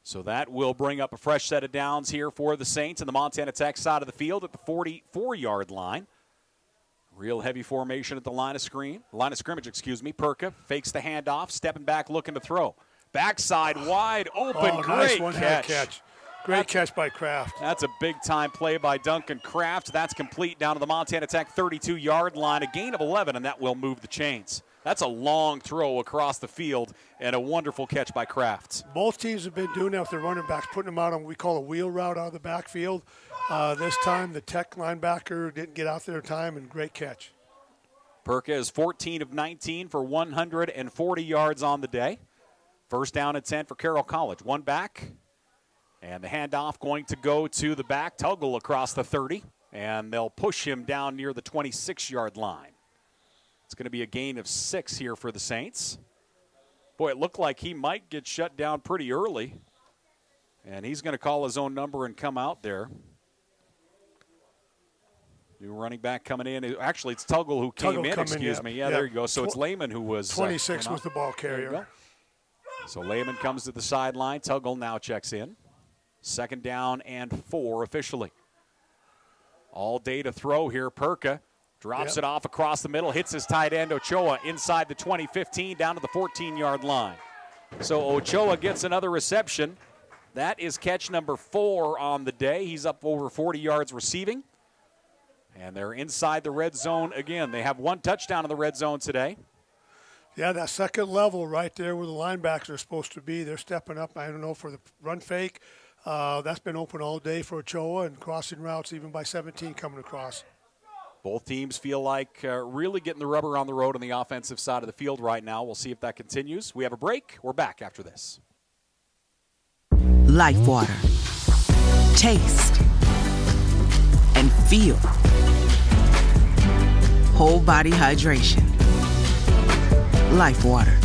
So that will bring up a fresh set of downs here for the Saints in the Montana Tech side of the field at the 44-yard line. Real heavy formation at the line of scrimmage. Perka fakes the handoff, stepping back, looking to throw. Backside wide open, great catch. Great catch by Kraft. That's a big-time play by Duncan Kraft. That's complete down to the Montana Tech 32-yard line. A gain of 11, and that will move the chains. That's a long throw across the field and a wonderful catch by Kraft. Both teams have been doing that with their running backs, putting them out on what we call a wheel route out of the backfield. This time the Tech linebacker didn't get out there in time, and great catch. Perka is 14 of 19 for 140 yards on the day. First down and 10 for Carroll College. One back. And the handoff going to go to the back. Tuggle across the 30. And they'll push him down near the 26-yard line. It's going to be a gain of 6 here for the Saints. Boy, it looked like he might get shut down pretty early. And he's going to call his own number and come out there. New running back coming in. Actually, it's Tuggle who came in, excuse me. Yeah, there you go. So it's Lehman who was 26 was the ball carrier. So Lehman comes to the sideline. Tuggle now checks in. Second down and 4 officially. All day to throw here. Perka drops it off across the middle, hits his tight end Ochoa inside the 20-15 down to the 14-yard line. So Ochoa gets another reception. That is catch number 4 on the day. He's up over 40 yards receiving. And they're inside the red zone again. They have one touchdown in the red zone today. Yeah, that second level right there where the linebackers are supposed to be. They're stepping up, I don't know, for the run fake. That's been open all day for Ochoa, and crossing routes even by 17 coming across. Both teams feel like really getting the rubber on the road on the offensive side of the field right now. We'll see if that continues. We have a break. We're back after this. Life water. Taste. And feel. Whole body hydration. Life water.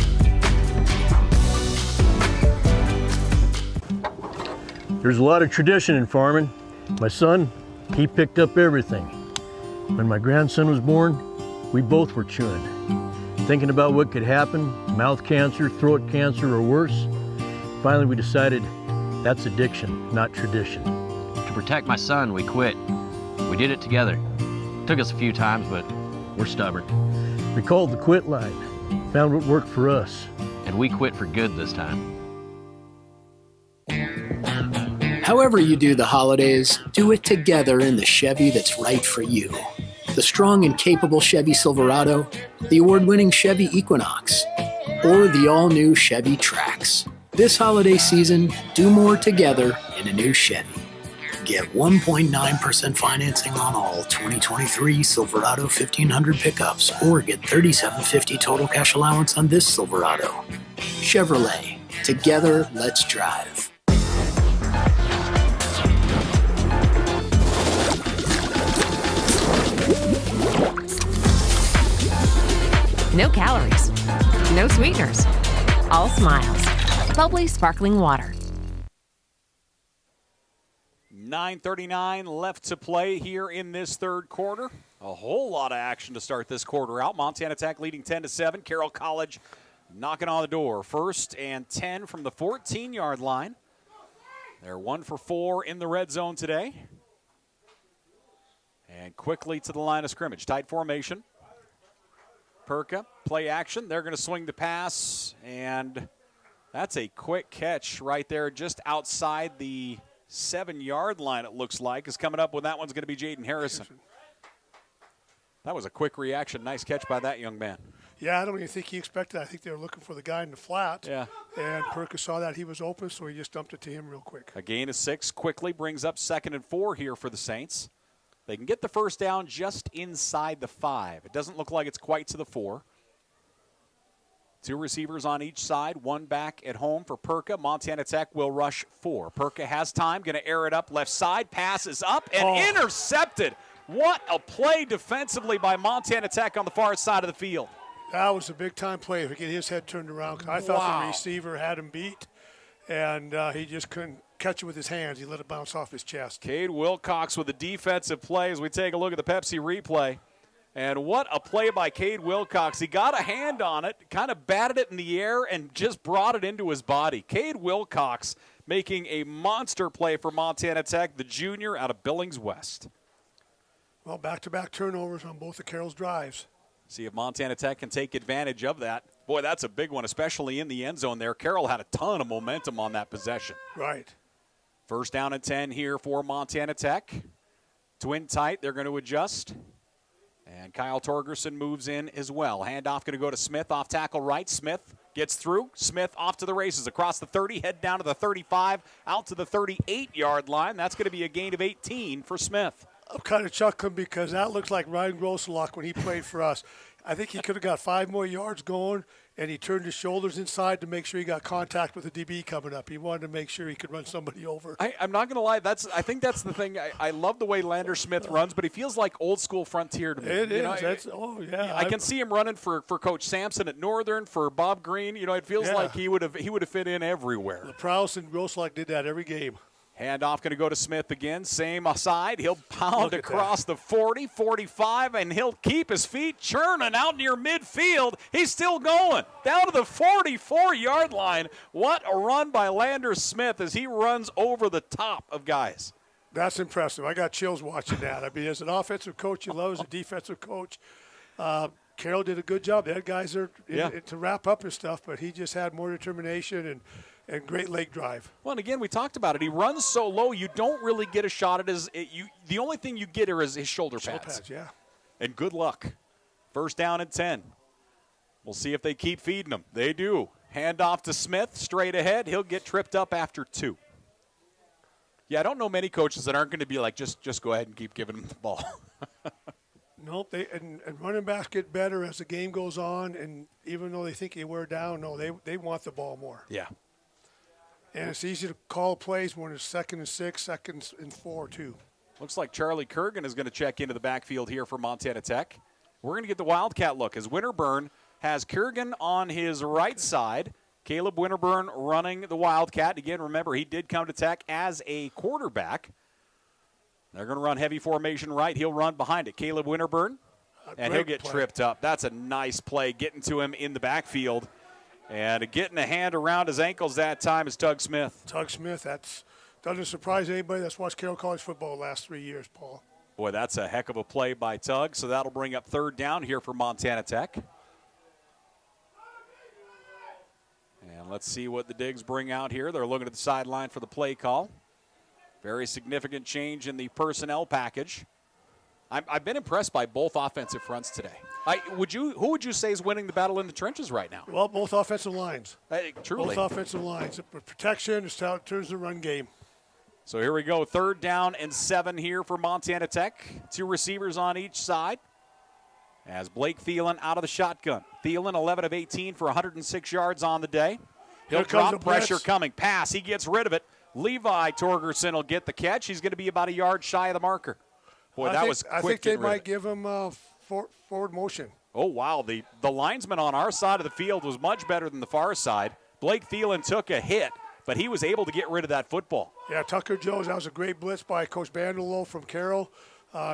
There's a lot of tradition in farming. My son, he picked up everything. When my grandson was born, we both were chewing, thinking about what could happen, mouth cancer, throat cancer, or worse. Finally, we decided that's addiction, not tradition. To protect my son, we quit. We did it together. Took us a few times, but we're stubborn. We called the quit line, found what worked for us. And we quit for good this time. However you do the holidays, do it together in the Chevy that's right for you. The strong and capable Chevy Silverado, the award-winning Chevy Equinox, or the all-new Chevy Trax. This holiday season, do more together in a new Chevy. Get 1.9% financing on all 2023 Silverado 1500 pickups, or get $3,750 total cash allowance on this Silverado. Chevrolet. Together, let's drive. No calories, no sweeteners, all smiles. Bubbly sparkling water. 9:39 left to play here in this third quarter. A whole lot of action to start this quarter out. Montana Tech leading 10-7. Carroll College knocking on the door. 1st and 10 from the 14-yard line. They're 1 for 4 in the red zone today. And quickly to the line of scrimmage. Tight formation. Perka, play action. They're going to swing the pass, and that's a quick catch right there just outside the 7-yard line, it looks like. Is coming up with that one's going to be Jaden Harrison. That was a quick reaction. Nice catch by that young man. Yeah, I don't even think he expected that. I think they were looking for the guy in the flat. Yeah. And Perka saw that he was open, so he just dumped it to him real quick. A gain of 6 quickly brings up 2nd and 4 here for the Saints. They can get the first down just inside the 5. It doesn't look like it's quite to the 4. 2 receivers on each side, 1 back at home for Perka. Montana Tech will rush 4. Perka has time, going to air it up left side. Pass is up and intercepted. What a play defensively by Montana Tech on the far side of the field. That was a big-time play to get his head turned around. I thought the receiver had him beat, and he just couldn't catch it with his hands. He let it bounce off his chest. Cade Wilcox with a defensive play as we take a look at the Pepsi replay. And what a play by Cade Wilcox. He got a hand on it, kind of batted it in the air, and just brought it into his body. Cade Wilcox making a monster play for Montana Tech, the junior out of Billings West. Well, back-to-back turnovers on both of Carroll's drives. See if Montana Tech can take advantage of that. Boy, that's a big one, especially in the end zone there. Carroll had a ton of momentum on that possession. Right. 1st down and 10 here for Montana Tech. Twin tight, they're going to adjust. And Kyle Torgerson moves in as well. Handoff going to go to Smith, off tackle right. Smith gets through. Smith off to the races across the 30, head down to the 35, out to the 38-yard line. That's going to be a gain of 18 for Smith. I'm kind of chuckling because that looks like Ryan Grosselach when he played for us. I think he could have got 5 more yards going, and he turned his shoulders inside to make sure he got contact with the DB coming up. He wanted to make sure he could run somebody over. I'm not going to lie. I think that's the thing. I love the way Lander Smith runs, but he feels like old school Frontier to me. It is. I can see him running for Coach Sampson at Northern, for Bob Green. It feels like he would have fit in everywhere. Prowse and Grosselach did that every game. Handoff going to go to Smith again. Same side. He'll pound across the 40, 45, and he'll keep his feet churning out near midfield. He's still going down to the 44-yard line. What a run by Lander Smith as he runs over the top of guys. That's impressive. I got chills watching that. I mean, as an offensive coach, you love as a defensive coach. Carroll did a good job. They had guys there to wrap up his stuff, but he just had more determination and great leg drive. Well, and again, we talked about it. He runs so low, you don't really get a shot at the only thing you get is his shoulder pads. Yeah. And good luck. 1st down and 10. We'll see if they keep feeding him. They do. Handoff to Smith, straight ahead. He'll get tripped up after 2. Yeah, I don't know many coaches that aren't going to be like, just go ahead and keep giving him the ball. Nope, and running backs get better as the game goes on, and even though they think they wear down, no, they want the ball more. Yeah. And it's easy to call plays when it's 2nd and 6, 2nd and 4, too. Looks like Charlie Kurgan is going to check into the backfield here for Montana Tech. We're going to get the Wildcat look as Winterburn has Kurgan on his right side. Caleb Winterburn running the Wildcat. Again, remember, he did come to Tech as a quarterback. They're going to run heavy formation right. He'll run behind it. Caleb Winterburn, and he'll get tripped up. That's a nice play getting to him in the backfield. And getting a hand around his ankles that time is Tug Smith. Tug Smith, that doesn't surprise anybody that's watched Carroll College football the last 3 years, Paul. Boy, that's a heck of a play by Tug. So that'll bring up 3rd down here for Montana Tech. And let's see what the Digs bring out here. They're looking at the sideline for the play call. Very significant change in the personnel package. I've been impressed by both offensive fronts today. Who would you say is winning the battle in the trenches right now? Well, both offensive lines. Truly. Both offensive lines. Protection is how it turns the run game. So here we go. 3rd down and 7 here for Montana Tech. 2 receivers on each side. As Blake Thielen out of the shotgun. Thielen 11 of 18 for 106 yards on the day. He'll drop pressure coming. Pass. He gets rid of it. Levi Torgerson will get the catch. He's going to be about a yard shy of the marker. Boy, that was quick. I think they might give him forward motion. Oh, wow. The linesman on our side of the field was much better than the far side. Blake Thielen took a hit, but he was able to get rid of that football. Yeah, Tucker Jones, that was a great blitz by Coach Bandelow from Carroll.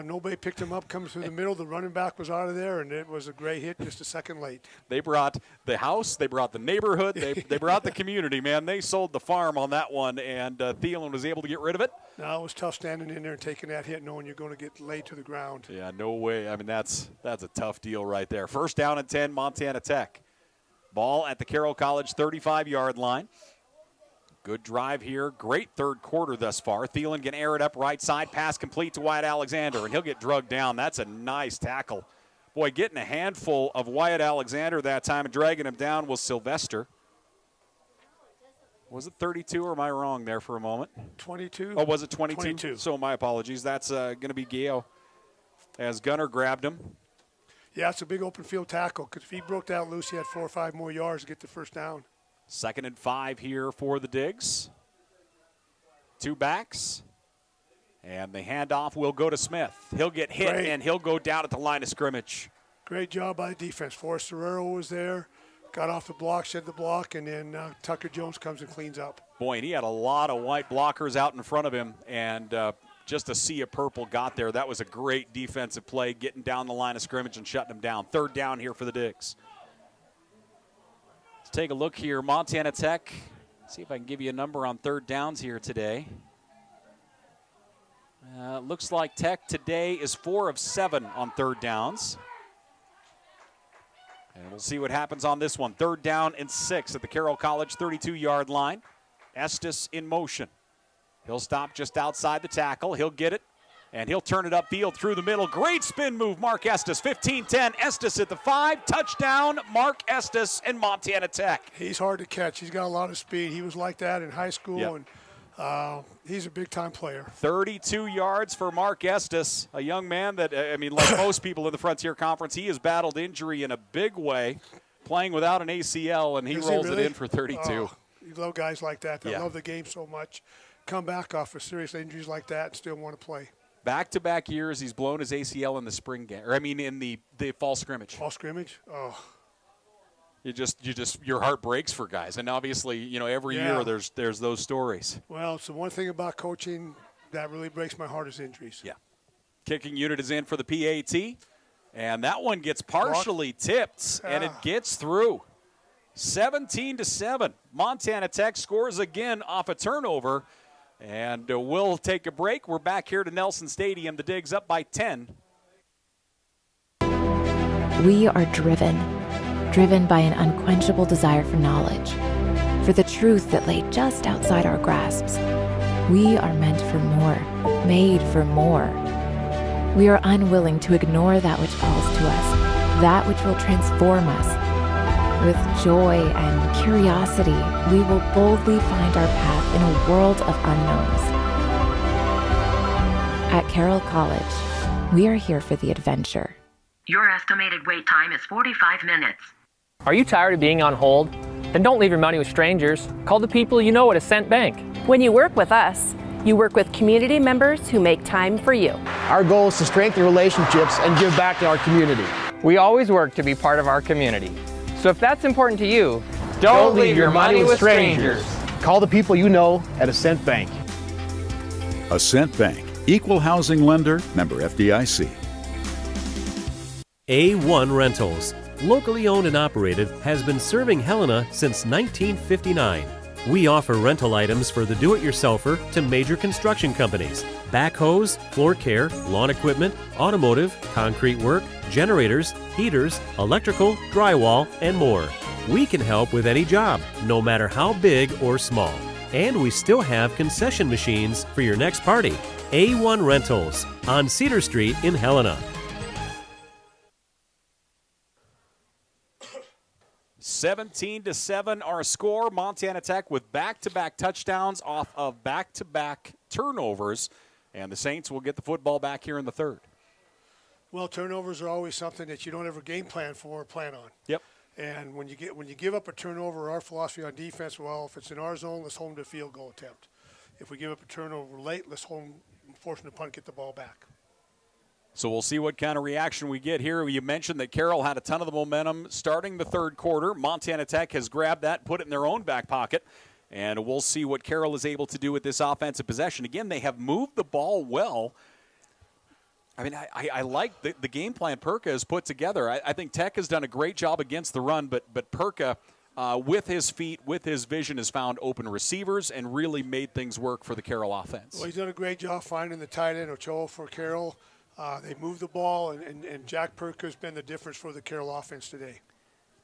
Nobody picked him up, comes through the middle. The running back was out of there, and it was a great hit just a second late. They brought the house. They brought the neighborhood. They brought the community, man. They sold the farm on that one, and Thielen was able to get rid of it. No, it was tough standing in there and taking that hit knowing you're going to get laid to the ground. Yeah, no way. I mean, that's a tough deal right there. 1st down and 10, Montana Tech. Ball at the Carroll College 35-yard line. Good drive here. Great 3rd quarter thus far. Thielen can air it up right side. Pass complete to Wyatt Alexander, and he'll get drugged down. That's a nice tackle. Boy, getting a handful of Wyatt Alexander that time and dragging him down was Sylvester. Was it 32 or am I wrong there for a moment? 22. Oh, was it 22? 22. So my apologies. That's going to be Gale as Gunner grabbed him. Yeah, it's a big open field tackle because if he broke that loose, he had 4 or 5 more yards to get the 1st down. 2nd and 5 here for the Digs. 2 backs. And the handoff will go to Smith. He'll get hit, and he'll go down at the line of scrimmage. Great job by the defense. Forrest Serrero was there, got off the block, shed the block, and then Tucker Jones comes and cleans up. Boy, and he had a lot of white blockers out in front of him, and just a sea of purple got there. That was a great defensive play, getting down the line of scrimmage and shutting him down. 3rd down here for the Digs. Take a look here. Montana Tech. See if I can give you a number on 3rd downs here today. Looks like Tech today is 4 of 7 on 3rd downs. And we'll see what happens on this one. 3rd down and 6 at the Carroll College 32-yard line. Estes in motion. He'll stop just outside the tackle. He'll get it. And he'll turn it upfield through the middle. Great spin move, Mark Estes. 15-10. Estes at the 5. Touchdown, Mark Estes and Montana Tech. He's hard to catch. He's got a lot of speed. He was like that in high school, and he's a big-time player. 32 yards for Mark Estes, a young man that, like most people in the Frontier Conference, he has battled injury in a big way, playing without an ACL, and he rolls it in for 32. You love guys like that. They love the game so much. Come back off of serious injuries like that and still want to play. Back-to-back years, he's blown his ACL in the spring game, in the fall scrimmage. Fall scrimmage? Oh. Your heart breaks for guys, and obviously, every year there's those stories. Well, it's the one thing about coaching that really breaks my heart is injuries. Yeah. Kicking unit is in for the PAT, and that one gets partially tipped, and it gets through. 17-7. Montana Tech scores again off a turnover. And we'll take a break. We're back here to Nelson Stadium. The Digs up by 10. We are driven by an unquenchable desire for knowledge, for the truth that lay just outside our grasps. We are meant for more, made for more. We are unwilling to ignore that which calls to us, that which will transform us. With joy and curiosity, we will boldly find our path in a world of unknowns. At Carroll College, we are here for the adventure. Your estimated wait time is 45 minutes. Are you tired of being on hold? Then don't leave your money with strangers. Call the people you know at Ascent Bank. When you work with us, you work with community members who make time for you. Our goal is to strengthen relationships and give back to our community. We always work to be part of our community. So if that's important to you, don't leave your money with strangers. Call the people you know at Ascent Bank. Ascent Bank, equal housing lender, member FDIC. A1 Rentals, locally owned and operated, has been serving Helena since 1959. We offer rental items for the do-it-yourselfer to major construction companies. Backhoes, floor care, lawn equipment, automotive, concrete work, generators, heaters, electrical, drywall, and more. We can help with any job, no matter how big or small. And we still have concession machines for your next party. A1 Rentals on Cedar Street in Helena. 17-7 our score. Montana Tech with back-to-back touchdowns off of back-to-back turnovers. And the Saints will get the football back here in the third. Well, turnovers are always something that you don't ever game plan for or plan on. Yep. And when you give up a turnover, our philosophy on defense, well, if it's in our zone, let's hold them to a field goal attempt. If we give up a turnover late, let's hold them, force them to punt, get the ball back. So we'll see what kind of reaction we get here. You mentioned that Carroll had a ton of the momentum starting the third quarter. Montana Tech has grabbed that, put it in their own back pocket, and we'll see what Carroll is able to do with this offensive possession. Again, they have moved the ball well. I mean, I like the game plan Perka has put together. I think Tech has done a great job against the run, but Perka, with his feet, with his vision, has found open receivers and really made things work for the Carroll offense. Well, he's done a great job finding the tight end, Ochoa, for Carroll. They moved the ball, and Jack Perka has been the difference for the Carroll offense today.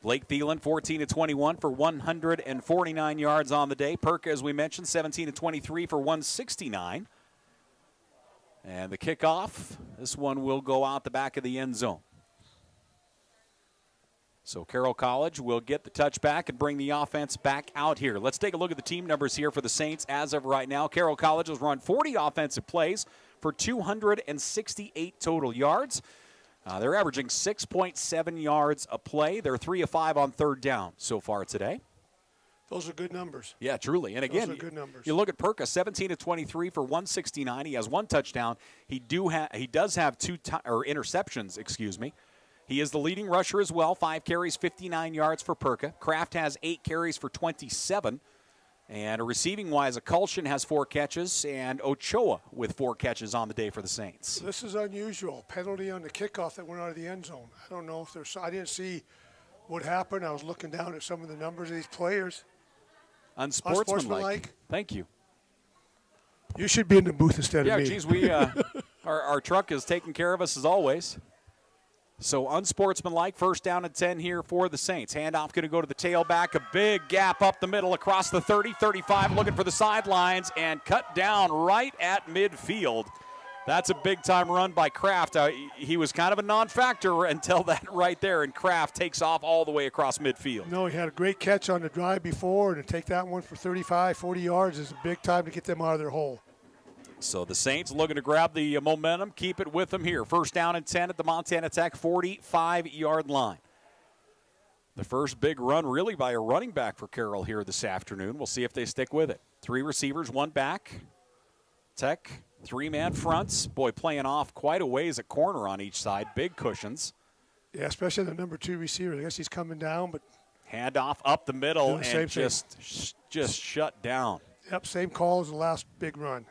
Blake Thielen, 14-21 for 149 yards on the day. Perka, as we mentioned, 17-23 for 169. And the kickoff, this one will go out the back of the end zone. So Carroll College will get the touchback and bring the offense back out here. Let's take a look at the team numbers here for the Saints as of right now. Carroll College has run 40 offensive plays for 268 total yards. They're averaging 6.7 yards a play. They're 3 of 5 on third down so far today. Those are good numbers. Yeah, truly. And again, those are good numbers. You look at Perka, 17-23 for 169. He has one touchdown. He does have two interceptions, excuse me. He is the leading rusher as well. 5 carries, 59 yards for Perka. Kraft has 8 carries for 27. And receiving-wise, Akulshin has 4 catches, and Ochoa with 4 catches on the day for the Saints. This is unusual. Penalty on the kickoff that went out of the end zone. I don't know if there's – I didn't see what happened. I was looking down at some of the numbers of these players. Unsportsmanlike. Thank you. You should be in the booth instead of me. Yeah, geez, we our truck is taking care of us as always. So unsportsmanlike, first down and 10 here for the Saints. Handoff going to go to the tailback. A big gap up the middle across the 30, 35, looking for the sidelines and cut down right at midfield. That's a big-time run by Kraft. He was kind of a non-factor until that right there, and Kraft takes off all the way across midfield. No, he had a great catch on the drive before, and to take that one for 35, 40 yards is a big time to get them out of their hole. So the Saints looking to grab the momentum, keep it with them here. First down and 10 at the Montana Tech 45-yard line. The first big run really by a running back for Carroll here this afternoon. We'll see if they stick with it. 3 receivers, 1 back. Tech, 3-man fronts. Boy, playing off quite a ways at corner on each side. Big cushions. Yeah, especially the number 2 receiver. I guess he's coming down, but handoff up the middle and just shut down. Yep, same call as the last big run.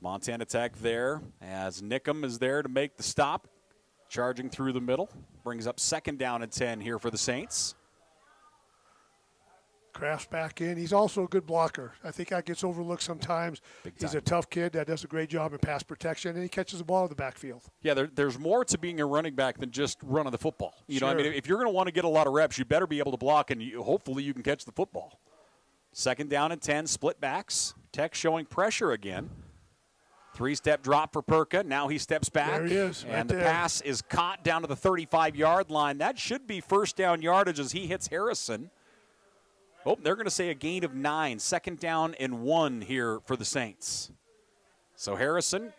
Montana Tech there as Nickum is there to make the stop. Charging through the middle. Brings up second down and 10 here for the Saints. Kraft's back in. He's also a good blocker. I think that gets overlooked sometimes. He's a tough kid that does a great job in pass protection, and he catches the ball in the backfield. Yeah, there's more to being a running back than just running the football. You know, I mean, if you're going to want to get a lot of reps, you better be able to block, and hopefully you can catch the football. Second down and 10, split backs. Tech showing pressure again. 3-step drop for Perka. Now he steps back. There he is. And the pass is caught down to the 35-yard line. That should be first down yardage as he hits Harrison. Oh, they're going to say a gain of 9. Second down and 1 here for the Saints. So Harrison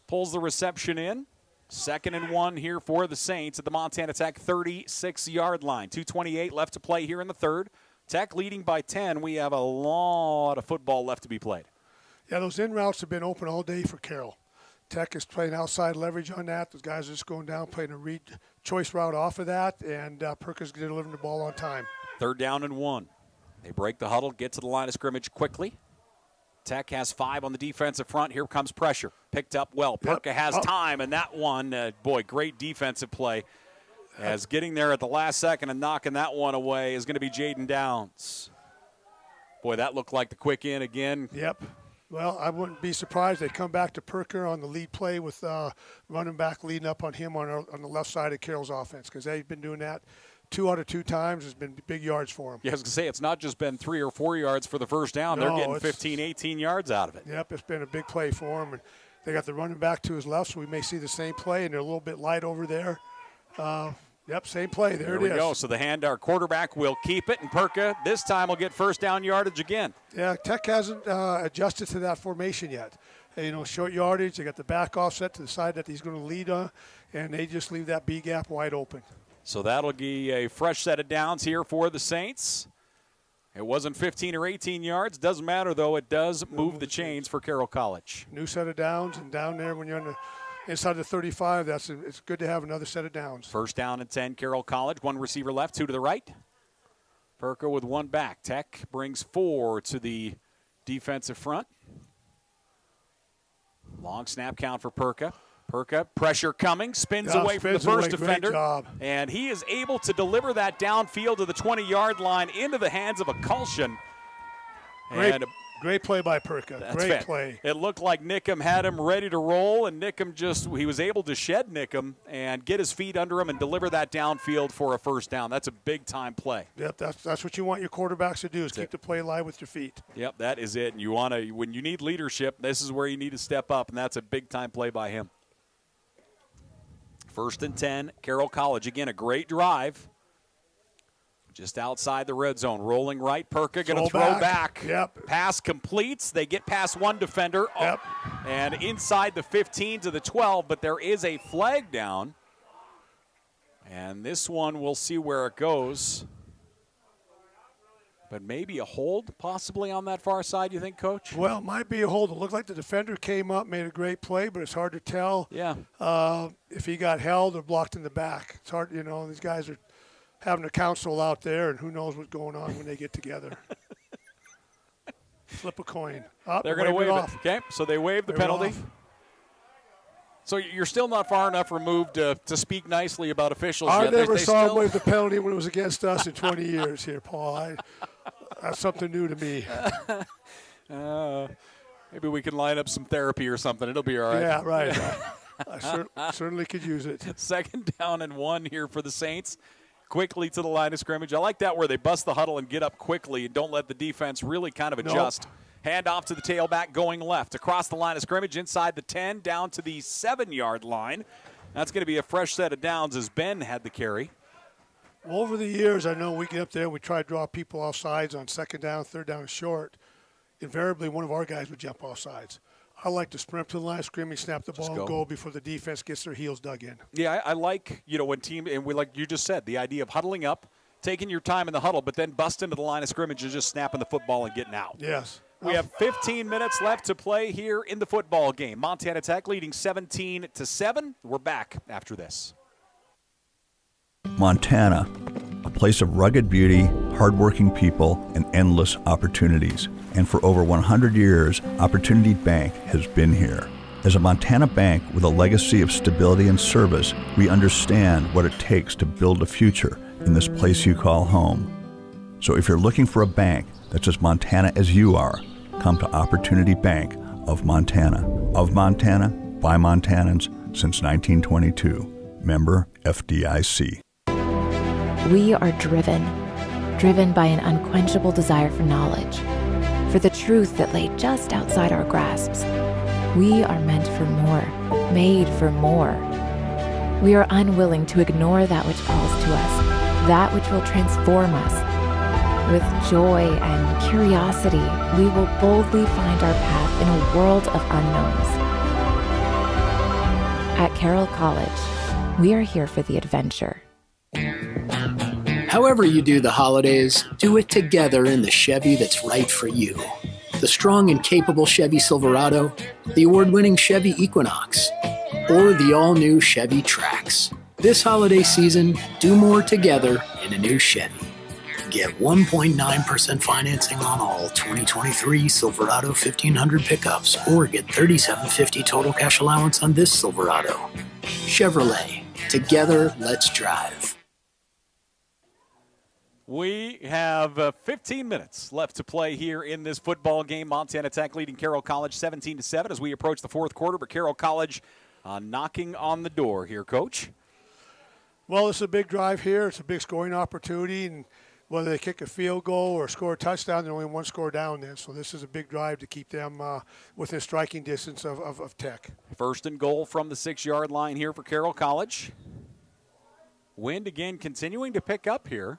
pulls the reception in. Second and 1 here for the Saints at the Montana Tech 36-yard line. 2:28 left to play here in the third. Tech leading by 10. We have a lot of football left to be played. Yeah, those in routes have been open all day for Carroll. Tech is playing outside leverage on that. Those guys are just going down, playing a read choice route off of that, and Perkins delivering the ball on time. Third down and 1. They break the huddle, get to the line of scrimmage quickly. Tech has 5 on the defensive front. Here comes pressure. Picked up well. Perka has time, and that one, great defensive play. As getting there at the last second and knocking that one away is going to be Jaden Downs. Boy, that looked like the quick in again. Yep. Well, I wouldn't be surprised. They come back to Perker on the lead play with running back leading up on him on the left side of Carroll's offense because they've been doing that 2 out of 2 times has been big yards for him. Yeah, I was going to say, it's not just been 3 or 4 yards for the first down. No, they're getting 15, 18 yards out of it. Yep, it's been a big play for him. And they got the running back to his left, so we may see the same play, and they're a little bit light over there. Yep, same play. There it is. There we go. So the hand, our quarterback will keep it, and Perka this time will get first down yardage again. Yeah, Tech hasn't adjusted to that formation yet. Short yardage. They got the back offset to the side that he's going to lead on, and they just leave that B gap wide open. So that'll be a fresh set of downs here for the Saints. It wasn't 15 or 18 yards. Doesn't matter, though. It does move the chains for Carroll College. New set of downs, and down there when you're on the inside the 35, it's good to have another set of downs. First down and 10, Carroll College. 1 receiver left, 2 to the right. Perka with 1 back. Tech brings 4 to the defensive front. Long snap count for Perka. Perka, pressure coming, spins away from the first defender. And he is able to deliver that downfield to the 20-yard line into the hands of a Culshan. Great play by Perka. Great play. It looked like Nickum had him ready to roll, and Nickum he was able to shed Nickum and get his feet under him and deliver that downfield for a first down. That's a big-time play. Yep, that's what you want your quarterbacks to do, is keep the play live with your feet. Yep, that is it. And you want to, when you need leadership, this is where you need to step up, and that's a big-time play by him. First and 10, Carroll College. Again, a great drive. Just outside the red zone. Rolling right. Perka going to throw back. Yep. Pass completes. They get past 1 defender. Yep. And inside the 15 to the 12, but there is a flag down. And this one, we'll see where it goes. But maybe a hold possibly on that far side, you think, Coach? Well, it might be a hold. It looked like the defender came up, made a great play, but it's hard to tell if he got held or blocked in the back. It's hard, these guys are having a council out there, and who knows what's going on when they get together. Flip a coin. They're going to waive it. Okay, so they waive the penalty. So you're still not far enough removed to speak nicely about officials I yet. never saw him waive the penalty when it was against us in 20 years here, Paul. That's something new to me. Maybe we can line up some therapy or something. It'll be all right. Yeah, right. I certainly could use it. Second down and 1 here for the Saints. Quickly to the line of scrimmage. I like that where they bust the huddle and get up quickly and don't let the defense really kind of adjust. Hand off to the tailback going left. Across the line of scrimmage, inside the 10, down to the 7-yard line. That's going to be a fresh set of downs as Ben had the carry. Well, over the years, I know we get up there, we try to draw people off sides on 2nd down, 3rd down short. Invariably, one of our guys would jump off sides. I like to sprint to the line of scrimmage, snap the ball, and go before the defense gets their heels dug in. Yeah, I like, when team, and we like you just said, the idea of huddling up, taking your time in the huddle, but then busting to the line of scrimmage and just snapping the football and getting out. Yes. We have 15 minutes left to play here in the football game. Montana Tech leading 17-7. We're back after this. Montana, a place of rugged beauty, hardworking people, and endless opportunities. And for over 100 years, Opportunity Bank has been here. As a Montana bank with a legacy of stability and service, we understand what it takes to build a future in this place you call home. So if you're looking for a bank that's as Montana as you are, come to Opportunity Bank of Montana. Of Montana, by Montanans, since 1922. Member FDIC. We are driven by an unquenchable desire for knowledge, for the truth that lay just outside our grasps. We are meant for more, made for more. We are unwilling to ignore that which calls to us, that which will transform us. With joy and curiosity, we will boldly find our path in a world of unknowns. At Carroll College, we are here for the adventure. However you do the holidays, do it together in the Chevy that's right for you. The strong and capable Chevy Silverado, the award-winning Chevy Equinox, or the all-new Chevy Trax. This holiday season, do more together in a new Chevy. Get 1.9% financing on all 2023 Silverado 1500 pickups, or get $3,750 total cash allowance on this Silverado. Chevrolet. Together, let's drive. We have 15 minutes left to play here in this football game. Montana Tech leading Carroll College 17-7 as we approach the fourth quarter, but Carroll College knocking on the door here, Coach. Well, it's a big drive here. It's a big scoring opportunity, and whether they kick a field goal or score a touchdown, they're only one score down then. So this is a big drive to keep them within striking distance of Tech. First and goal from the 6-yard line here for Carroll College. Wind again continuing to pick up here.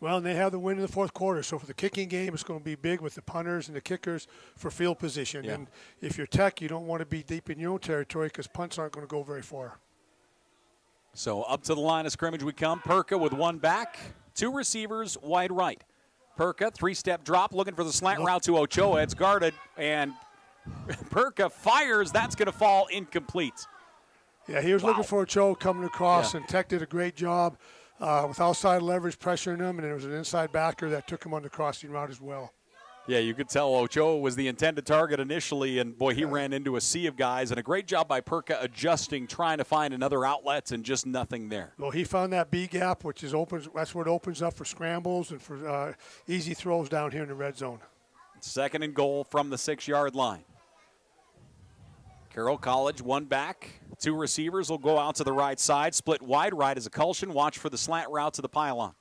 Well, and they have the win in the fourth quarter. So for the kicking game, it's going to be big with the punters and the kickers for field position. Yeah. And if you're Tech, you don't want to be deep in your own territory because punts aren't going to go very far. So up to the line of scrimmage we come. Perka with one back, 2 receivers, wide right. Perka, 3-step drop, looking for the slant route to Ochoa. It's guarded, and Perka fires. That's going to fall incomplete. Yeah, he was looking for Ochoa coming across, and Tech did a great job with outside leverage pressuring him, and there was an inside backer that took him on the crossing route as well. Yeah, you could tell Ochoa was the intended target initially, and boy, he ran into a sea of guys, and a great job by Perka adjusting, trying to find another outlet, and just nothing there. Well, he found that B gap, which is open. That's where it opens up for scrambles and for easy throws down here in the red zone. Second and goal from the 6-yard line. Carroll College, one back, 2 receivers will go out to the right side. Split wide right as a Culshin. Watch for the slant route to the pylon.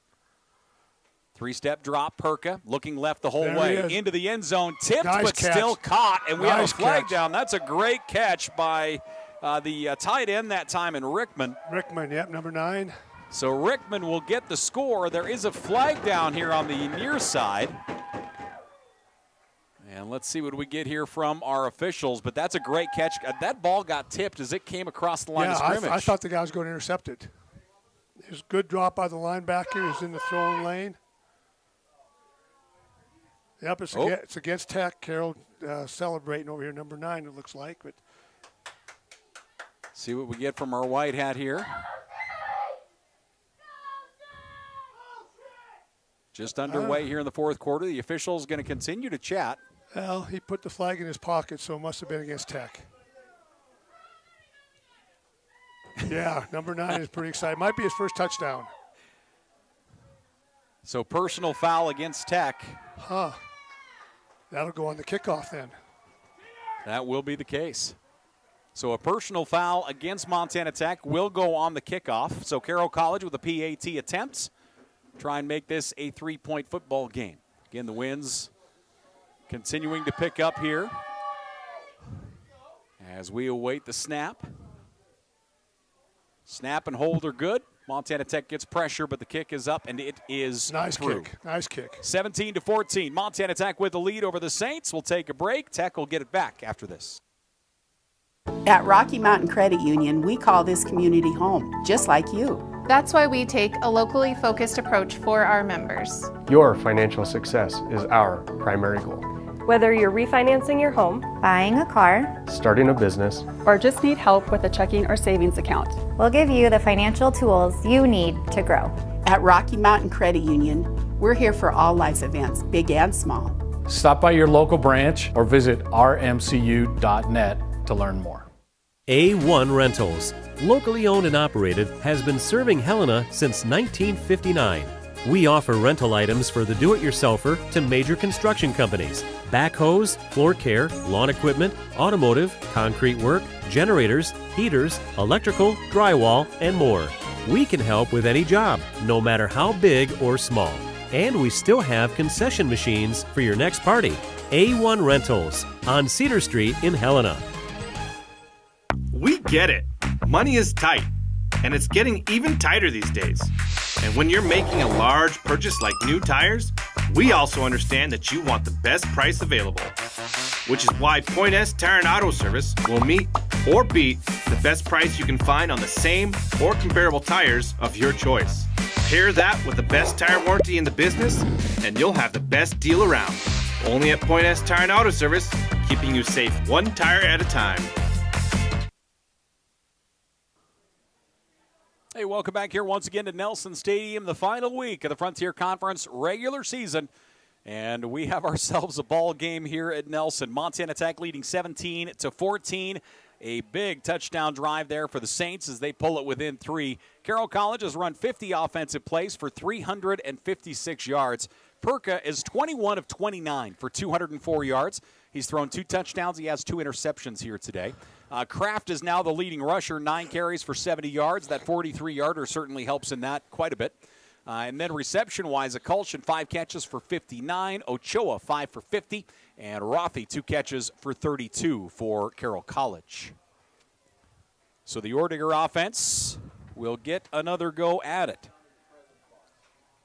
3-step drop, Perka, looking left the whole way into the end zone. Tipped, but still caught, and we have a flag down. That's a great catch by the tight end that time in Rickman. Rickman, yep, number 9. So Rickman will get the score. There is a flag down here on the near side. And let's see what we get here from our officials, but that's a great catch. That ball got tipped as it came across the line of scrimmage. I thought the guy was going to intercept it. It was a good drop by the linebacker. He was in the throwing lane. Yep, it's against Tech. Carroll celebrating over here, number 9, it looks like. But see what we get from our white hat here. Just underway here in the fourth quarter. The official is going to continue to chat. Well, he put the flag in his pocket, so it must have been against Tech. Yeah, number 9 is pretty excited. Might be his first touchdown. So personal foul against Tech. Huh. That'll go on the kickoff then. That will be the case. So a personal foul against Montana Tech will go on the kickoff. So Carroll College with a PAT attempts. Try and make this a 3-point football game. Again, the Winds continuing to pick up here as we await the snap. Snap and hold are good. Montana Tech gets pressure, but the kick is up, and it is through. Nice kick. 17-14. Montana Tech with the lead over the Saints. We'll take a break. Tech will get it back after this. At Rocky Mountain Credit Union, we call this community home, just like you. That's why we take a locally focused approach for our members. Your financial success is our primary goal. Whether you're refinancing your home, buying a car, starting a business, or just need help with a checking or savings account, we'll give you the financial tools you need to grow. At Rocky Mountain Credit Union, we're here for all life's events, big and small. Stop by your local branch or visit rmcu.net to learn more. A1 Rentals, locally owned and operated, has been serving Helena since 1959. We offer rental items for the do-it-yourselfer to major construction companies. Backhoes, floor care, lawn equipment, automotive, concrete work, generators, heaters, electrical, drywall, and more. We can help with any job, no matter how big or small. And we still have concession machines for your next party. A1 Rentals on Cedar Street in Helena. We get it. Money is tight, and it's getting even tighter these days. And when you're making a large purchase like new tires, we also understand that you want the best price available. Which is why Point S Tire and Auto Service will meet or beat the best price you can find on the same or comparable tires of your choice. Pair that with the best tire warranty in the business, and you'll have the best deal around. Only at Point S Tire and Auto Service, keeping you safe one tire at a time. Hey, welcome back here once again to Nelson Stadium, the final week of the Frontier Conference regular season. And we have ourselves a ball game here at Nelson. Montana Tech leading 17-14. A big touchdown drive there for the Saints as they pull it within 3. Carroll College has run 50 offensive plays for 356 yards. Perka is 21 of 29 for 204 yards. He's thrown 2 touchdowns. He has 2 interceptions here today. Kraft is now the leading rusher, 9 carries for 70 yards. That 43-yarder certainly helps in that quite a bit. And then reception-wise, Akulshin, 5 catches for 59. Ochoa, 5 for 50. And Rothi, 2 catches for 32 for Carroll College. So the Ordinger offense will get another go at it.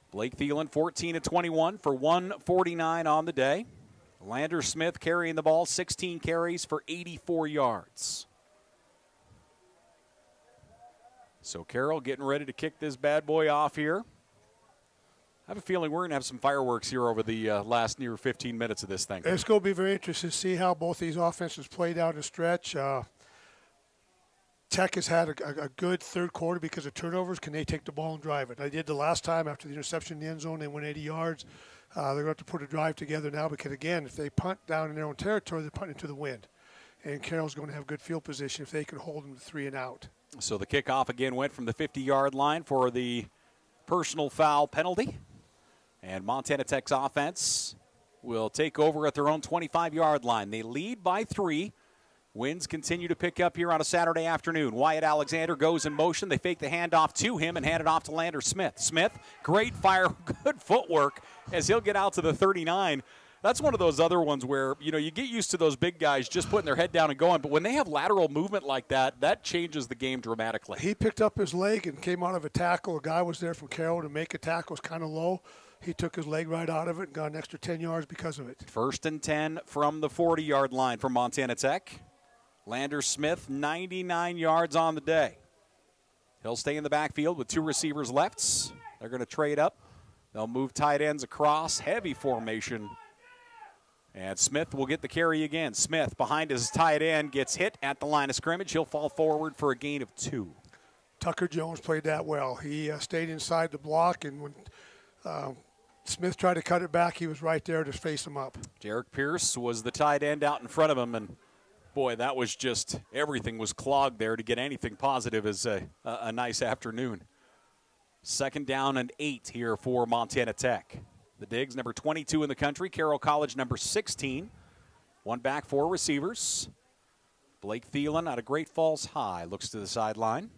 Blake Thielen, 14 of 21 for 149 on the day. Lander Smith carrying the ball, 16 carries for 84 yards. So Carroll getting ready to kick this bad boy off here. I have a feeling we're going to have some fireworks here over the last near 15 minutes of this thing. It's going to be very interesting to see how both these offenses play down the stretch. Tech has had a good third quarter because of turnovers. Can they take the ball and drive it? They did the last time after the interception in the end zone. They went 80 yards. They're going to have to put a drive together now because, again, if they punt down in their own territory, they're punting to the wind. And Carroll's going to have good field position if they can hold them to 3 and out. So the kickoff again went from the 50-yard line for the personal foul penalty. And Montana Tech's offense will take over at their own 25-yard line. They lead by 3. Winds continue to pick up here on a Saturday afternoon. Wyatt Alexander goes in motion. They fake the handoff to him and hand it off to Lander Smith. Smith, great fire, good footwork as he'll get out to the 39. That's one of those other ones where, you get used to those big guys just putting their head down and going. But when they have lateral movement like that, that changes the game dramatically. He picked up his leg and came out of a tackle. A guy was there from Carroll to make a tackle. It was kind of low. He took his leg right out of it and got an extra 10 yards because of it. 1st and 10 from the 40-yard line for Montana Tech. Lander Smith, 99 yards on the day. He'll stay in the backfield with 2 receivers left. They're going to trade up. They'll move tight ends across. Heavy formation. And Smith will get the carry again. Smith behind his tight end gets hit at the line of scrimmage. He'll fall forward for a gain of 2. Tucker Jones played that well. He stayed inside the block, and when Smith tried to cut it back, he was right there to face him up. Derek Pierce was the tight end out in front of him, and boy, that was just, everything was clogged there. To get anything positive is a nice afternoon. 2nd down and 8 here for Montana Tech. The Digs, number 22 in the country. Carroll College, number 16. 1 back, 4 receivers. Blake Thielen out of Great Falls High looks to the sideline.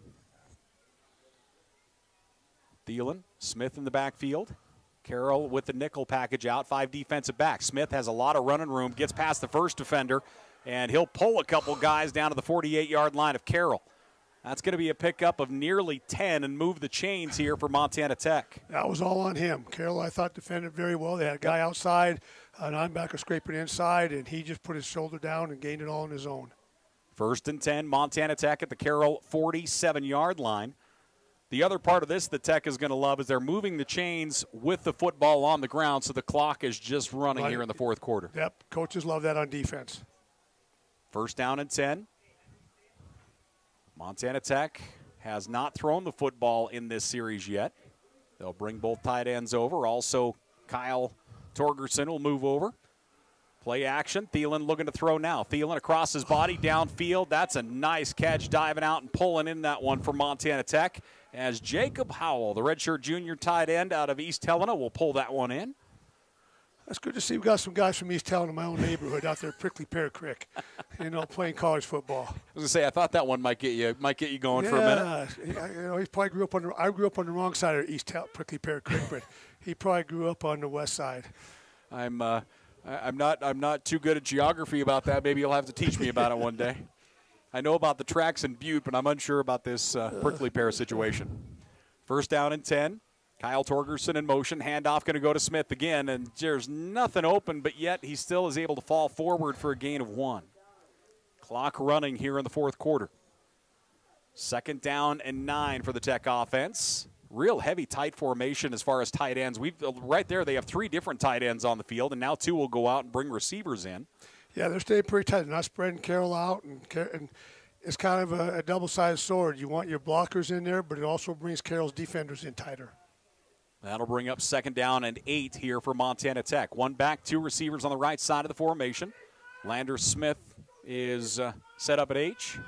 Thielen, Smith in the backfield. Carroll with the nickel package out, 5 defensive backs. Smith has a lot of running room, gets past the first defender, and he'll pull a couple guys down to the 48-yard line of Carroll. That's going to be a pickup of nearly 10 and move the chains here for Montana Tech. That was all on him. Carroll, I thought, defended very well. They had a guy outside, an linebacker scraping inside, and he just put his shoulder down and gained it all on his own. 1st and 10, Montana Tech at the Carroll 47-yard line. The other part of this that Tech is going to love is they're moving the chains with the football on the ground, so the clock is just running here in the 4th quarter. Yep, coaches love that on defense. 1st down and 10. Montana Tech has not thrown the football in this series yet. They'll bring both tight ends over. Also, Kyle Torgerson will move over. Play action. Thielen looking to throw now. Thielen across his body downfield. That's a nice catch, diving out and pulling in that one for Montana Tech. As Jacob Howell, the redshirt junior tight end out of East Helena, will pull that one in. That's good to see. We've got some guys from East Helena in my own neighborhood out there at Prickly Pear Creek, playing college football. I was going to say, I thought that one might get you going for a minute. Yeah, he probably grew up I grew up on the wrong side of Prickly Pear Creek, but he probably grew up on the west side. I'm not too good at geography about that. Maybe you'll have to teach me about it one day. I know about the tracks in Butte, but I'm unsure about this Prickly Pear situation. 1st down and 10. Kyle Torgerson in motion. Handoff going to go to Smith again, and there's nothing open, but yet he still is able to fall forward for a gain of 1. Clock running here in the 4th quarter. 2nd down and 9 for the Tech offense. Real heavy, tight formation as far as tight ends. Right there, they have 3 different tight ends on the field, and now 2 will go out and bring receivers in. Yeah, they're staying pretty tight. They're not spreading Carroll out, and it's kind of a double-sided sword. You want your blockers in there, but it also brings Carroll's defenders in tighter. That'll bring up 2nd down and 8 here for Montana Tech. 1 back, 2 receivers on the right side of the formation. Lander Smith is set up at H.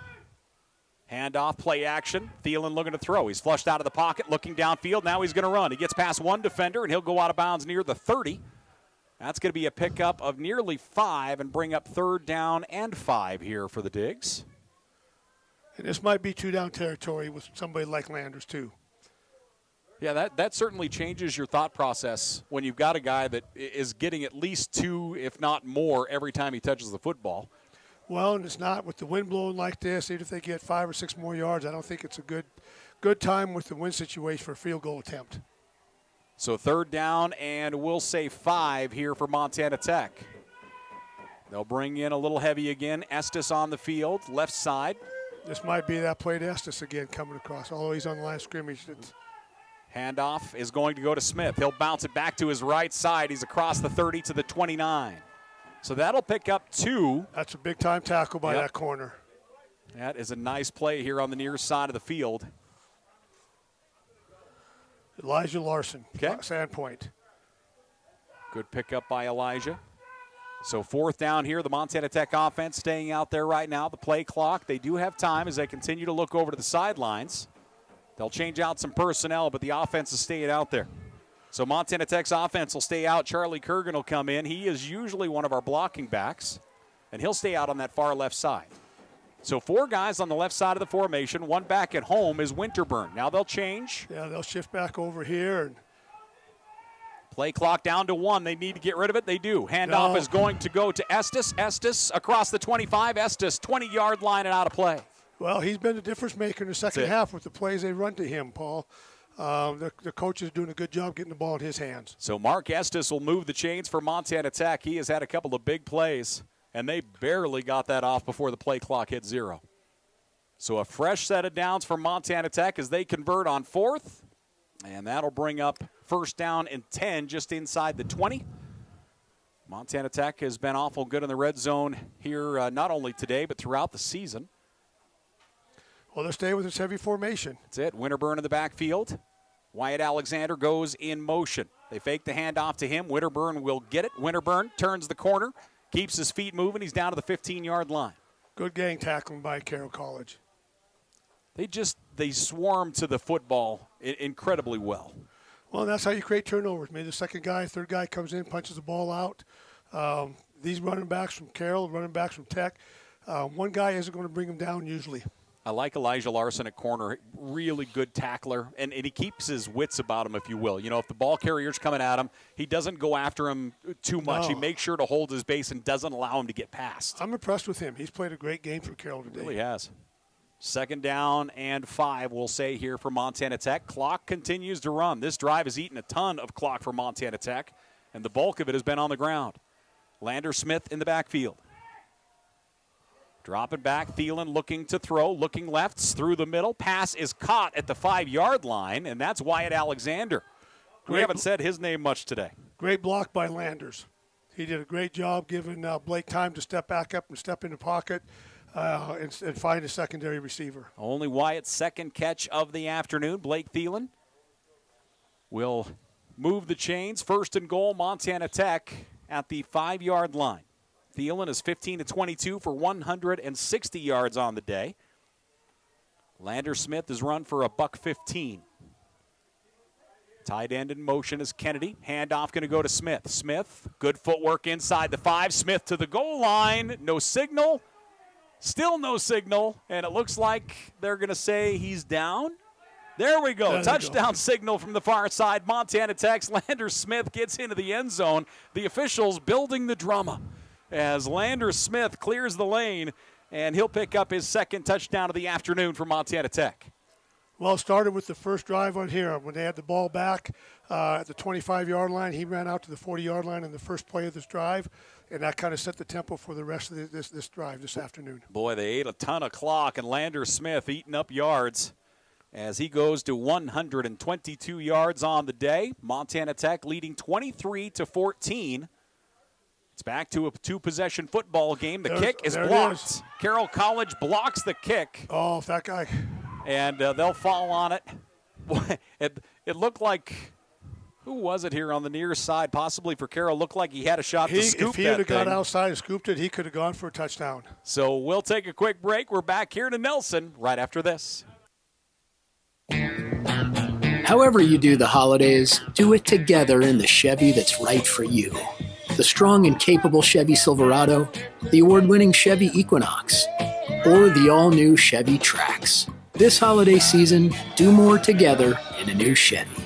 Handoff, play action. Thielen looking to throw. He's flushed out of the pocket, looking downfield. Now he's going to run. He gets past 1 defender, and he'll go out of bounds near the 30. That's going to be a pickup of nearly 5 and bring up 3rd down and 5 here for the Digs. And this might be two-down territory with somebody like Landers, too. Yeah, that certainly changes your thought process when you've got a guy that is getting at least 2, if not more, every time he touches the football. Well, and it's not with the wind blowing like this. Even if they get 5 or 6 more yards, I don't think it's a good time with the wind situation for a field goal attempt. So 3rd down, and we'll say 5 here for Montana Tech. They'll bring in a little heavy again. Estes on the field, left side. This might be that play to Estes again coming across, although he's on the line of scrimmage. Handoff is going to go to Smith. He'll bounce it back to his right side. He's across the 30 to the 29. So that'll pick up 2. That's a big-time tackle by that corner. That is a nice play here on the near side of the field. Elijah Larson, Sandpoint. Good pickup by Elijah. So 4th down here, the Montana Tech offense staying out there right now. The play clock, they do have time as they continue to look over to the sidelines. They'll change out some personnel, but the offense is staying out there. So Montana Tech's offense will stay out. Charlie Kurgan will come in. He is usually one of our blocking backs, and he'll stay out on that far left side. So 4 guys on the left side of the formation. 1 back at home is Winterburn. Now they'll change. Yeah, they'll shift back over here. And play clock down to 1. They need to get rid of it. They do. Handoff is going to go to Estes. Estes across the 25. Estes, 20-yard line and out of play. Well, he's been the difference maker in the second half with the plays they run to him, Paul. The coach is doing a good job getting the ball in his hands. So Mark Estes will move the chains for Montana Tech. He has had a couple of big plays, and they barely got that off before the play clock hit 0. So a fresh set of downs for Montana Tech as they convert on 4th, and that'll bring up 1st down and 10 just inside the 20. Montana Tech has been awful good in the red zone here, not only today but throughout the season. Well, they'll stay with this heavy formation. That's it. Winterburn in the backfield. Wyatt Alexander goes in motion. They fake the handoff to him. Winterburn will get it. Winterburn turns the corner, keeps his feet moving. He's down to the 15-yard line. Good gang tackling by Carroll College. They swarm to the football incredibly well. Well, that's how you create turnovers. Maybe the second guy, third guy comes in, punches the ball out. These running backs from Carroll, running backs from Tech, one guy isn't going to bring them down usually. I like Elijah Larson at corner. Really good tackler, and he keeps his wits about him, if you will. You know, if the ball carrier's coming at him, he doesn't go after him too much. No. He makes sure to hold his base and doesn't allow him to get past. I'm impressed with him. He's played a great game for Carroll today. He really has. 2nd down and 5, we'll say here for Montana Tech. Clock continues to run. This drive has eaten a ton of clock for Montana Tech, and the bulk of it has been on the ground. Lander Smith in the backfield. Dropping back, Thielen looking to throw, looking lefts through the middle. Pass is caught at the 5-yard line, and that's Wyatt Alexander. We haven't said his name much today. Great block by Landers. He did a great job giving Blake time to step back up and step in the pocket and find a secondary receiver. Only Wyatt's 2nd catch of the afternoon. Blake Thielen will move the chains. 1st and goal, Montana Tech at the 5-yard line. Thielen is 15-22 for 160 yards on the day. Lander Smith has run for $115. Tight end in motion is Kennedy. Handoff going to go to Smith. Smith, good footwork inside the 5. Smith to the goal line. No signal. Still no signal. And it looks like they're going to say he's down. There we go. Touchdown signal from the far side. Montana Tech's Lander Smith gets into the end zone. The officials building the drama as Lander Smith clears the lane, and he'll pick up his 2nd touchdown of the afternoon for Montana Tech. Well, it started with the first drive on here. When they had the ball back at the 25-yard line, he ran out to the 40-yard line in the first play of this drive, and that kind of set the tempo for the rest of this drive this afternoon. Boy, they ate a ton of clock, and Lander Smith eating up yards as he goes to 122 yards on the day. Montana Tech leading 23-14. It's back to a 2-possession football game. The kick is blocked. Carroll College blocks the kick. Oh, that guy. And they'll fall on it. Boy, it looked like, who was it here on the near side, possibly for Carroll? Looked like he had a shot to scoop that thing. If he had got outside and scooped it, he could have gone for a touchdown. So we'll take a quick break. We're back here to Nelson right after this. However you do the holidays, do it together in the Chevy that's right for you. The strong and capable Chevy Silverado, the award-winning Chevy Equinox, or the all-new Chevy Trax. This holiday season, do more together in a new Chevy.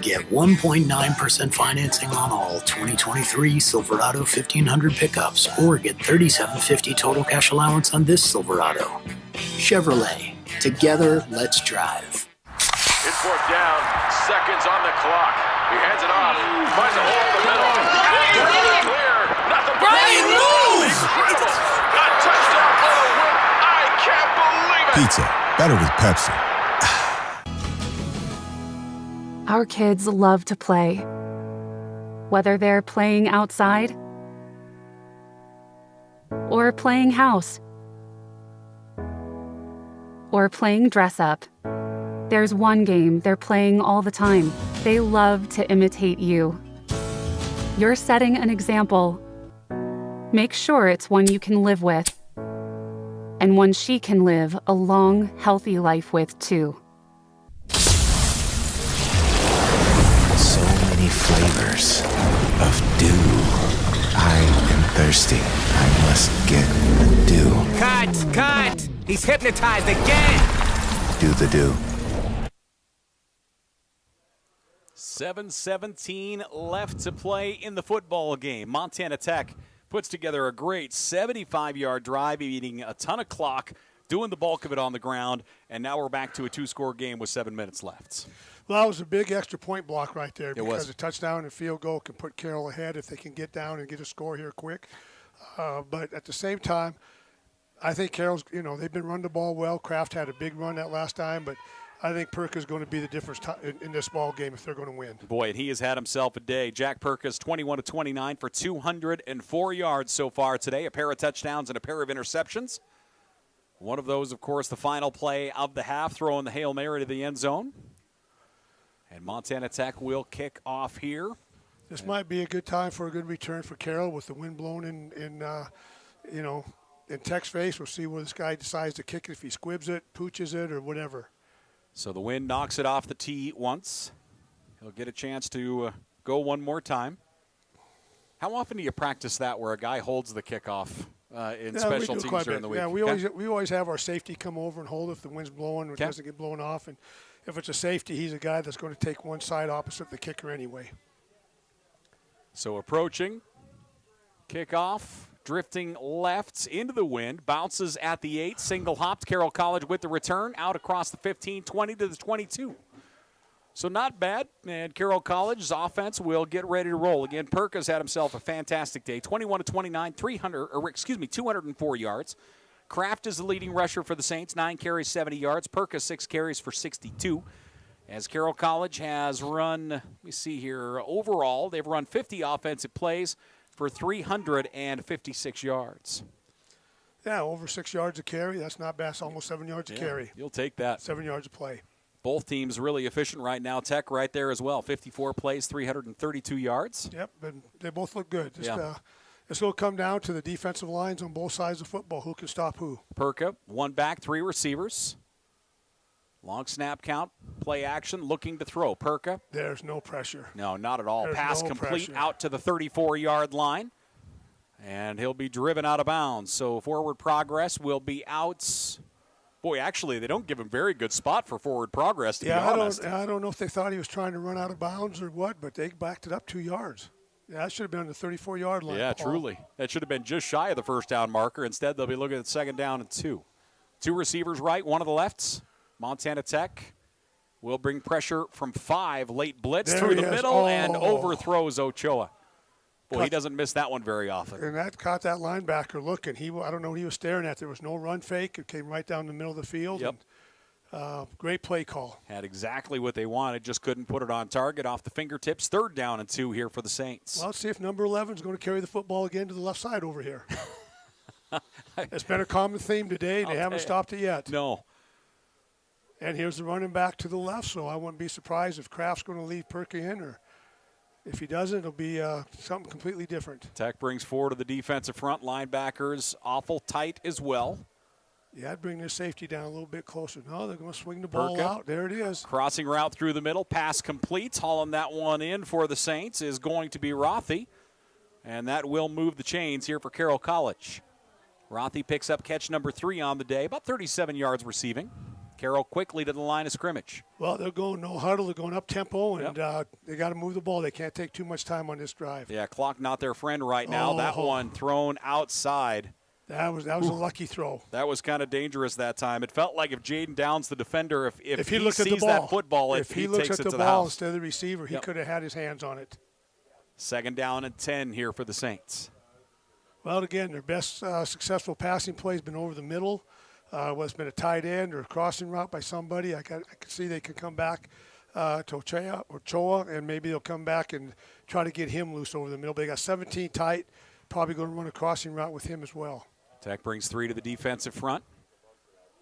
Get 1.9% financing on all 2023 Silverado 1500 pickups or get $3,750 total cash allowance on this Silverado. Chevrolet. Together, let's drive. It's fourth down, seconds on the clock. He hands it off, finds a hole in the middle. And clear. Nothing but Brian, move! Incredible. A touchdown for the win. I can't believe it. Pizza, better with Pepsi. Our kids love to play. Whether they're playing outside or playing house or playing dress up, there's one game they're playing all the time. They love to imitate you. You're setting an example. Make sure it's one you can live with and one she can live a long, healthy life with, too. So many flavors of dew. I am thirsty. I must get the dew. Cut! He's hypnotized again! Do the dew. 7:17 left to play in the football game. Montana Tech puts together a great 75-yard drive, eating a ton of clock, doing the bulk of it on the ground, and now we're back to a two-score game with 7 minutes left. Well, that was a big extra point block right there because was. a touchdown and field goal can put Carroll ahead if they can get down and get a score here quick. But at the same time, I think Carroll's, they've been running the ball well. Kraft had a big run that last time, but I think Perka is going to be the difference in this ball game if they're going to win. Boy, and he has had himself a day. Jack Perkins, 21-29 for 204 yards so far today, a pair of touchdowns and a pair of interceptions. One of those, of course, the final play of the half, throwing the Hail Mary to the end zone. And Montana Tech will kick off here. This might be a good time for a good return for Carroll with the wind blowing in Tech's face. We'll see where this guy decides to kick it, if he squibs it, pooches it, or whatever. So the wind knocks it off the tee once. He'll get a chance to go one more time. How often do you practice that where a guy holds the kickoff in special teams during the week? Yeah, we always have our safety come over and hold if the wind's blowing or it doesn't get blown off. And if it's a safety, he's a guy that's going to take one side opposite the kicker anyway. So approaching, kickoff, drifting left into the wind, bounces at the 8, single hopped. Carroll College with the return, out across the 15, 20 to the 22. So not bad, and Carroll College's offense will get ready to roll. Again, Perka's had himself a fantastic day, 21-29, 204 yards. Kraft is the leading rusher for the Saints, 9 carries, 70 yards. Perka, 6 carries for 62. As Carroll College has run, let me see here, overall, they've run 50 offensive plays for 356 yards. Yeah, over 6 yards a carry. That's not bad. It's almost 7 yards a carry. You'll take that. 7 yards a play. Both teams really efficient right now. Tech right there as well. 54 plays, 332 yards. Yep, and they both look good. It's going to come down to the defensive lines on both sides of football. Who can stop who? Perka, 1 back, 3 receivers. Long snap count, play action, looking to throw. Perka. There's no pressure. No, not at all. There's Pass no complete pressure. out to the 34-yard line. And he'll be driven out of bounds. So forward progress will be out. Boy, actually, they don't give him very good spot for forward progress, to be honest. I don't know if they thought he was trying to run out of bounds or what, but they backed it up 2 yards. Yeah, that should have been on the 34-yard line. Yeah, truly. That should have been just shy of the first down marker. Instead, they'll be looking at 2nd down and 2. 2 receivers right, 1 of the lefts. Montana Tech will bring pressure from 5. Late blitz through the middle and overthrows Ochoa. Boy, he doesn't miss that one very often. And that caught that linebacker looking. I don't know what he was staring at. There was no run fake. It came right down the middle of the field. Yep. And, great play call. Had exactly what they wanted, just couldn't put it on target off the fingertips. 3rd down and 2 here for the Saints. Well, let's see if number 11 is going to carry the football again to the left side over here. It's been a common theme today, and they haven't stopped it yet. No. And here's the running back to the left, so I wouldn't be surprised if Kraft's going to leave Perka in, or if he doesn't, it'll be something completely different. Tech brings 4 to the defensive front. Linebackers awful tight as well. Yeah, I'd bring their safety down a little bit closer. No, they're going to swing the ball out. There it is. Crossing route through the middle. Pass complete. Hauling that one in for the Saints is going to be Rothy. And that will move the chains here for Carroll College. Rothy picks up catch number 3 on the day, about 37 yards receiving. Carroll quickly to the line of scrimmage. Well, they're going no huddle. They're going up tempo, and they got to move the ball. They can't take too much time on this drive. Yeah, clock not their friend right now. That one thrown outside. That was a lucky throw. That was kind of dangerous that time. It felt like if Jaden Downs, the defender, if he looked sees at the ball, that football, if he looks at the ball instead of the receiver, he could have had his hands on it. 2nd down and 10 here for the Saints. Well, again, their best successful passing play has been over the middle. It's been a tight end or a crossing route by somebody. I can see they can come back to Ochoa, and maybe they'll come back and try to get him loose over the middle. But they got 17 tight, probably going to run a crossing route with him as well. Tech brings 3 to the defensive front.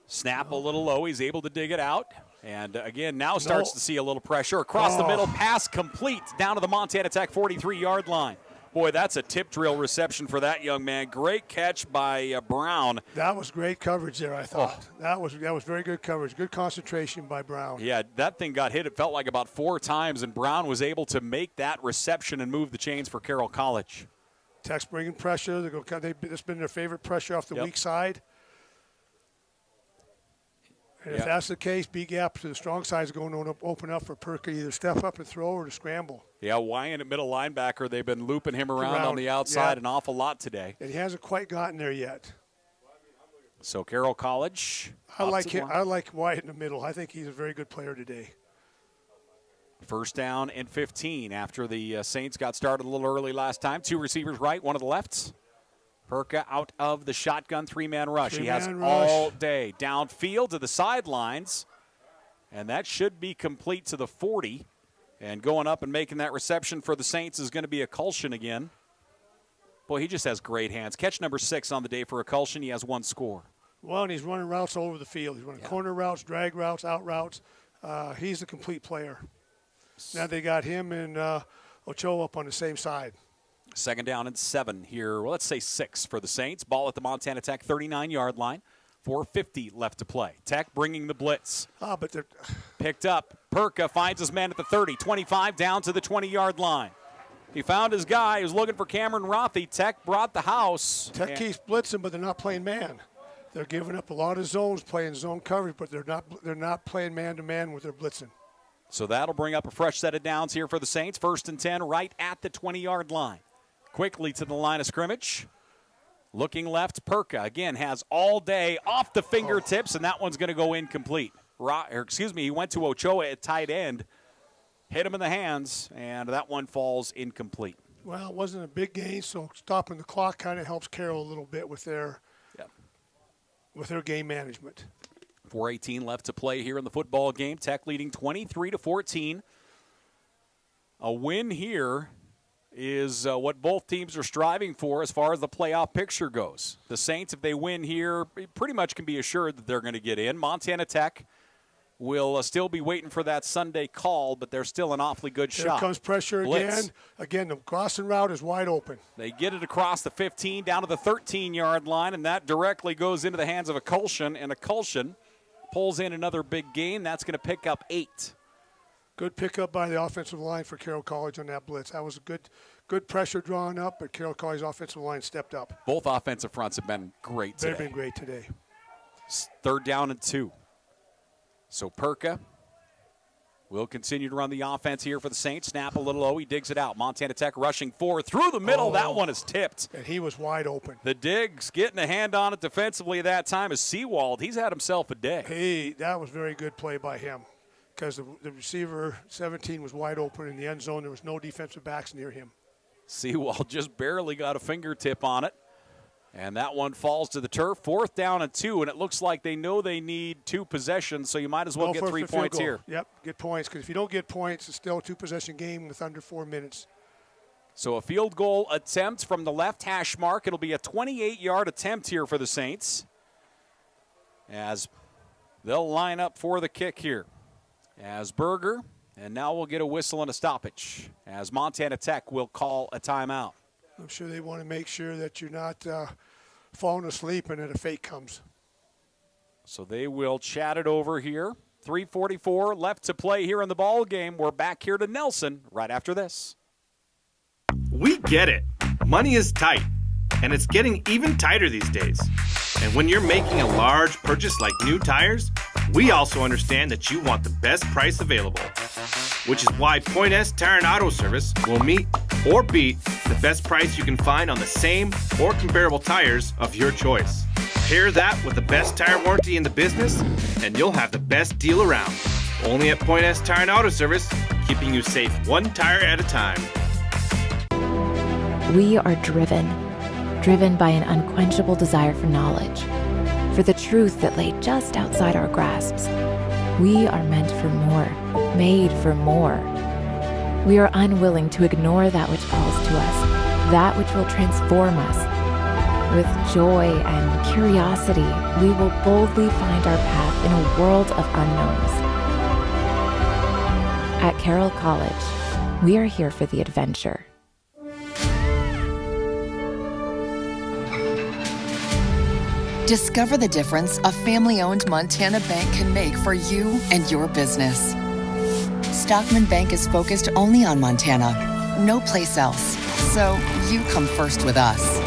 Snap a little low. He's able to dig it out. And again, now starts to see a little pressure. Across the middle, pass complete down to the Montana Tech 43-yard line. Boy, that's a tip drill reception for that young man. Great catch by Brown. That was great coverage there, I thought. That was very good coverage. Good concentration by Brown. Yeah, that thing got hit, it felt like about 4 times, and Brown was able to make that reception and move the chains for Carroll College. Tech's bringing pressure. It's been their favorite pressure off the weak side. And if that's the case, B-gap to the strong side is going to open up for Perka, either step up and throw or to scramble. Yeah, Wyan at middle linebacker, they've been looping him around on the outside an awful lot today. And he hasn't quite gotten there yet. So Carroll College. I like Wyatt in the middle. I think he's a very good player today. 1st down and 15 after the Saints got started a little early last time. 2 receivers right, 1 of the lefts. Perka out of the shotgun 3-man rush. He has all day. Downfield to the sidelines. And that should be complete to the 40. And going up and making that reception for the Saints is going to be Akulshin again. Boy, he just has great hands. Catch number 6 on the day for Akulshin. He has 1 score. Well, and he's running routes all over the field. He's running corner routes, drag routes, out routes. He's a complete player. Now they got him and Ochoa up on the same side. 2nd down and 7 here. Well, let's say 6 for the Saints. Ball at the Montana Tech 39-yard line. 4:50 left to play. Tech bringing the blitz. But they're picked up. Perka finds his man at the 30. 25 down to the 20-yard line. He found his guy. He was looking for Cameron Rothy. Tech brought the house. Tech keeps blitzing, but they're not playing man. They're giving up a lot of zones, playing zone coverage, but they're not playing man-to-man with their blitzing. So that'll bring up a fresh set of downs here for the Saints. 1st and 10 right at the 20-yard line. Quickly to the line of scrimmage. Looking left, Perka again has all day off the fingertips, and that one's going to go incomplete. He went to Ochoa at tight end, hit him in the hands, and that one falls incomplete. Well, it wasn't a big gain, so stopping the clock kind of helps Carroll a little bit with their game management. 4:18 left to play here in the football game. Tech leading 23-14. A win here is what both teams are striving for as far as the playoff picture goes. The Saints, if they win here, pretty much can be assured that they're going to get in. Montana Tech will still be waiting for that Sunday call, but they're still an awfully good shot. Here comes pressure Blitz. again. Again, the crossing route is wide open. They get it across the 15 down to the 13-yard line, and that directly goes into the hands of Akulshin, and Akulshin pulls in another big gain. That's going to pick up 8. Good pickup by the offensive line for Carroll College on that blitz. That was a good pressure drawn up, but Carroll College's offensive line stepped up. Both offensive fronts have been great today. They've been great today. 3rd down and 2. So Perka will continue to run the offense here for the Saints. Snap a little low. He digs it out. Montana Tech rushing 4 through the middle. That one is tipped. And he was wide open. The Diggs getting a hand on it defensively at that time is Seawald. He's had himself a day. That was very good play by him because the receiver, 17, was wide open in the end zone. There was no defensive backs near him. Seawald just barely got a fingertip on it. And that one falls to the turf. 4th down and 2, and it looks like they know they need 2 possessions, so you might as well get 3 points here. Yep, get points, because if you don't get points, it's still a 2-possession game with under 4 minutes. So a field goal attempt from the left hash mark. It'll be a 28-yard attempt here for the Saints as they'll line up for the kick here. As Berger, and now we'll get a whistle and a stoppage as Montana Tech will call a timeout. I'm sure they want to make sure that you're not falling asleep and that a fake comes. So they will chat it over here. 3:44 left to play here in the ball game. We're back here to Nelson right after this. We get it. Money is tight, and it's getting even tighter these days. And when you're making a large purchase like new tires, we also understand that you want the best price available. Which is why Point S Tire and Auto Service will meet or beat the best price you can find on the same or comparable tires of your choice. Pair that with the best tire warranty in the business, and you'll have the best deal around. Only at Point S Tire and Auto Service, keeping you safe one tire at a time. We are driven by an unquenchable desire for knowledge, for the truth that lay just outside our grasps. We are meant for more, made for more. We are unwilling to ignore that which calls to us, that which will transform us. With joy and curiosity, we will boldly find our path in a world of unknowns. At Carroll College, we are here for the adventure. Discover the difference a family-owned Montana bank can make for you and your business. Stockman Bank is focused only on Montana, no place else. So you come first with us.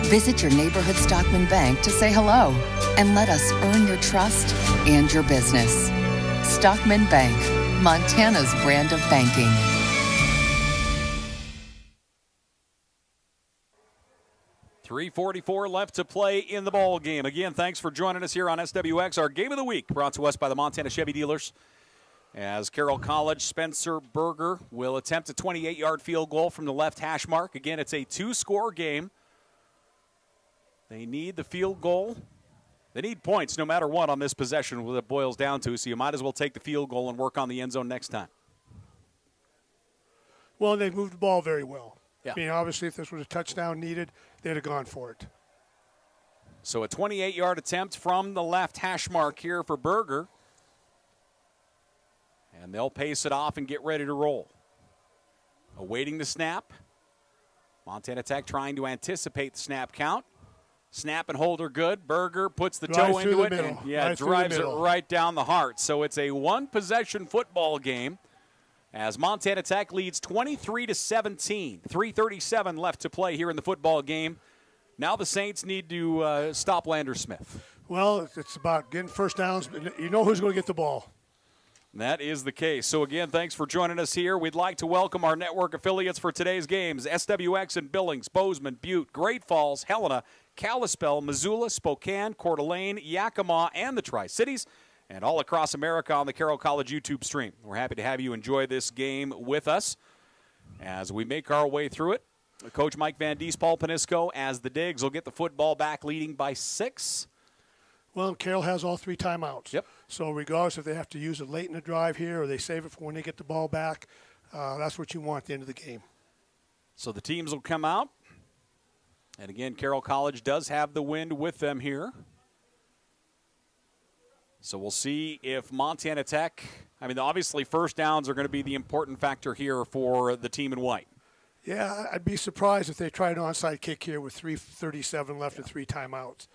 Visit your neighborhood Stockman Bank to say hello and let us earn your trust and your business. Stockman Bank, Montana's brand of banking. .344 left to play in the ball game. Again, thanks for joining us here on SWX. Our Game of the Week brought to us by the Montana Chevy Dealers. As Carroll College, Spencer Berger will attempt a 28-yard field goal from the left hash mark. Again, it's a two-score game. They need the field goal. They need points no matter what on this possession, what it boils down to, so you might as well take the field goal and work on the end zone next time. Well, they've moved the ball very well. Yeah. I mean, obviously, if this was a touchdown needed, they'd have gone for it. So a 28-yard attempt from the left hash mark here for Berger. And they'll pace it off and get ready to roll. Awaiting the snap. Montana Tech trying to anticipate the snap count. Snap and hold are good. Berger puts the toe into it. And, drives it right down the heart. So it's a one-possession football game as Montana Tech leads 23-17. 3:37 left to play here in the football game. Now the Saints need to stop Lander Smith. Well, it's about getting first downs. You know who's going to get the ball. That is the case. So, again, thanks for joining us here. We'd like to welcome our network affiliates for today's games. SWX in Billings, Bozeman, Butte, Great Falls, Helena, Kalispell, Missoula, Spokane, Coeur d'Alene, Yakima, and the Tri-Cities, and all across America on the Carroll College YouTube stream. We're happy to have you enjoy this game with us as we make our way through it. Coach Mike Van Dies, Paul Panisco, as the Digs will get the football back leading by 6. Well, Carroll has all 3 timeouts. Yep. So regardless if they have to use it late in the drive here or they save it for when they get the ball back, that's what you want at the end of the game. So the teams will come out. And again, Carroll College does have the wind with them here. So we'll see if Montana Tech, obviously first downs are going to be the important factor here for the team in white. Yeah, I'd be surprised if they try an onside kick here with 3:37 left and 3 timeouts.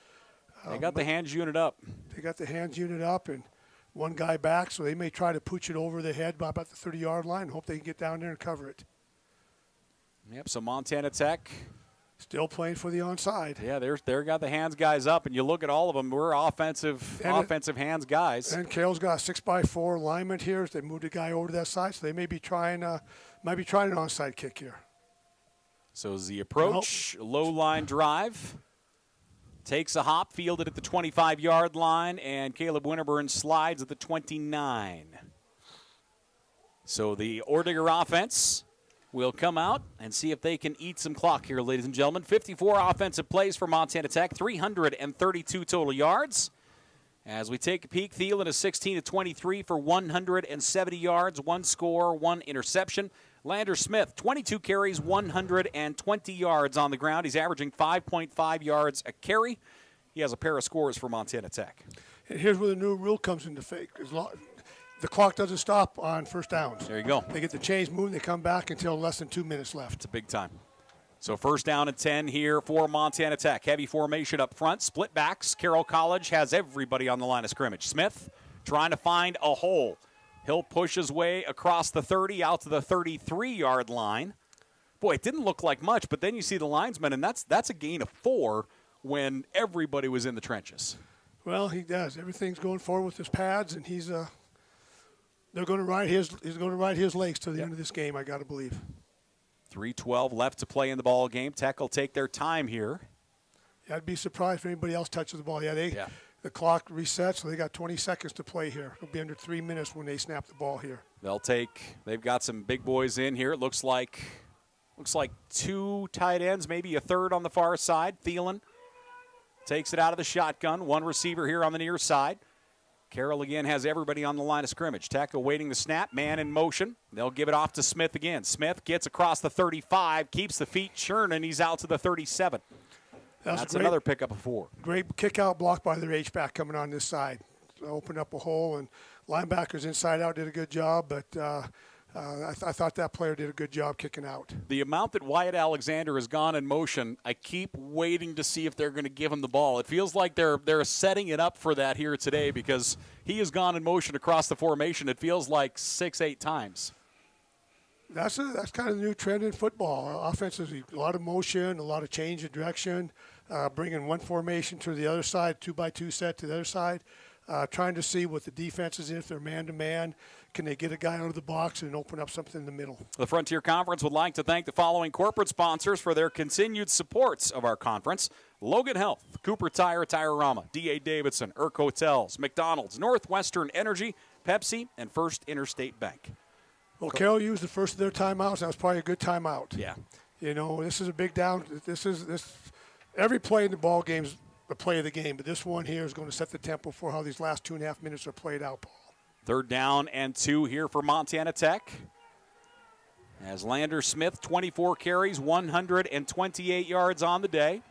They got the hands unit up. They got the hands unit up and one guy back, so they may try to pooch it over the head by about the 30-yard line and hope they can get down there and cover it. Yep, so Montana Tech still playing for the onside. Yeah, they're got the hands guys up, and you look at all of them, we're offensive hands guys. And Carroll's got a 6x4 alignment here as they move the guy over to that side, so they may be trying an onside kick here. So as the approach, low line drive. Takes a hop, fielded at the 25-yard line, and Caleb Winterburn slides at the 29. So the Ordiger offense will come out and see if they can eat some clock here, ladies and gentlemen. 54 offensive plays for Montana Tech, 332 total yards. As we take a peek, Thielen is 16-23 for 170 yards, 1 score, 1 interception. Lander Smith, 22 carries, 120 yards on the ground. He's averaging 5.5 yards a carry. He has a pair of scores for Montana Tech. And here's where the new rule comes into effect. The clock doesn't stop on first downs. There you go. They get the chains moving. They come back until less than 2 minutes left. It's a big time. So first down and 10 here for Montana Tech. Heavy formation up front. Split backs. Carroll College has everybody on the line of scrimmage. Smith trying to find a hole. He'll push his way across the 30 out to the 33-yard line. boy, it didn't look like much, but then you see the linesman, and that's a gain of 4 when everybody was in the trenches. Well, he does. Everything's going forward with his pads, and he's going to ride his legs to the end of this game, I got to believe. 3:12 left to play in the ball game. Tech will take their time here. Yeah, I'd be surprised if anybody else touches the ball. The clock resets, so they got 20 seconds to play here. It'll be under 3 minutes when they snap the ball here. They've got some big boys in here. It looks like 2 tight ends, maybe a third on the far side. Thielen takes it out of the shotgun. 1 receiver here on the near side. Carroll again has everybody on the line of scrimmage. Tech awaiting the snap, man in motion. They'll give it off to Smith again. Smith gets across the 35, keeps the feet churning. He's out to the 37. That's another pickup of 4. Great kick-out block by their H-back coming on this side. Opened up a hole, and linebackers inside out did a good job, but I thought that player did a good job kicking out. The amount that Wyatt Alexander has gone in motion, I keep waiting to see if they're going to give him the ball. It feels like they're setting it up for that here today because he has gone in motion across the formation. It feels like 6-8 times. That's kind of the new trend in football. Offensively, a lot of motion, a lot of change of direction, bringing one formation to the other side, 2x2 set to the other side, trying to see what the defense is in. If they're man-to-man, can they get a guy out of the box and open up something in the middle? The Frontier Conference would like to thank the following corporate sponsors for their continued supports of our conference: Logan Health, Cooper Tire, Tire-Rama, D.A. Davidson, Irk Hotels, McDonald's, Northwestern Energy, Pepsi, and First Interstate Bank. Well, Carroll used the first of their timeouts. That was probably a good timeout. Yeah. This is a big down. Every play in the ball game is the play of the game, but this one here is going to set the tempo for how these last 2.5 minutes are played out, Paul. 3rd down and 2 here for Montana Tech. As Lander Smith, 24 carries, 128 yards on the day.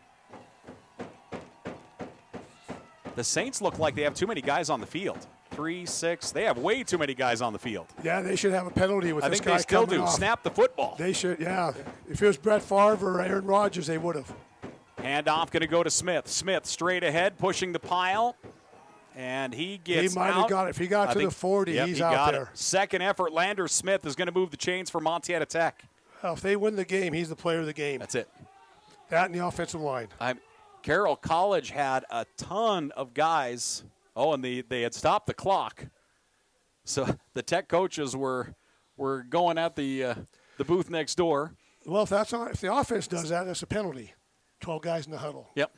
The Saints look like they have too many guys on the field. 3, 6. They have way too many guys on the field. Yeah, they should have a penalty with this guy coming off. I think they still do. Off. Snap the football. They should, yeah. If it was Brett Favre or Aaron Rodgers, they would have. Handoff going to go to Smith. Smith straight ahead, pushing the pile. And he gets He might have got it. If he got to the 40, he's out there. Second effort, Lander Smith is going to move the chains for Montana Tech. Well, if they win the game, he's the player of the game. That's it. That and the offensive line. Carroll College had a ton of guys. Oh, and they had stopped the clock. So the Tech coaches were going at the booth next door. Well, if the offense does that, that's a penalty. 12 guys in the huddle. Yep.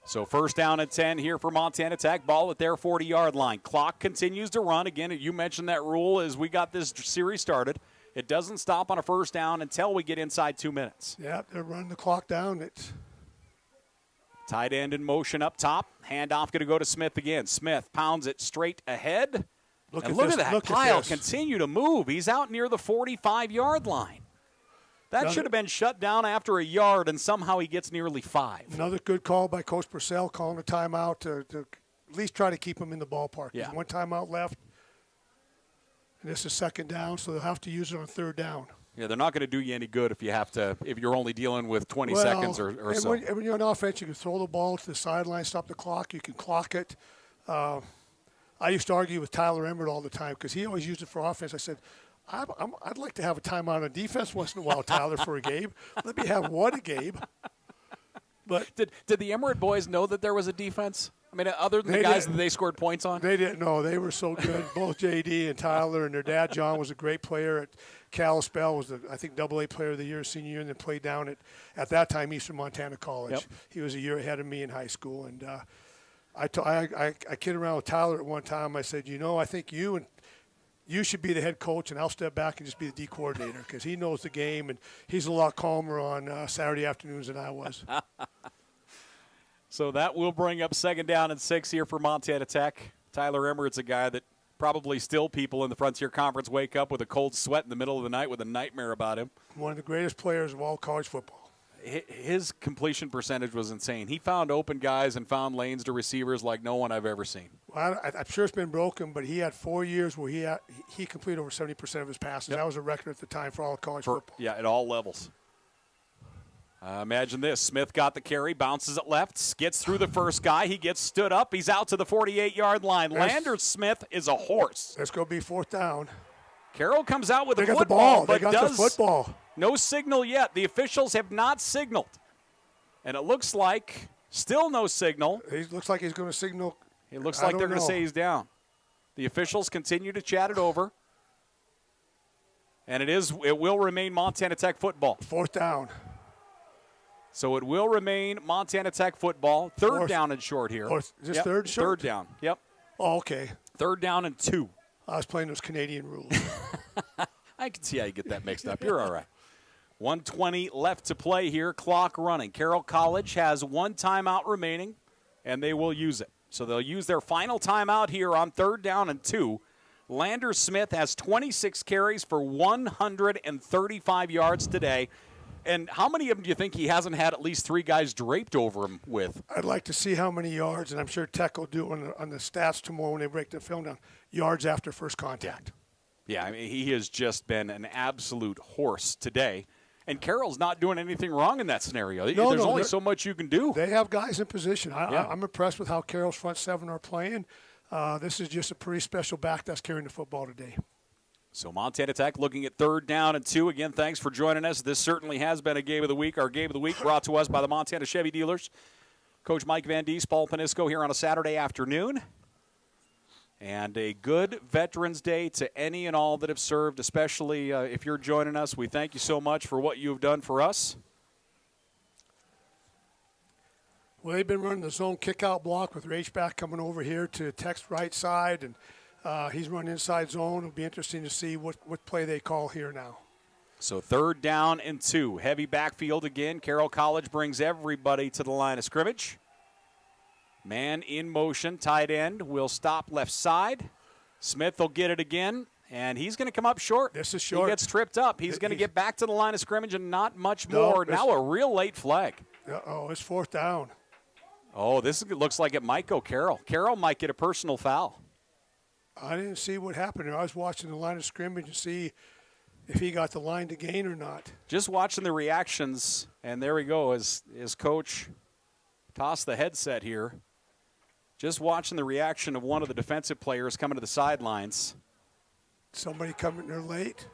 So 1st down and 10 here for Montana Tech. Ball at their 40-yard line. Clock continues to run. Again, you mentioned that rule as we got this series started. It doesn't stop on a 1st down until we get inside 2 minutes. Yeah, they're running the clock down. It's tight end in motion up top. Handoff going to go to Smith again. Smith pounds it straight ahead. Look at that pile continue to move. He's out near the 45-yard line. That should have been shut down after a yard, and somehow he gets nearly 5. Another good call by Coach Purcell, calling a timeout to at least try to keep him in the ballpark. Yeah. There's 1 timeout left, and this is 2nd down, so they'll have to use it on 3rd down. Yeah, they're not going to do you any good if you're only dealing with 20 seconds or so. When you're on offense, you can throw the ball to the sideline, stop the clock. You can clock it. I used to argue with Tyler Emmert all the time because he always used it for offense. I said, I'd like to have a timeout on defense once in a while, Tyler, for a game. Let me have one a game. But did the Emmert boys know that there was a defense? I mean, other than the guys that they scored points on? They didn't know. They were so good. Both J.D. and Tyler, and their dad, John, was a great player at Kalispell, was I think AA player of the year, senior year, and then played down at that time, Eastern Montana College. Yep. He was a year ahead of me in high school. And I kidded around with Tyler at one time. I said, I think you should be the head coach, and I'll step back and just be the D coordinator because he knows the game, and he's a lot calmer on Saturday afternoons than I was. So that will bring up 2nd down and 6 here for Montana Tech. Tyler Emmert's a guy that probably still people in the Frontier Conference wake up with a cold sweat in the middle of the night with a nightmare about him. One of the greatest players of all college football. His completion percentage was insane. He found open guys and found lanes to receivers like no one I've ever seen. Well, I'm sure it's been broken, but he had 4 years where he completed over 70% of his passes. That was a record at the time for all college football. Yeah, at all levels. Imagine this. Smith got the carry, bounces it left, gets through the first guy. He gets stood up. He's out to the 48-yard line. Lander Smith is a horse. Let's go be 4th down. Carroll comes out with the football. They got the ball. But they got the football. No signal yet. The officials have not signaled. And it looks like still no signal. It looks like he's going to signal. It looks like they're going to say he's down. The officials continue to chat it over. And it will remain Montana Tech football. 4th down. So it will remain Montana Tech football. Third down and short here. Is this third and short? Third down. Yep. Oh, okay. 3rd down and 2. I was playing those Canadian rules. I can see how you get that mixed up. You're all right. 1:20 left to play here. Clock running. Carroll College has 1 timeout remaining, and they will use it. So they'll use their final timeout here on 3rd down and 2. Lander Smith has 26 carries for 135 yards today. And how many of them do you think he hasn't had at least 3 guys draped over him with? I'd like to see how many yards, and I'm sure Tech will do it on the stats tomorrow when they break the film down, yards after first contact. Yeah, I mean, he has just been an absolute horse today. And Carroll's not doing anything wrong in that scenario. There's only so much you can do. They have guys in position. I'm impressed with how Carroll's front 7 are playing. This is just a pretty special back that's carrying the football today. So Montana Tech looking at 3rd down and 2. Again, thanks for joining us. This certainly has been a Game of the Week. Our Game of the Week brought to us by the Montana Chevy dealers. Coach Mike Van Dies, Paul Panisco here on a Saturday afternoon. And a good Veterans Day to any and all that have served, especially if you're joining us. We thank you so much for what you've done for us. Well, they've been running the zone kick-out block with their H-back coming over here to Tech's right side, and he's running inside zone. It'll be interesting to see what play they call here now. So 3rd down and 2. Heavy backfield again. Carroll College brings everybody to the line of scrimmage. Man in motion, tight end will stop left side. Smith will get it again, and he's going to come up short. This is short. He gets tripped up. He's going to get back to the line of scrimmage and not much more. Now a real late flag. It's 4th down. Oh, this looks like it might go Carroll. Carroll might get a personal foul. I didn't see what happened there. I was watching the line of scrimmage to see if he got the line to gain or not. Just watching the reactions, and there we go as Coach tossed the headset here. Just watching the reaction of one of the defensive players coming to the sidelines. Somebody coming there late.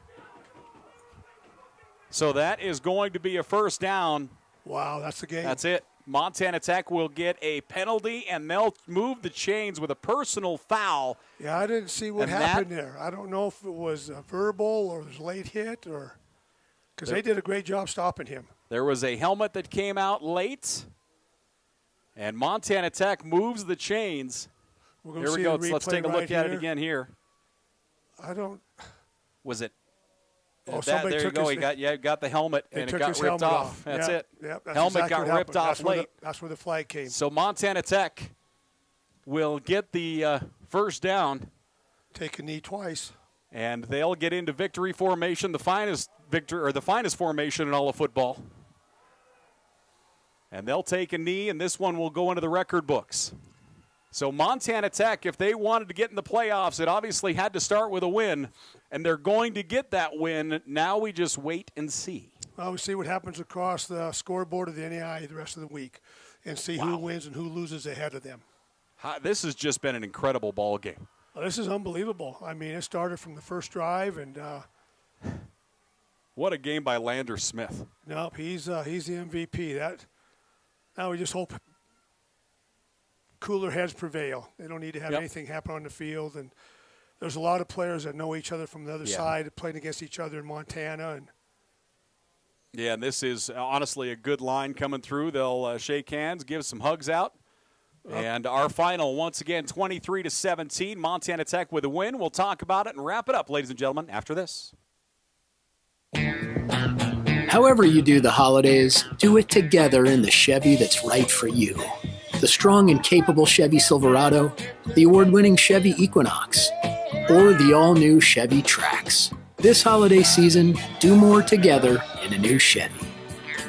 So that is going to be a 1st down. Wow, that's the game. That's it. Montana Tech will get a penalty, and they'll move the chains with a personal foul. Yeah, I didn't see what happened there. I don't know if it was verbal or it was late hit, or because they did a great job stopping him. There was a helmet that came out late, and Montana Tech moves the chains. Here we go. Let's take a look at it again here. Was it? Oh, there you go. He got the helmet, and it got ripped off. That's it. Yep, that's helmet exactly got ripped off late. That's where the flag came. So Montana Tech will get the 1st down. Take a knee twice. And they'll get into victory formation, the finest formation in all of football. And they'll take a knee, and this one will go into the record books. So Montana Tech, if they wanted to get in the playoffs, it obviously had to start with a win, and they're going to get that win. Now we just wait and see. Well, we see what happens across the scoreboard of the NAI the rest of the week and see who wins and who loses ahead of them. This has just been an incredible ball game. Well, this is unbelievable. I mean, it started from the first drive, and what a game by Lander Smith. Nope, he's the MVP. Now we just hope cooler heads prevail. They don't need to have anything happen on the field. And there's a lot of players that know each other from the other side, playing against each other in Montana. And this is honestly a good line coming through. They'll shake hands, give some hugs out. And our final, once again, 23-17, Montana Tech with a win. We'll talk about it and wrap it up, ladies and gentlemen, after this. However you do the holidays, do it together in the Chevy that's right for you. The strong and capable Chevy Silverado, the award-winning Chevy Equinox, or the all-new Chevy Trax. This holiday season, do more together in a new Chevy.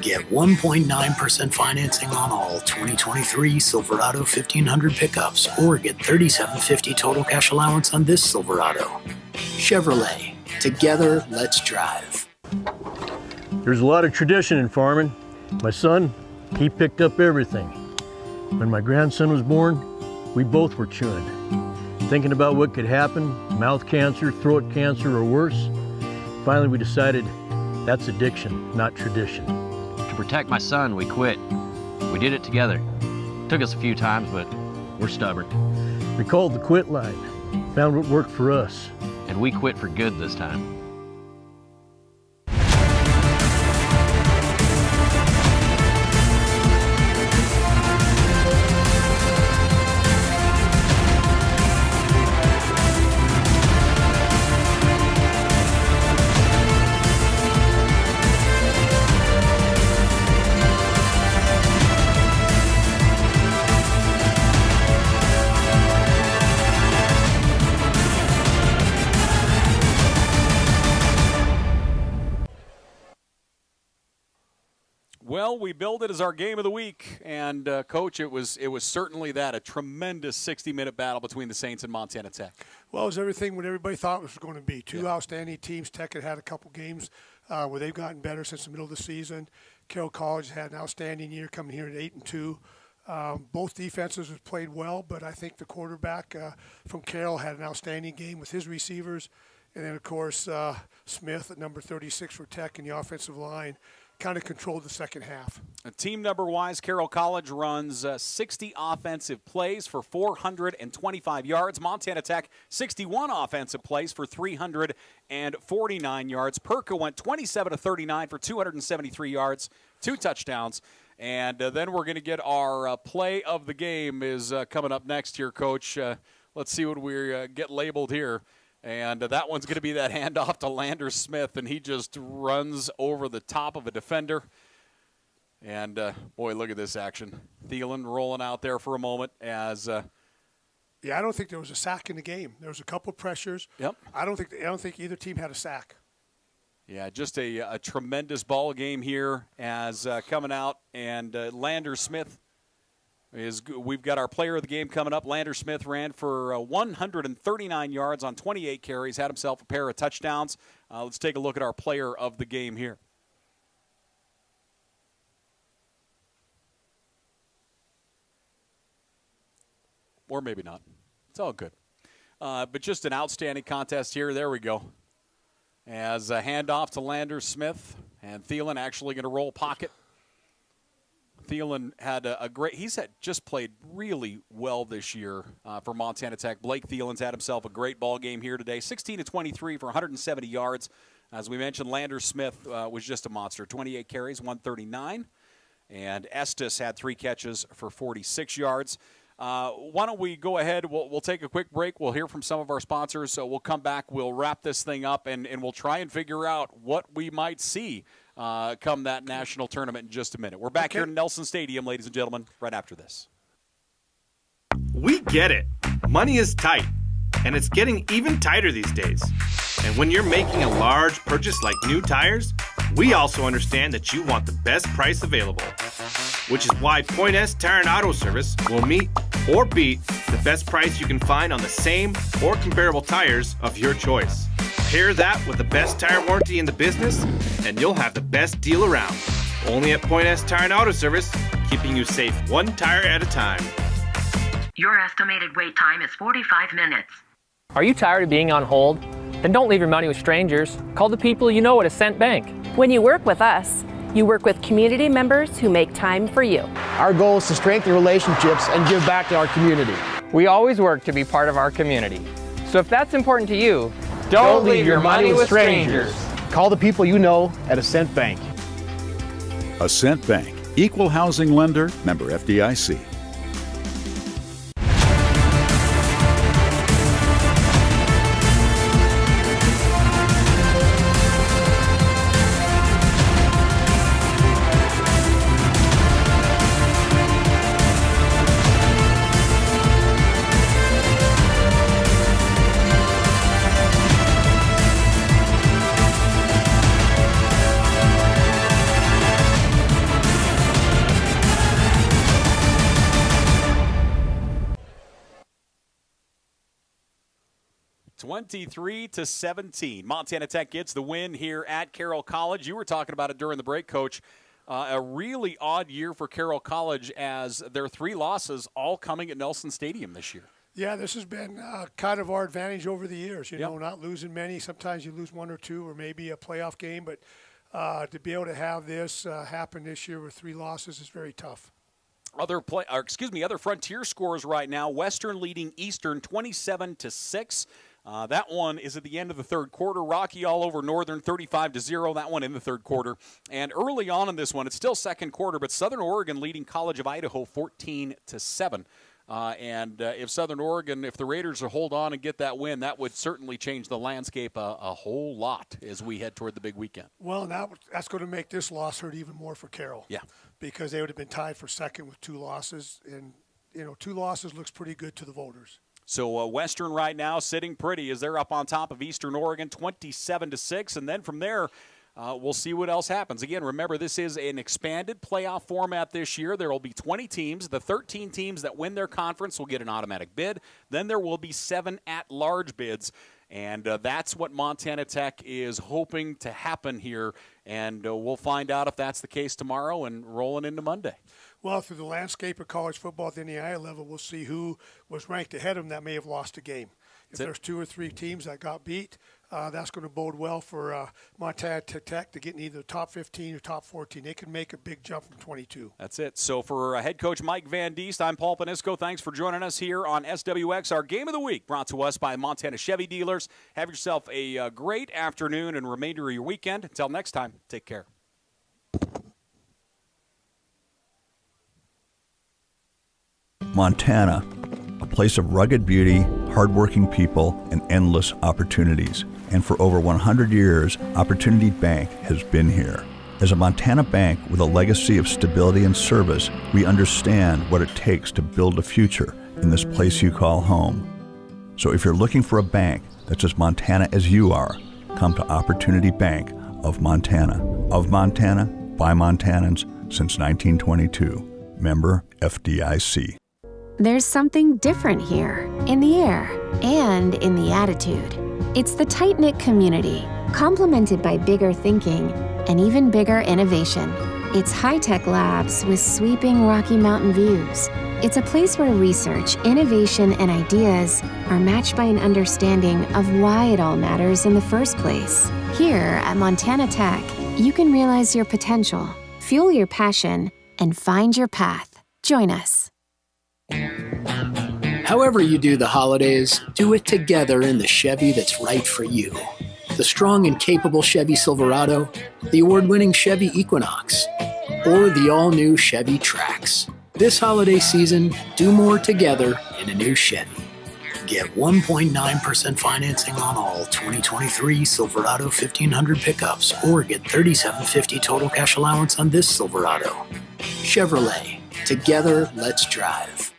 Get 1.9% financing on all 2023 Silverado 1500 pickups, or get $3,750 total cash allowance on this Silverado. Chevrolet. Together, let's drive. There's a lot of tradition in farming. My son, he picked up everything. When my grandson was born, we both were chewing, thinking about what could happen, mouth cancer, throat cancer, or worse. Finally, we decided That's addiction, not tradition. To protect my son, we quit. We did it together. Took us a few times, but we're stubborn. We called the quit line, found what worked for us. And we quit for good this time. Well, we billed it as our game of the week, and Coach, it was certainly that, a tremendous 60-minute battle between the Saints and Montana Tech. Well, it was everything what everybody thought it was going to be. Two outstanding teams. Tech had a couple games where they've gotten better since the middle of the season. Carroll College had an outstanding year coming here at 8-2. Both defenses have played well, but I think the quarterback from Carroll had an outstanding game with his receivers. And then, of course, Smith at number 36 for Tech in the offensive line kind of controlled the second half. Team number-wise, Carroll College runs 60 offensive plays for 425 yards. Montana Tech, 61 offensive plays for 349 yards. Perka went 27-39 for 273 yards, 2 touchdowns. And then we're going to get our play of the game is coming up next here, Coach. Let's see what we get labeled here. And that one's going to be that handoff to Lander Smith, and he just runs over the top of a defender. And, boy, look at this action. Thielen rolling out there for a moment as yeah, I don't think there was a sack in the game. There was a couple of pressures. Yep. I don't think either team had a sack. Yeah, just a tremendous ball game here as coming out, and Lander Smith we've got our player of the game coming up. Lander Smith ran for 139 yards on 28 carries, had himself a pair of touchdowns. Let's take a look at our player of the game here. Or maybe not. It's all good. But just an outstanding contest here. There we go. As a handoff to Lander Smith, and Thielen actually going to roll pocket. Thielen had he's just played really well this year for Montana Tech. Blake Thielen's had himself a great ball game here today. 16-23 for 170 yards. As we mentioned, Lander Smith was just a monster. 28 carries, 139. And Estes had 3 catches for 46 yards. Why don't we go ahead? We'll take a quick break. We'll hear from some of our sponsors. So we'll come back. We'll wrap this thing up, and we'll try and figure out what we might see come that national tournament in just a minute. We're back here in Nelson Stadium, ladies and gentlemen, right after this. We get it. Money is tight, and it's getting even tighter these days. And when you're making a large purchase like new tires, we also understand that you want the best price available, which is why Point S Tire and Auto Service will meet or beat the best price you can find on the same or comparable tires of your choice. Pair that with the best tire warranty in the business, and you'll have the best deal around. Only at Point S Tire and Auto Service, keeping you safe one tire at a time. Your estimated wait time is 45 minutes. Are you tired of being on hold? Then don't leave your money with strangers. Call the people you know at Ascent Bank. When you work with us, you work with community members who make time for you. Our goal is to strengthen relationships and give back to our community. We always work to be part of our community. So if that's important to you, don't leave your money with strangers. Call the people you know at Ascent Bank. Ascent Bank, equal housing lender, member FDIC. to 17. Montana Tech gets the win here at Carroll College. You were talking about it during the break, Coach. A really odd year for Carroll College as their 3 losses all coming at Nelson Stadium this year. Yeah, this has been kind of our advantage over the years, you know, not losing many. Sometimes you lose 1 or 2 or maybe a playoff game, but To be able to have this happen this year with 3 losses is very tough. Other Frontier scores right now. Western leading Eastern 27-6. That one is at the end of the third quarter. Rocky all over Northern 35-0. That one in the third quarter. And early on in this one, it's still second quarter, but Southern Oregon leading College of Idaho 14-7. If Southern Oregon, if the Raiders will hold on and get that win, that would certainly change the landscape a whole lot as we head toward the big weekend. Well, that's going to make this loss hurt even more for Carroll. Yeah. Because they would have been tied for second with 2 losses. And, 2 losses looks pretty good to the voters. So Western right now sitting pretty as they're up on top of Eastern Oregon 27-6. And then from there, we'll see what else happens. Again, remember, this is an expanded playoff format this year. There will be 20 teams. The 13 teams that win their conference will get an automatic bid. Then there will be 7 at-large bids. And that's what Montana Tech is hoping to happen here. And we'll find out if that's the case tomorrow and rolling into Monday. Well, through the landscape of college football at the NAIA level, we'll see who was ranked ahead of them that may have lost a game. If there's 2 or 3 teams that got beat, that's going to bode well for Montana Tech to get in either the top 15 or top 14. They can make a big jump from 22. That's it. So for head coach Mike Van Diest, I'm Paul Panisco. Thanks for joining us here on SWX. Our Game of the Week brought to us by Montana Chevy Dealers. Have yourself a great afternoon and remainder of your weekend. Until next time, take care. Montana, a place of rugged beauty, hardworking people, and endless opportunities. And for over 100 years, Opportunity Bank has been here. As a Montana bank with a legacy of stability and service, we understand what it takes to build a future in this place you call home. So if you're looking for a bank that's as Montana as you are, come to Opportunity Bank of Montana. Of Montana, by Montanans, since 1922. Member FDIC. There's something different here, in the air and in the attitude. It's the tight-knit community, complemented by bigger thinking and even bigger innovation. It's high-tech labs with sweeping Rocky Mountain views. It's a place where research, innovation, and ideas are matched by an understanding of why it all matters in the first place. Here at Montana Tech, you can realize your potential, fuel your passion, and find your path. Join us. However you do the holidays, do it together in the Chevy that's right for you. The strong and capable Chevy Silverado, the award-winning Chevy Equinox, or the all-new Chevy Trax. This holiday season, do more together in a new Chevy. Get 1.9% financing on all 2023 Silverado 1500 pickups, or get $3,750 total cash allowance on this Silverado. Chevrolet. Together, let's drive.